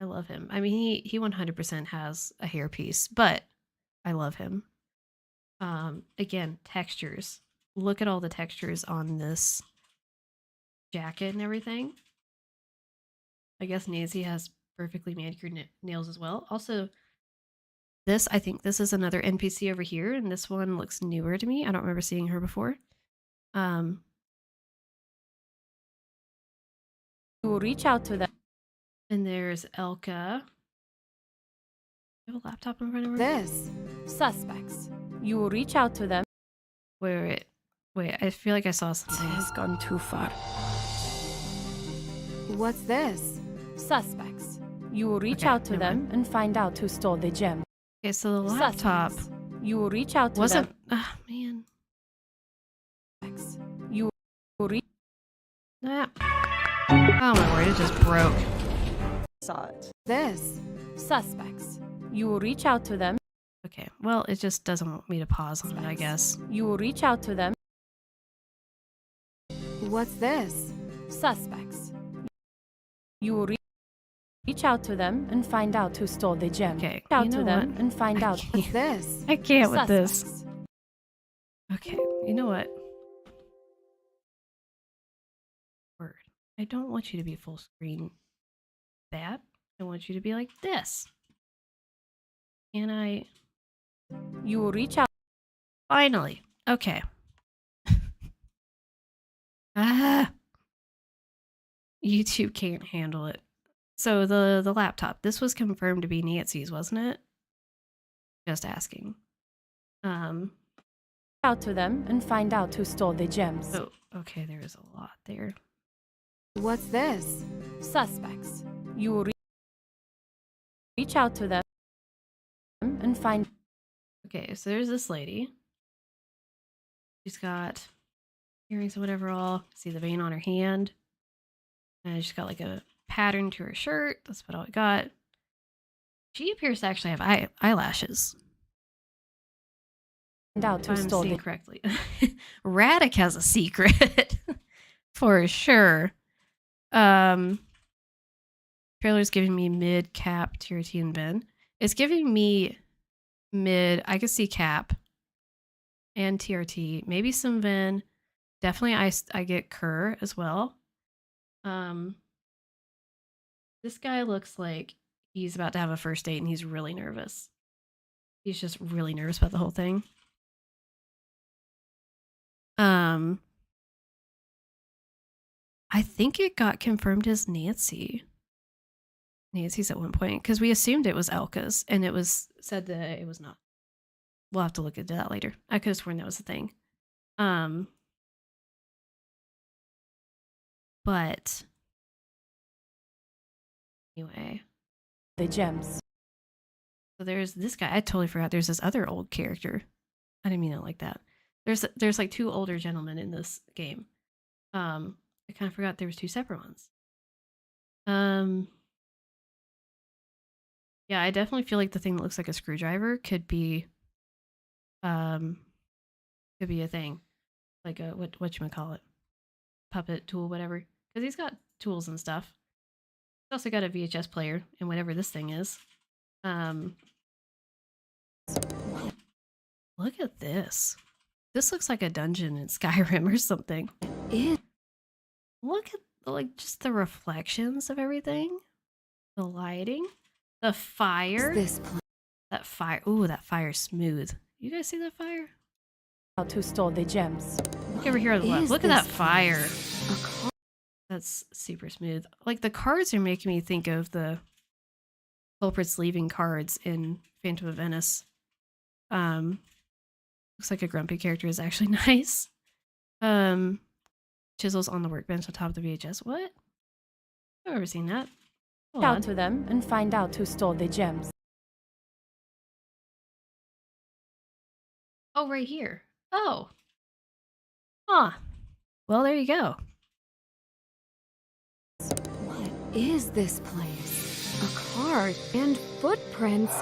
I love him. I mean, he 100% has a hairpiece, but I love him. Again, textures. Look at all the textures on this jacket and everything. I guess Nancy has perfectly manicured nails as well. Also, I think this is another NPC over here, and this one looks newer to me. I don't remember seeing her before. You will reach out to them. And there's Elka. You have a laptop in front of her? This. Suspects. You will reach out to them. Wait. I feel like I saw something. Has gone too far. What's this? Suspects. You will reach Okay, out to never them and find out who stole the gem. Okay, so the laptop Suspects. You will reach out to wasn't. them. Ah, man. You will reach. Ah. Oh my word! It just broke. Saw it. This. Suspects. You will reach out to them. Okay. Well, it just doesn't want me to pause on it, I guess. You will reach out to them. What's this? Suspects. You will reach out to them and find out who stole the gem. Okay. Reach out You know to them what? and find out. What's this? I can't with this. Suspects. Okay. You know what? Word. I don't want you to be full screen. That. I want you to be like this. And You will reach out. finally. Okay. Ah. YouTube can't handle it. So the laptop. This was confirmed to be Nancy's, wasn't it? Just asking. Out to them and find out who stole the gems. Oh, okay, there is a lot there. What's this? Suspects. You will reach out to them and find. Okay, so there's this lady. She's got earrings and whatever all. See the vein on her hand. And she's got like a pattern to her shirt. That's what all we got. She appears to actually have eyelashes. Find out who If I'm stole seeing the correctly. Radek has a secret. For sure. Trailer's giving me mid Cap, TRT, and Ben. It's giving me mid. I could see Cap and TRT, maybe some Ven. Definitely I get Kerr as well. This guy looks like he's about to have a first date and he's really nervous. He's just really nervous about the whole thing. I think it got confirmed as Nancy's at one point because we assumed it was Elka's and it was said that it was not. We'll have to look into that later. I could have sworn that was a thing. But anyway, the gems. So there's this guy. I totally forgot. There's this other old character. I didn't mean it like that. There's like two older gentlemen in this game. I kind of forgot there was two separate ones. Yeah, I definitely feel like the thing that looks like a screwdriver could be a thing. Like a whatchamacallit? Puppet tool, whatever. Because he's got tools and stuff. He's also got a VHS player and whatever this thing is. Look at this. This looks like a dungeon in Skyrim or something. Look at like just the reflections of everything. The lighting. The fire. That fire. Ooh, that fire's smooth. You guys see that fire? Out who stole the gems. Look over here on the left. Look at that fire. That's super smooth. Like the cards are making me think of the culprits leaving cards in Phantom of Venice. Looks like a grumpy character is actually nice. Chisels on the workbench on top of the VHS. What? I've never seen that. Hold Out on. to them and find out who stole the gems. Oh, right here. Oh. Huh. Well, there you go. What is this place? A card and footprints.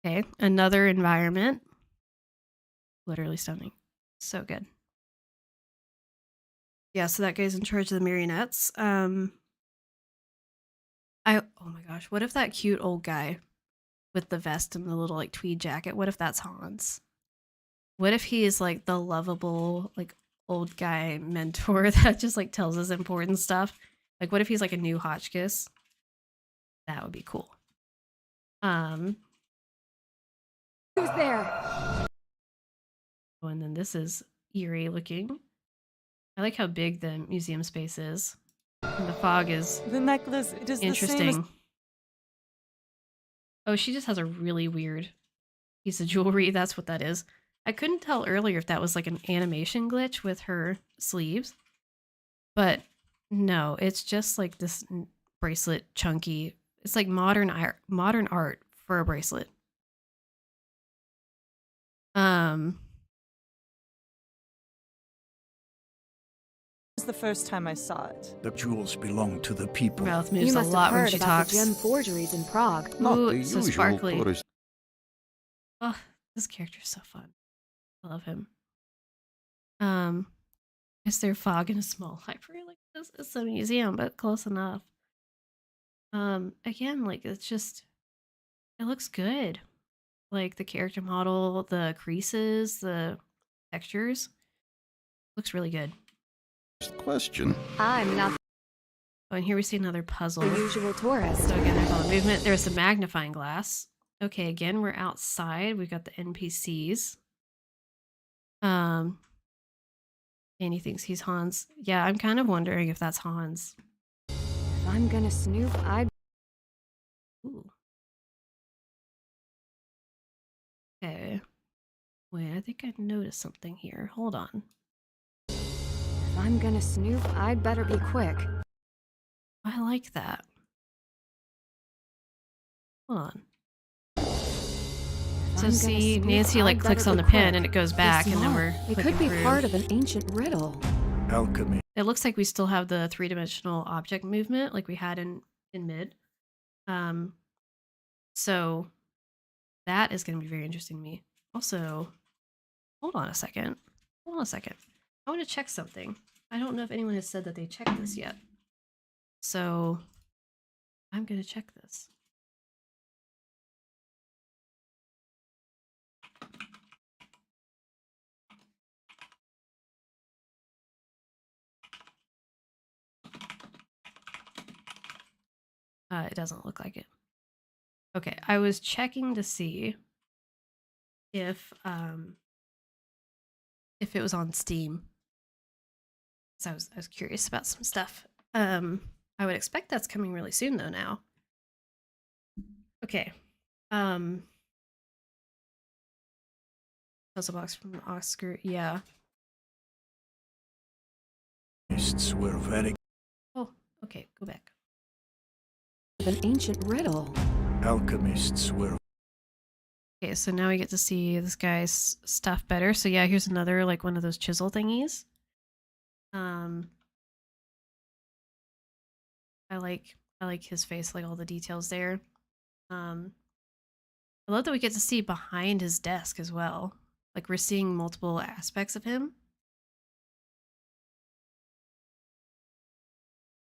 Okay, another environment. Literally stunning. So good. Yeah, so that guy's in charge of the marionettes. Oh my gosh, what if that cute old guy with the vest and the little like tweed jacket, what if that's Hans? What if he is like the lovable like old guy mentor that just like tells us important stuff? Like what if he's like a new Hotchkiss? That would be cool. Who's there? Oh, and then this is eerie looking. I like how big the museum space is. And the fog is The necklace, it is interesting. the same as... Oh, she just has a really weird piece of jewelry. That's what that is. I couldn't tell earlier if that was like an animation glitch with her sleeves. But no, it's just like this bracelet chunky. It's like modern art for a bracelet. This is the first time I saw it. The jewels belong to the people. Mouth You moves a must lot have when heard she about talks. the gem forgeries in Prague. Not Ooh, the it's so usual sparkly. tourist. Oh, this character's so fun. I love him. Is there fog in a small library like this? It's a museum, but close enough. Again, like it's just, it looks good. Like the character model, the creases, the textures, looks really good. Question. I'm not Oh, and here we see another puzzle. The usual tourist. So again, there's all the movement. There's the magnifying glass. Okay, again, we're outside. We've got the NPCs. Annie thinks he's Hans. Yeah, I'm kind of wondering if that's Hans. If I'm gonna snoop, I'd... Ooh. Okay. Wait, I think I noticed something here. Hold on. If I'm gonna snoop, I'd better be quick. I like that. Hold on. So see, Nancy like clicks on the pen and it goes back, and then we're It could be part of an ancient riddle. Alchemy. It looks like we still have the three-dimensional object movement like we had in mid. So that is going to be very interesting to me. Also, hold on a second. Hold on a second. I want to check something. I don't know if anyone has said that they checked this yet. So I'm going to check this. It doesn't look like it. Okay, I was checking to see if it was on Steam. So I was curious about some stuff. I would expect that's coming really soon though now. Okay. Puzzle box from Oscar. Yeah. Were very... Oh, okay, go back. An ancient riddle. Alchemists were... Okay, so now we get to see this guy's stuff better. So yeah, here's another like one of those chisel thingies. I like his face, like all the details there. I love that we get to see behind his desk as well. Like we're seeing multiple aspects of him.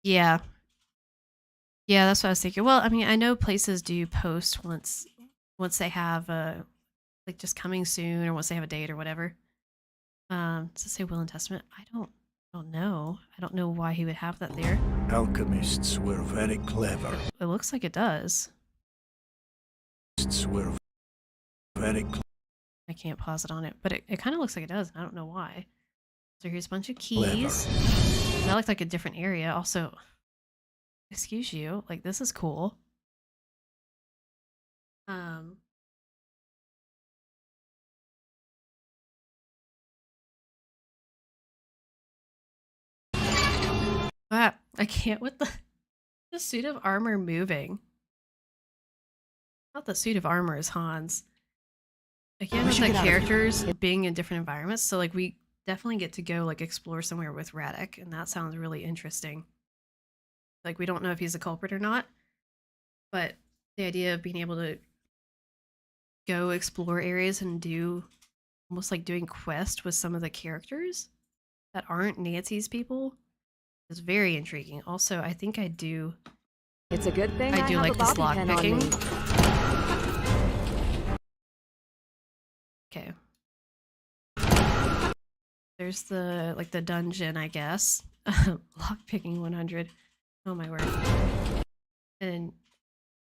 Yeah. Yeah, that's what I was thinking. Well, I mean, I know places do post once they have like just coming soon or once they have a date or whatever. Does it say Will and Testament? I don't know. I don't know why he would have that there. Alchemists were very clever. It looks like it does. Were very I can't pause it on it, but it kind of looks like it does. I don't know why. So here's a bunch of keys. That looked like a different area. Also, excuse you, like this is cool. I can't with the suit of armor moving. Not the suit of armor is Hans. Again, with the characters being in different environments, so like we definitely get to go like explore somewhere with Radek, and that sounds really interesting. Like we don't know if he's a culprit or not, but the idea of being able to go explore areas and do almost like doing quest with some of the characters that aren't Nancy's people is very intriguing. Also, I think I do. It's a good thing I do like this lock picking. Okay. There's the like the dungeon, I guess. Lock picking 100. Oh my word. And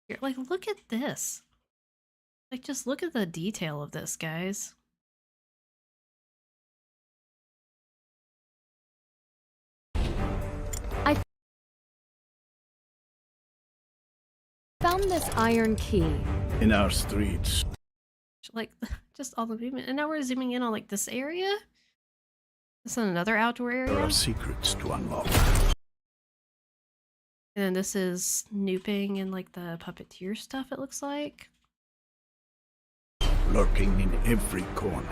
you're like, look at this. Like, just look at the detail of this, guys. I found this iron key. in our streets. Like, just all the movement. And now we're zooming in on, like, this area? This is another outdoor area? There are secrets to unlock. And then this is snooping and, like, the puppeteer stuff, it looks like. Lurking in every corner.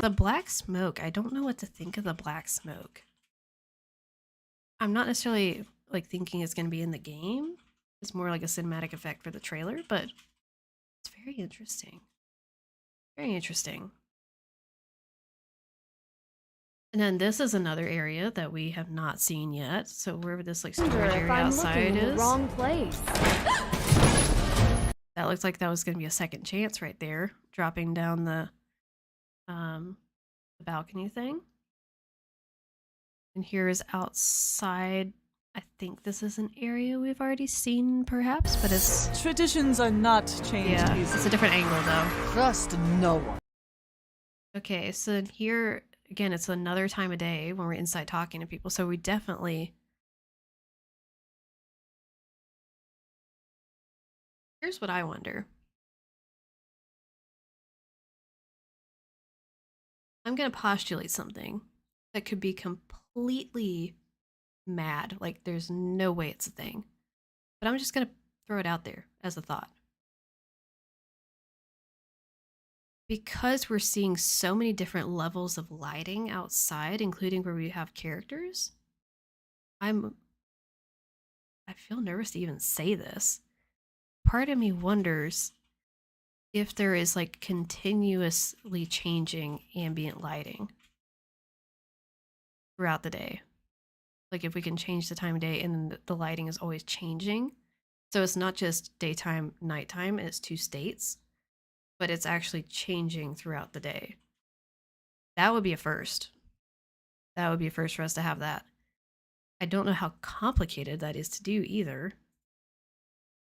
The black smoke. I don't know what to think of the black smoke. I'm not necessarily, like, thinking it's going to be in the game. It's more like a cinematic effect for the trailer, but it's very interesting. Very interesting. And then this is another area that we have not seen yet. So wherever this like storage area outside is. Wrong place. That looks like that was going to be a second chance right there, dropping down the balcony thing. And here is outside I think this is an area we've already seen, perhaps, but it's... Traditions are not changed Yeah, easily. it's a different angle, though. Trust no one. Okay, so here, again, it's another time of day when we're inside talking to people, so we definitely... Here's what I wonder. I'm going to postulate something that could be completely mad. Like, there's no way it's a thing. But I'm just going to throw it out there as a thought. Because we're seeing so many different levels of lighting outside, including where we have characters, I feel nervous to even say this. Part of me wonders if there is like continuously changing ambient lighting throughout the day. Like if we can change the time of day and the lighting is always changing. So it's not just daytime, nighttime, it's two states, but it's actually changing throughout the day. That would be a first. That would be a first for us to have that. I don't know how complicated that is to do either.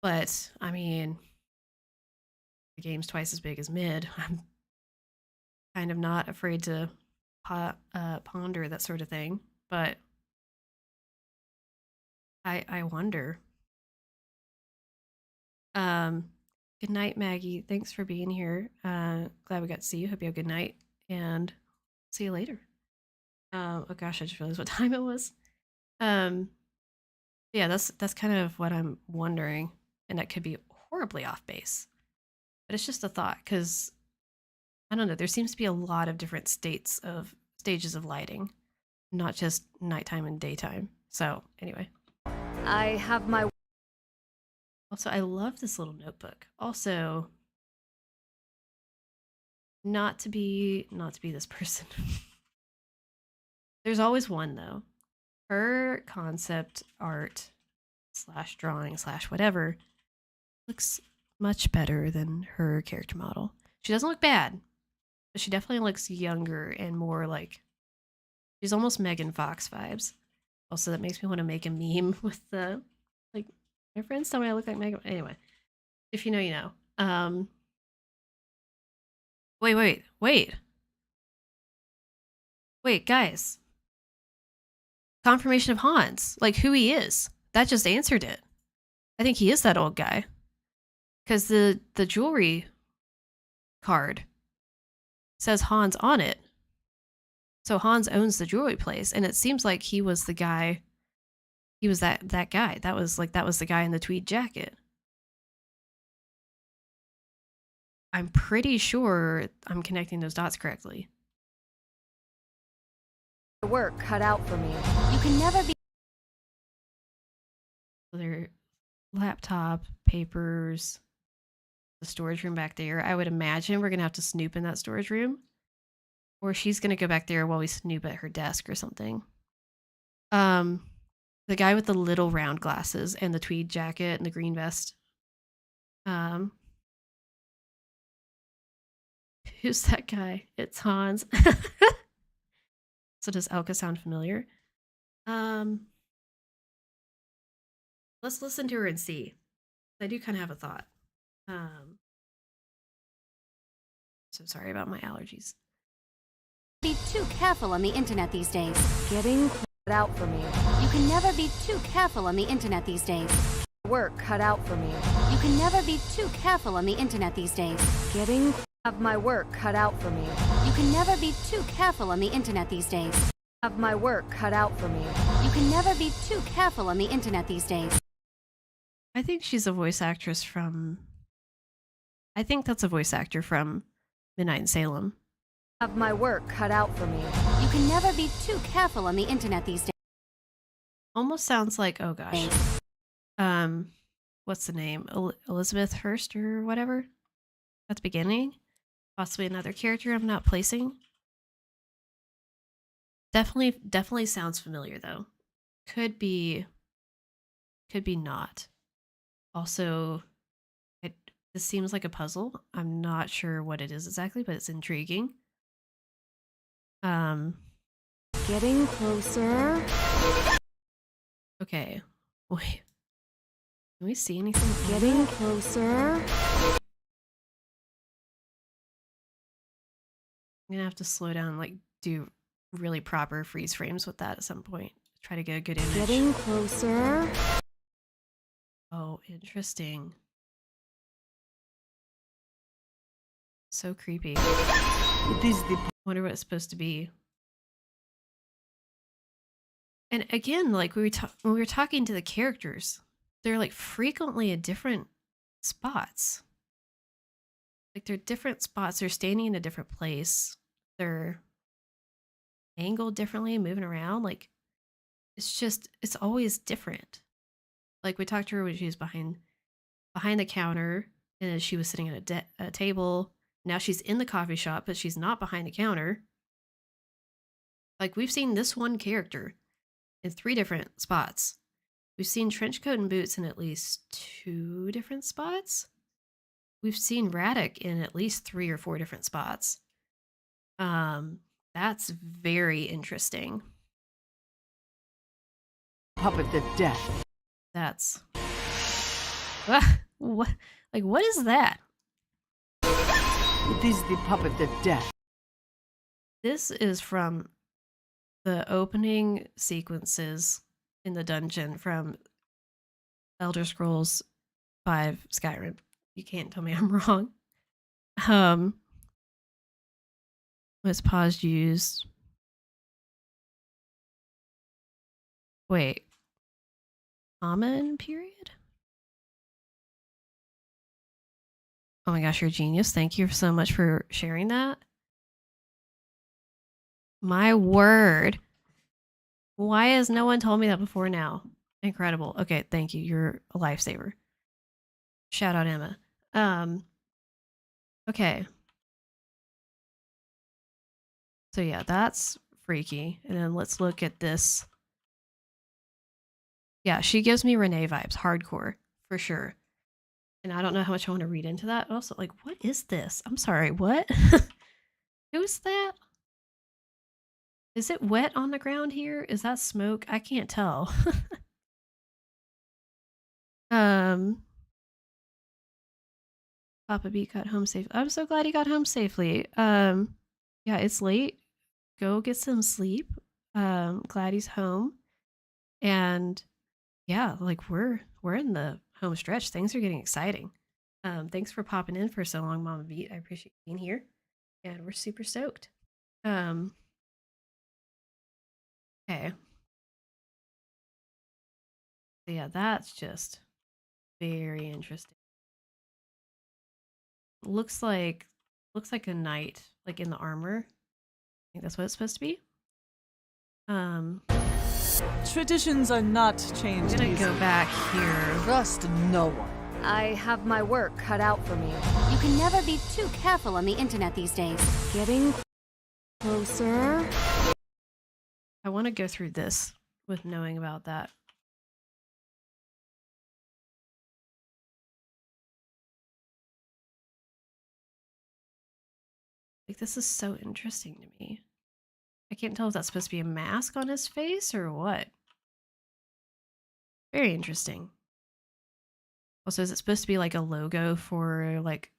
But, I mean, the game's twice as big as mid. I'm kind of not afraid to ponder that sort of thing. But I wonder. Good night, Maggie. Thanks for being here. Glad we got to see you. Hope you have a good night. And see you later. Oh gosh, I just realized what time it was. Yeah, that's kind of what I'm wondering. And that could be horribly off base. But it's just a thought, because I don't know, there seems to be a lot of different stages of lighting, not just nighttime and daytime. So anyway. I have my... Also, I love this little notebook. Also, not to be this person. There's always one though. Her concept art / drawing / whatever looks much better than her character model. She doesn't look bad, but she definitely looks younger and more like, she's almost Megan Fox vibes. Also, that makes me want to make a meme with the, like, my friends tell me I look like Megan. Anyway, if you know, you know. Wait, guys. Confirmation of Hans, like who he is. That just answered it. I think he is that old guy. Because the jewelry card says Hans on it. So Hans owns the jewelry place, and it seems like he was the guy. He was that guy. That was the guy in the tweed jacket. I'm pretty sure I'm connecting those dots correctly. Work cut out for me. You can never be... Their laptop, papers, the storage room back there. I would imagine we're going to have to snoop in that storage room. Or she's going to go back there while we snoop at her desk or something. The guy with the little round glasses and the tweed jacket and the green vest. Who's that guy? It's Hans. So does Elka sound familiar? Let's listen to her and see. I do kind of have a thought. So sorry about my allergies. Be too careful on the internet these days. Getting cut out for me. You can never be too careful on the internet these days. Work cut out for me. You can never be too careful on the internet these days. Getting... Have my work cut out for me. You can never be too careful on the internet these days. Have my work cut out for me. You can never be too careful on the internet these days. I think she's a voice actress from... I think that's a voice actor from Midnight in Salem. Have my work cut out for me. You can never be too careful on the internet these days. Almost sounds like, oh gosh. What's the name? Elizabeth Hurst or whatever? At the beginning? Possibly another character I'm not placing. Definitely sounds familiar though. Could be not. Also, this seems like a puzzle. I'm not sure what it is exactly, but it's intriguing. Getting closer. Okay. Wait. Can we see anything? Getting closer. I'm gonna have to slow down, like do really proper freeze frames with that at some point. Try to get a good image. Getting closer. Oh, interesting. So creepy. It is the Wonder what it's supposed to be. And again, like when we were talking to the characters, they're like frequently at different spots. Like they're different spots. They're standing in a different place. They're angled differently, moving around. Like it's always different. Like we talked to her when she was behind the counter, and she was sitting at a table. Now she's in the coffee shop, but she's not behind the counter. Like we've seen this one character in 3 different spots. We've seen trenchcoat and boots in at least 2 different spots. We've seen Radek in at least 3 or 4 different spots. That's very interesting. puppet of death. That's what? Like what is that? It is the puppet of death. This is from the opening sequences in the dungeon from Elder Scrolls V Skyrim. You can't tell me I'm wrong. Was pause used? Wait. Common period? Oh my gosh, you're a genius. Thank you so much for sharing that. My word. Why has no one told me that before now? Incredible. Okay, thank you. You're a lifesaver. Shout out Emma. Okay. So yeah, that's freaky. And then let's look at this. Yeah, she gives me Renee vibes, hardcore, for sure. And I don't know how much I want to read into that. Also, like, what is this? I'm sorry, what? Who's that? Is it wet on the ground here? Is that smoke? I can't tell. Papa Beat got home safe. I'm so glad he got home safely. Yeah, it's late. Go get some sleep. Glad he's home. And yeah, like we're in the home stretch. Things are getting exciting. Thanks for popping in for so long, Mama Beat. I appreciate being here. And we're super stoked. Okay. So yeah, that's just very interesting. Looks like a knight, like in the armor. I think that's what it's supposed to be. Traditions are not changed. I'm gonna go back here. Trust no one. I have my work cut out for me. You can never be too careful on the internet these days. Getting closer. I want to go through this with knowing about that. Like, this is so interesting to me. I can't tell if that's supposed to be a mask on his face or what. Very interesting. Also, is it supposed to be like a logo for like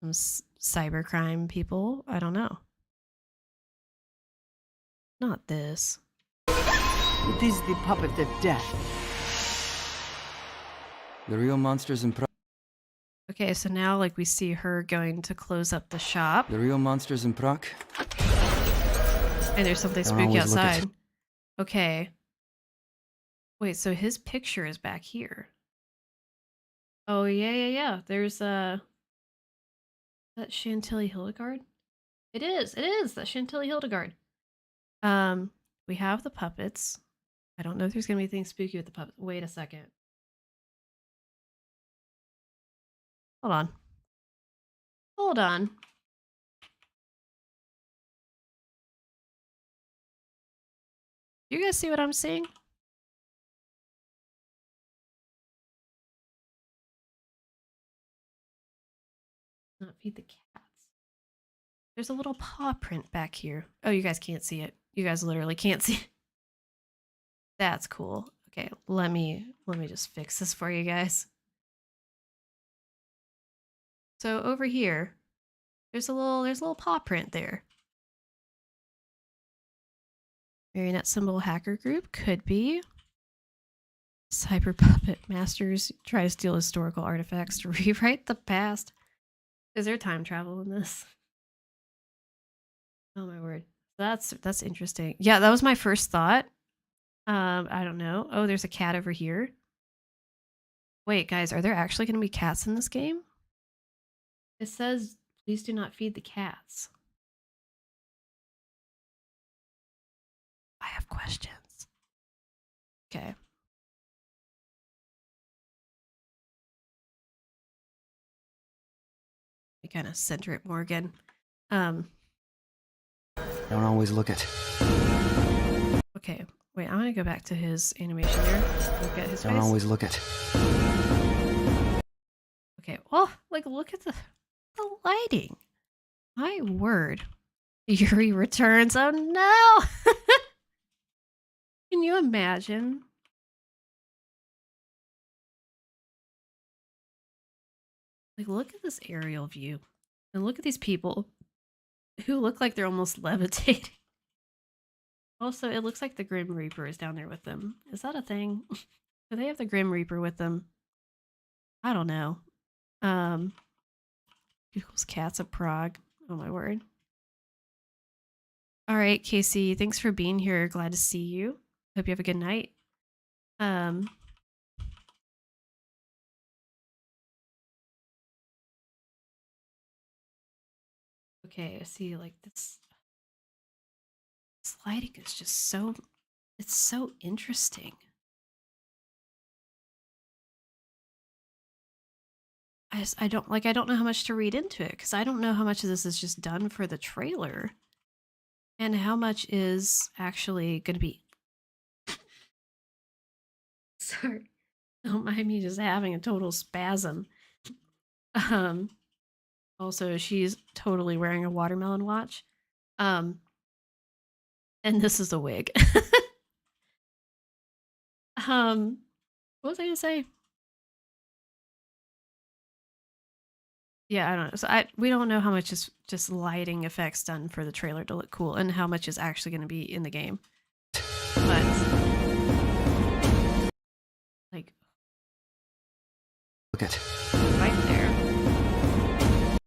some cybercrime people? I don't know. Not this. It is the puppet of death. The real monsters in Prague. Okay, so now like we see her going to close up the shop. The real monsters in Prague. And there's something I'll spooky always look at- outside. Okay. Wait, so his picture is back here. Oh, yeah. There's that Chantilly Hildegard? It is, that Chantilly Hildegard. We have the puppets. I don't know if there's gonna be anything spooky with the puppets. Wait a second. Hold on. You guys see what I'm seeing? Not feed the cats. There's a little paw print back here. Oh, you guys can't see it. You guys literally can't see it. That's cool. Okay, let me just fix this for you guys. So over here, there's a little paw print there. Marionette symbol hacker group could be. Cyber puppet masters try to steal historical artifacts to rewrite the past. Is there time travel in this? Oh my word. That's interesting. Yeah, that was my first thought. I don't know. Oh, there's a cat over here. Wait, guys, are there actually going to be cats in this game? It says, please do not feed the cats. I have questions. Okay. I kind of center it more again. Don't always look it. Okay. Wait, I'm gonna go back to his animation there. Look at his Don't face. always look it. Okay. Well, like, look at the lighting. My word. Yuri returns. Oh no! Can you imagine? Like, look at this aerial view. And look at these people who look like they're almost levitating. Also, it looks like the Grim Reaper is down there with them. Is that a thing? Do they have the Grim Reaper with them? I don't know. Google's Cats of Prague. Oh my word. All right, Casey, thanks for being here. Glad to see you. Hope you have a good night. Okay, I see, like, this lighting is just so, it's so interesting. I don't know how much to read into it, because I don't know how much of this is just done for the trailer and how much is actually going to be. Sorry. Don't mind me just having a total spasm. Also, she's totally wearing a watermelon watch. And this is a wig. What was I gonna say? Yeah, I don't know. So we don't know how much is just lighting effects done for the trailer to look cool and how much is actually going to be in the game. But like, Look it. right there.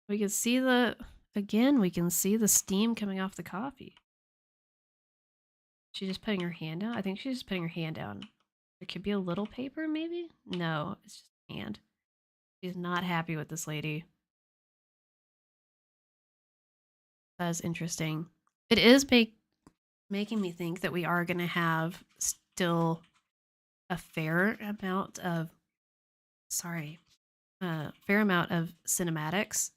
We can see we can see the steam coming off the coffee. She's just putting her hand down. I think she's just putting her hand down. There could be a little paper, maybe? No, it's just a hand. She's not happy with this lady. That is interesting. It is making me think that we are going to have still a fair amount of cinematics.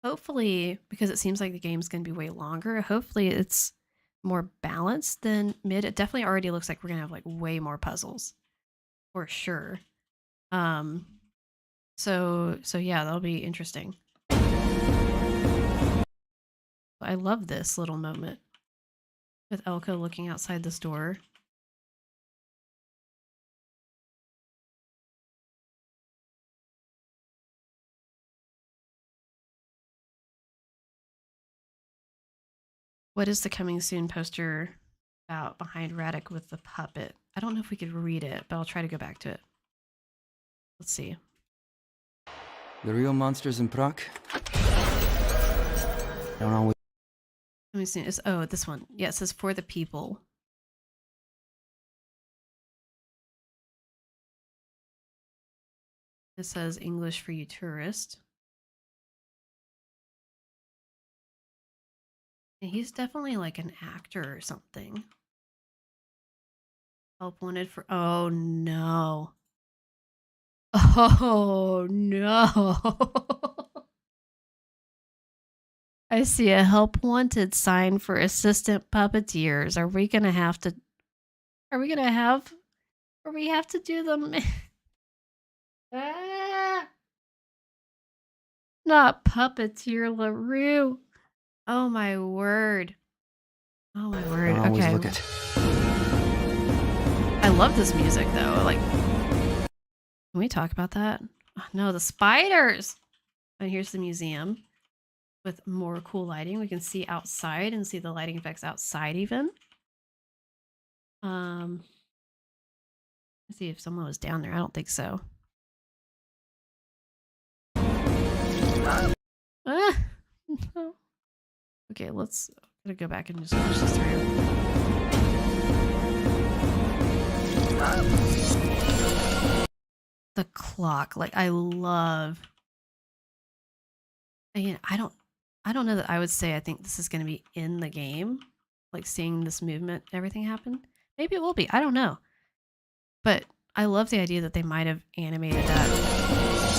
Hopefully, because it seems like the game's going to be way longer, hopefully it's more balanced than mid. It definitely already looks like we're going to have like way more puzzles for sure. So yeah, that'll be interesting. I love this little moment with Elka looking outside this door. What is the coming soon poster about behind Radek with the puppet? I don't know if we could read it, but I'll try to go back to it. Let's see. The real monsters in Prague? Don't always. Let me see. Oh, this one. Yeah, it says for the people. It says English for you tourist. And he's definitely like an actor or something. Help wanted for. Oh no. Oh no. I see a help wanted sign for assistant puppeteers. Are we gonna have to do them? Ah! Not puppeteer LaRue. Oh my word. Oh my word. Don't always Okay. look at. I love this music though. Like, can we talk about that? Oh, no, the spiders. And here's the museum with more cool lighting. We can see outside and see the lighting effects outside even. Let's see if someone was down there. I don't think so. Ah! No. Okay, let's gotta go back and just watch this through. The clock, like I love. Again, I don't know that I would say I think this is gonna be in the game, like seeing this movement, everything happen. Maybe it will be. I don't know, but I love the idea that they might have animated that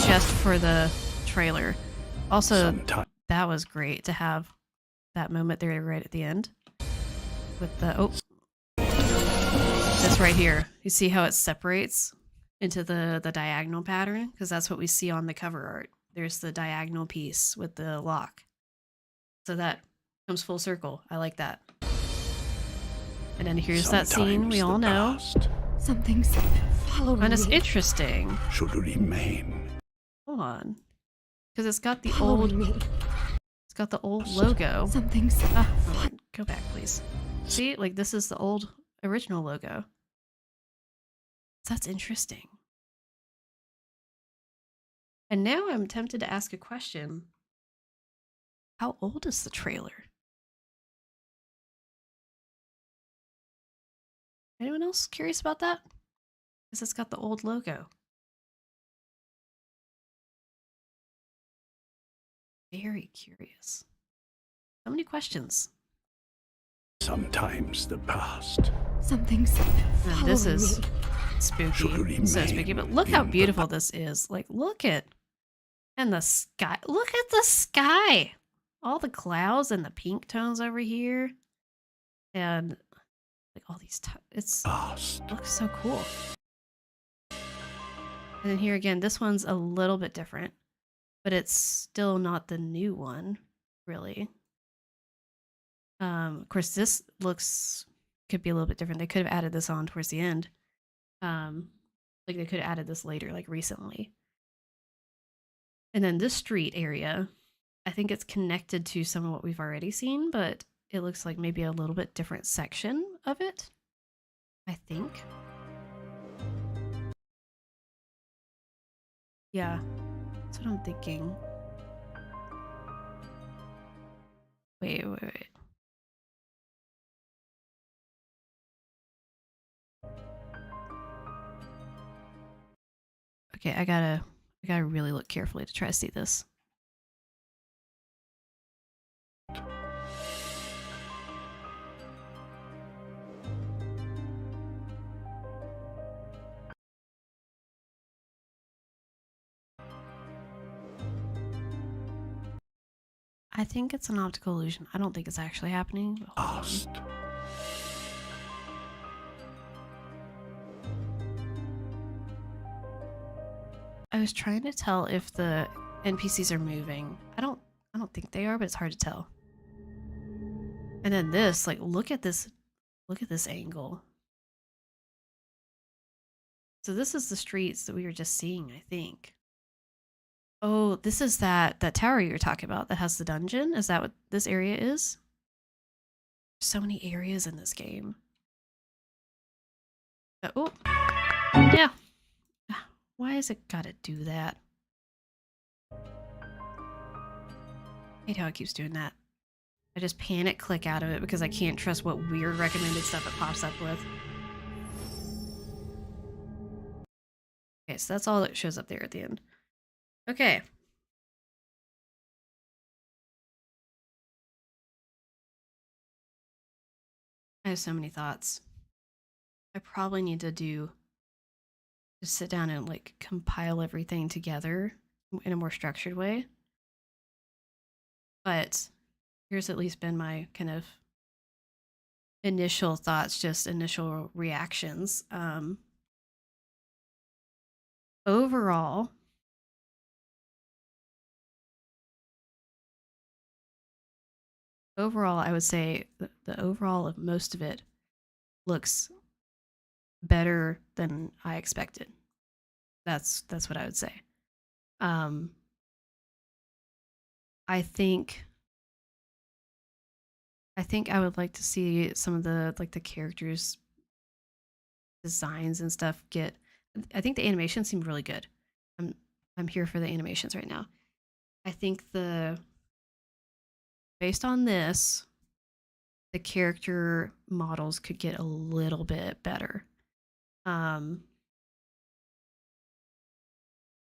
just for the trailer. Also, that was great to have that moment there right at the end with the this right here. You see how it separates into the diagonal pattern, because that's what we see on the cover art. There's the diagonal piece with the lock, so that comes full circle. I like that. And then here's that scene we all know. Something's following And it's me. interesting. Should remain. Hold on, because it's got the Following old. me. It's got the old logo. Something's. Go back, please. See, like this is the old original logo. That's interesting. And now I'm tempted to ask a question. How old is the trailer? Anyone else curious about that? Because it's got the old logo. Very curious. So many questions. Sometimes the past. Something's. And this following is me. spooky. So spooky, but look how beautiful this is. Like, look at. And the sky. Look at the sky. All the clouds and the pink tones over here. And like all these. It looks so cool. And then here again, this one's a little bit different, but it's still not the new one, really. Of course, this could be a little bit different. They could have added this on towards the end. Like they could have added this later, like recently. And then this street area, I think it's connected to some of what we've already seen, but it looks like maybe a little bit different section of it, I think. Yeah, that's what I'm thinking. Wait. Okay, I gotta really look carefully to try to see this. I think it's an optical illusion. I don't think it's actually happening. I was trying to tell if the NPCs are moving. I don't think they are, but it's hard to tell. And then this, like, look at this angle. So this is the streets that we were just seeing, I think. Oh, this is that tower you were talking about that has the dungeon? Is that what this area is? So many areas in this game. Oh, yeah. Why has it gotta do that? I hate how it keeps doing that. I just panic click out of it because I can't trust what weird recommended stuff it pops up with. Okay, so that's all that shows up there at the end. Okay. I have so many thoughts. I probably need to just sit down and like compile everything together in a more structured way. But here's at least been my kind of initial thoughts, just initial reactions. Overall, overall, I would say the overall of most of it looks better than I expected. That's what I would say. Um, I think I would like to see some of the like the characters designs and stuff get. I think the animations seem really good. I'm here for the animations right now. I think based on this, the character models could get a little bit better.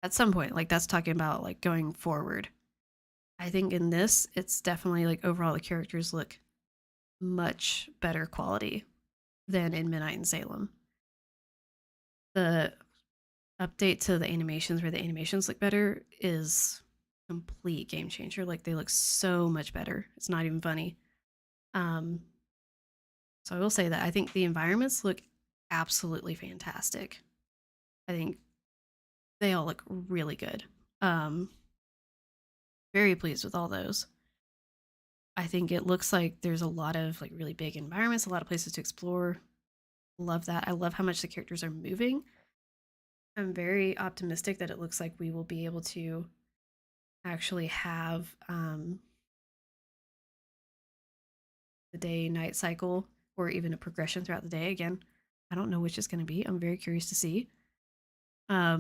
At some point, like that's talking about like going forward. I think in this, it's definitely like overall the characters look much better quality than in Midnight in Salem. The update to the animations where the animations look better is complete game changer. Like they look so much better. It's not even funny. So I will say that I think the environments look absolutely fantastic. I think they all look really good. Very pleased with all those. I think it looks like there's a lot of like really big environments, a lot of places to explore. Love that. I love how much the characters are moving. I'm very optimistic that it looks like we will be able to actually have the day-night cycle or even a progression throughout the day. Again, I don't know which it's going to be. I'm very curious to see. I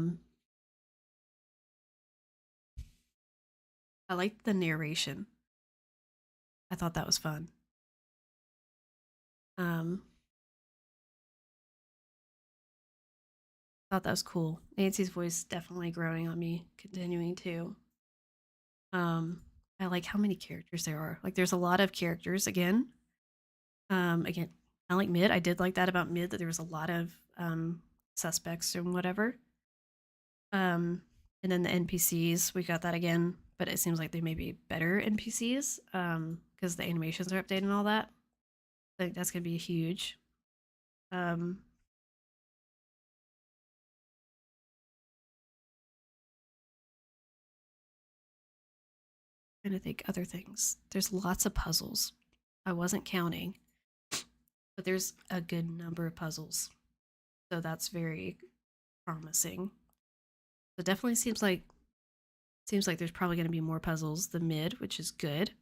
liked the narration. I thought that was fun. Thought that was cool. Nancy's voice definitely growing on me, continuing to. I like how many characters there are. Like there's a lot of characters again. Again, I like Mid. I did like that about Mid that there was a lot of suspects and whatever. And then the NPCs, we got that again, but it seems like they may be better NPCs because the animations are updated and all that. I think that's gonna be huge. Trying to think other things. There's lots of puzzles. I wasn't counting, but there's a good number of puzzles. So that's very promising. So definitely seems like there's probably going to be more puzzles than Mid, which is good.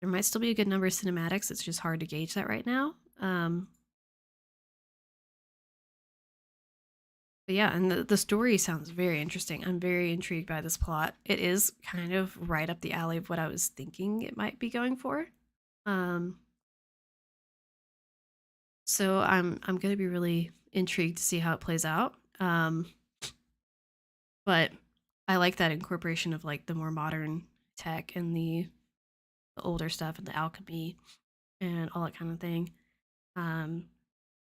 There might still be a good number of cinematics. It's just hard to gauge that right now. But yeah, and the story sounds very interesting. I'm very intrigued by this plot. It is kind of right up the alley of what I was thinking it might be going for. So I'm going to be really intrigued to see how it plays out. But I like that incorporation of like the more modern tech and the older stuff and the alchemy and all that kind of thing. And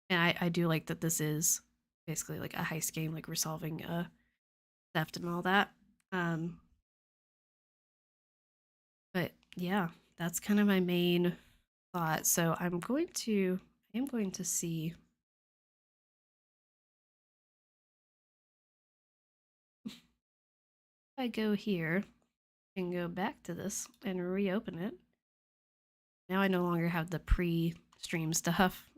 I do like that this is basically like a heist game, like we're solving a theft and all that. But yeah, that's kind of my main thought. So I am going to see if I go here and go back to this and reopen it. Now I no longer have the pre-stream stuff.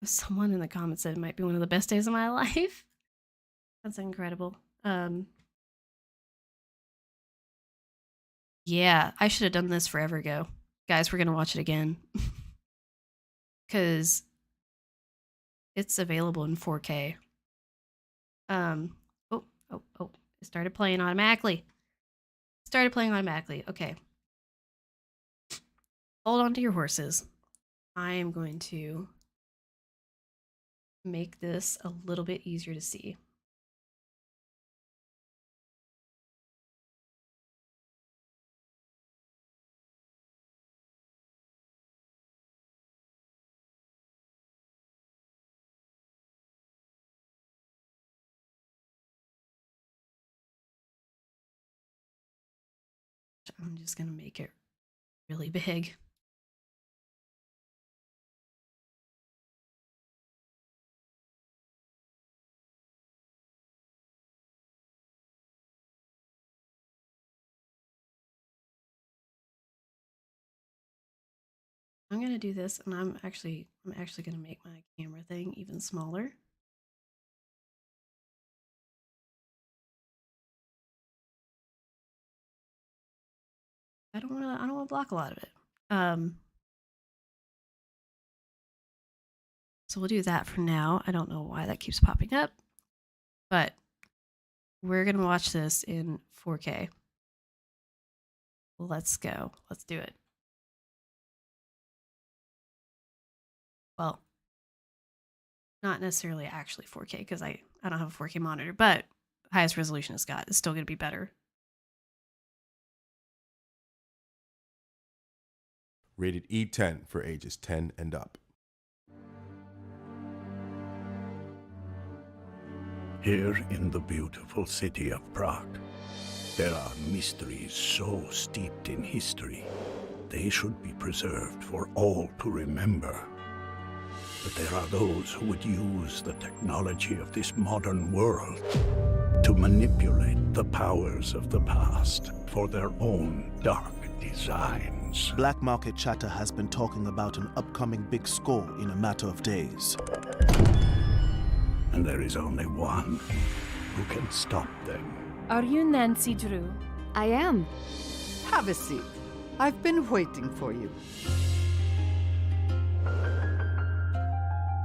Someone in the comments said it might be one of the best days of my life. That's incredible. Yeah, I should have done this forever ago. Guys, we're going to watch it again. Because it's available in 4K. Oh, it started playing automatically. Okay. Hold on to your horses. I am going to make this a little bit easier to see. I'm just going to make it really big. I'm gonna do this, and I'm actually gonna make my camera thing even smaller. I don't wanna block a lot of it. So we'll do that for now. I don't know why that keeps popping up, but we're gonna watch this in 4K. Let's go. Let's do it. Well, not necessarily actually 4K because I don't have a 4K monitor, but highest resolution it's got is still gonna be better. Rated E10 for ages 10 and up. Here in the beautiful city of Prague, there are mysteries so steeped in history, they should be preserved for all to remember. But there are those who would use the technology of this modern world to manipulate the powers of the past for their own dark designs. Black market chatter has been talking about an upcoming big score in a matter of days. And there is only one who can stop them. Are you Nancy Drew? I am. Have a seat. I've been waiting for you.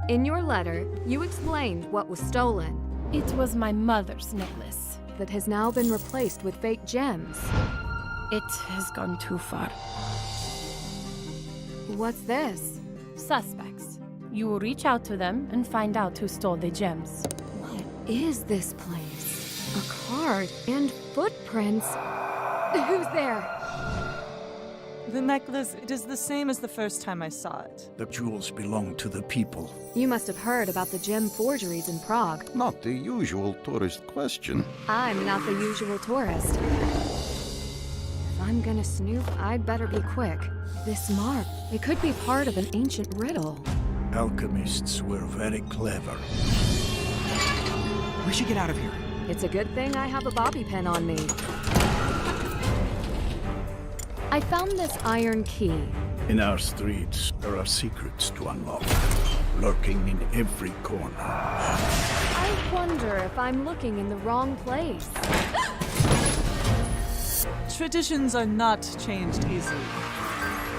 In your letter, you explained what was stolen. It was my mother's necklace. That has now been replaced with fake gems. It has gone too far. What's this? Suspects. You will reach out to them and find out who stole the gems. What is this place? A card and footprints. Who's there? The necklace, it is the same as the first time I saw it. The jewels belong to the people. You must have heard about the gem forgeries in Prague. Not the usual tourist question. I'm not the usual tourist. If I'm gonna snoop, I'd better be quick. This mark, it could be part of an ancient riddle. Alchemists were very clever. We should get out of here. It's a good thing I have a bobby pin on me. I found this iron key. In our streets, there are secrets to unlock, lurking in every corner. I wonder if I'm looking in the wrong place. Traditions are not changed easily.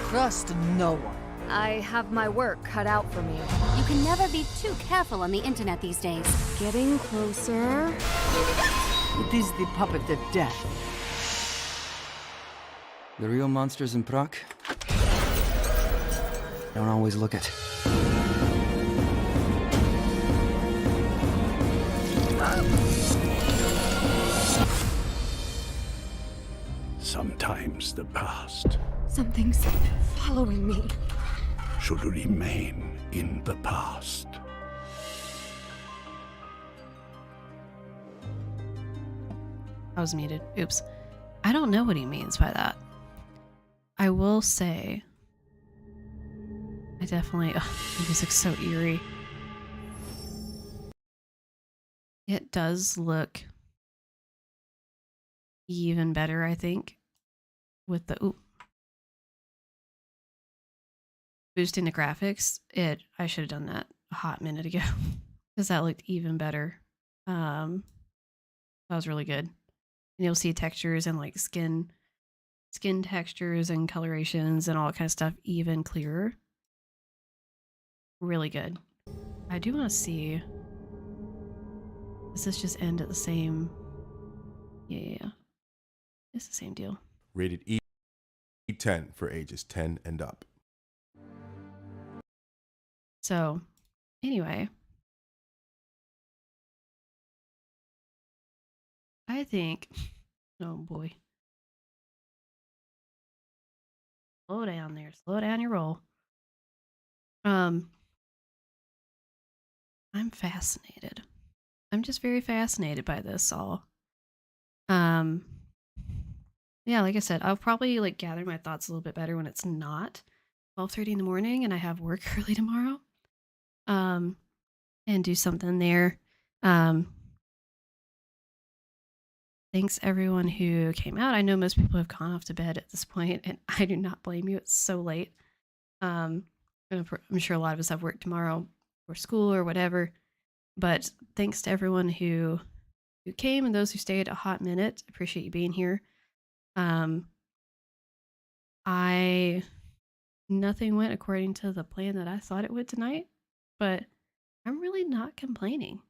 Trust no one. I have my work cut out for me. You can never be too careful on the internet these days. Getting closer. It is the puppet of death. The real monsters in Prague don't always look it. Sometimes the past Something's following me. should remain in the past. I was muted. Oops. I don't know what he means by that. I will say, I definitely, the music's so eerie. It does look even better, I think, with the, boosting the graphics. I should have done that a hot minute ago because that looked even better. That was really good. And you'll see textures and like skin textures and colorations and all that kind of stuff even clearer. Really good. I do want to see, does this just end at the same? Yeah. It's the same deal. Rated E10 for ages 10 and up. So, anyway, I think, oh boy. Slow down there. Slow down your roll. I'm fascinated. I'm just very fascinated by this all. Yeah, like I said, I'll probably like gather my thoughts a little bit better when it's not 12:30 in the morning and I have work early tomorrow. And do something there. Thanks everyone who came out. I know most people have gone off to bed at this point, and I do not blame you. It's so late. Um, I'm sure a lot of us have work tomorrow or school or whatever. But thanks to everyone who came and those who stayed a hot minute. Appreciate you being here. I nothing went according to the plan that I thought it would tonight, but I'm really not complaining.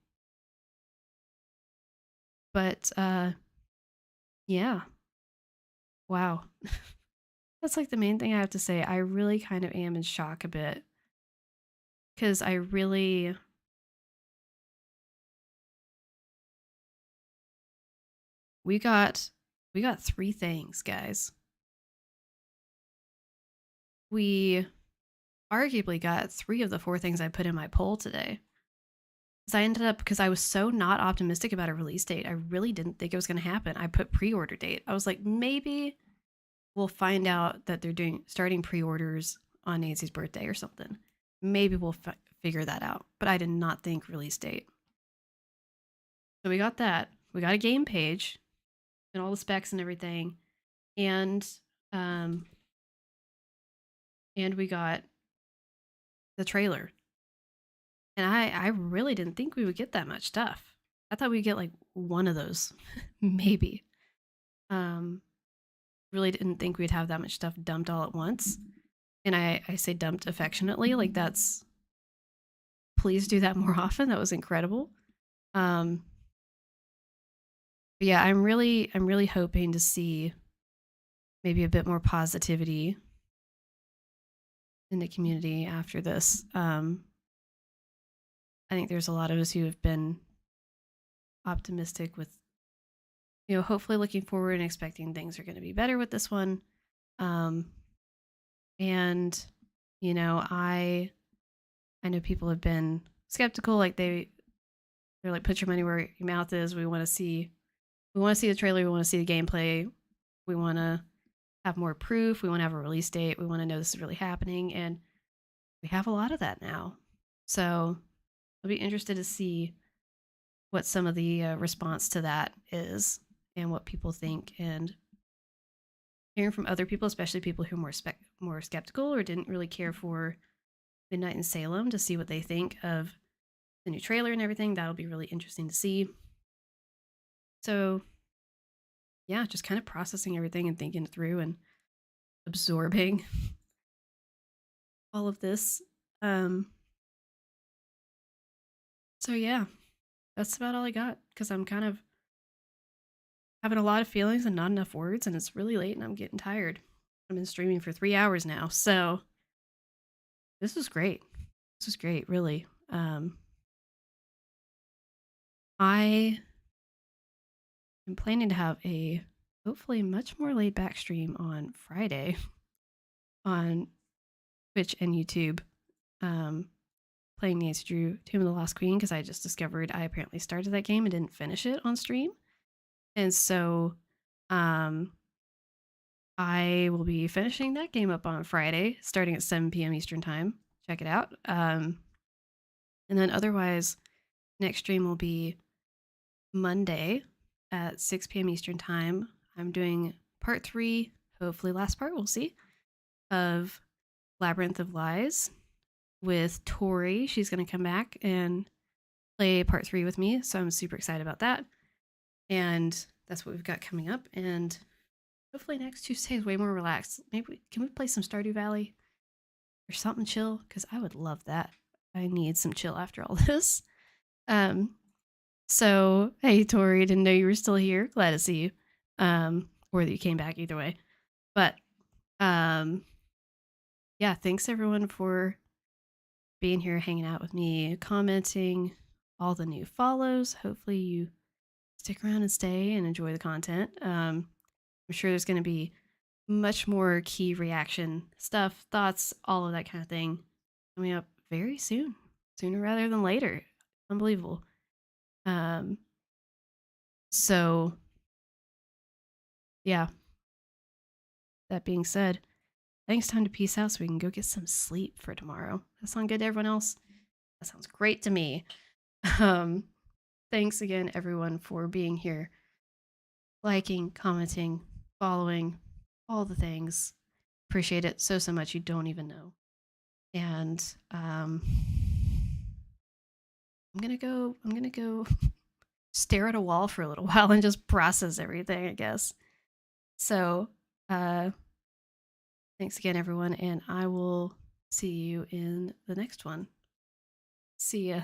But yeah. Wow. That's like the main thing I have to say. I really kind of am in shock a bit. Cause I really we got 3 things, guys. We arguably got 3 of the 4 things I put in my poll today. I ended up, because I was so not optimistic about a release date, I really didn't think it was going to happen. I put pre-order date. I was like, maybe we'll find out that they're starting pre-orders on Nancy's birthday or something. Maybe we'll figure that out. But I did not think release date. So we got that. We got a game page and all the specs and everything, and we got the trailer. And I really didn't think we would get that much stuff. I thought we'd get like one of those, maybe. Really didn't think we'd have that much stuff dumped all at once. And I say dumped affectionately, like that's, please do that more often. That was incredible. But yeah, I'm really hoping to see maybe a bit more positivity in the community after this. I think there's a lot of us who have been optimistic with, hopefully looking forward and expecting things are going to be better with this one. And, I know people have been skeptical, like they're like, put your money where your mouth is. We want to see the trailer. We want to see the gameplay. We want to have more proof. We want to have a release date. We want to know this is really happening. And we have a lot of that now. So I'll be interested to see what some of the response to that is and what people think, and hearing from other people, especially people who are more skeptical or didn't really care for Midnight in Salem, to see what they think of the new trailer and everything. That'll be really interesting to see. So yeah, just kind of processing everything and thinking it through and absorbing all of this. So yeah, that's about all I got, because I'm kind of having a lot of feelings and not enough words, and it's really late and I'm getting tired. I've been streaming for 3 hours now, so this was great. This was great, really. I am planning to have a hopefully much more laid back stream on Friday on Twitch and YouTube, playing Nancy Drew Tomb of the Lost Queen, because I just discovered I apparently started that game and didn't finish it on stream. And so I will be finishing that game up on Friday, starting at 7 p.m. Eastern Time. Check it out. And then otherwise, next stream will be Monday at 6 p.m. Eastern Time. I'm doing part 3, hopefully last part, we'll see, of Labyrinth of Lies with Tori. She's going to come back and play part 3 with me, so I'm super excited about that. And that's what we've got coming up. And hopefully next Tuesday is way more relaxed. Maybe can we play some Stardew Valley or something chill? Because I would love that. I need some chill after all this. So hey Tori, didn't know you were still here. Glad to see you. Or that you came back, either way. But yeah, thanks everyone for being here, hanging out with me, commenting, all the new follows. Hopefully you stick around and stay and enjoy the content. I'm sure there's going to be much more key reaction stuff, thoughts, all of that kind of thing coming up very soon, sooner rather than later. Unbelievable. So yeah, that being said, I think it's time to peace out so we can go get some sleep for tomorrow. That sound good to everyone else? That sounds great to me. Thanks again, everyone, for being here, liking, commenting, following, all the things. Appreciate it so much. You don't even know. And I'm gonna go stare at a wall for a little while and just process everything, I guess. So thanks again, everyone, and I will see you in the next one. See ya.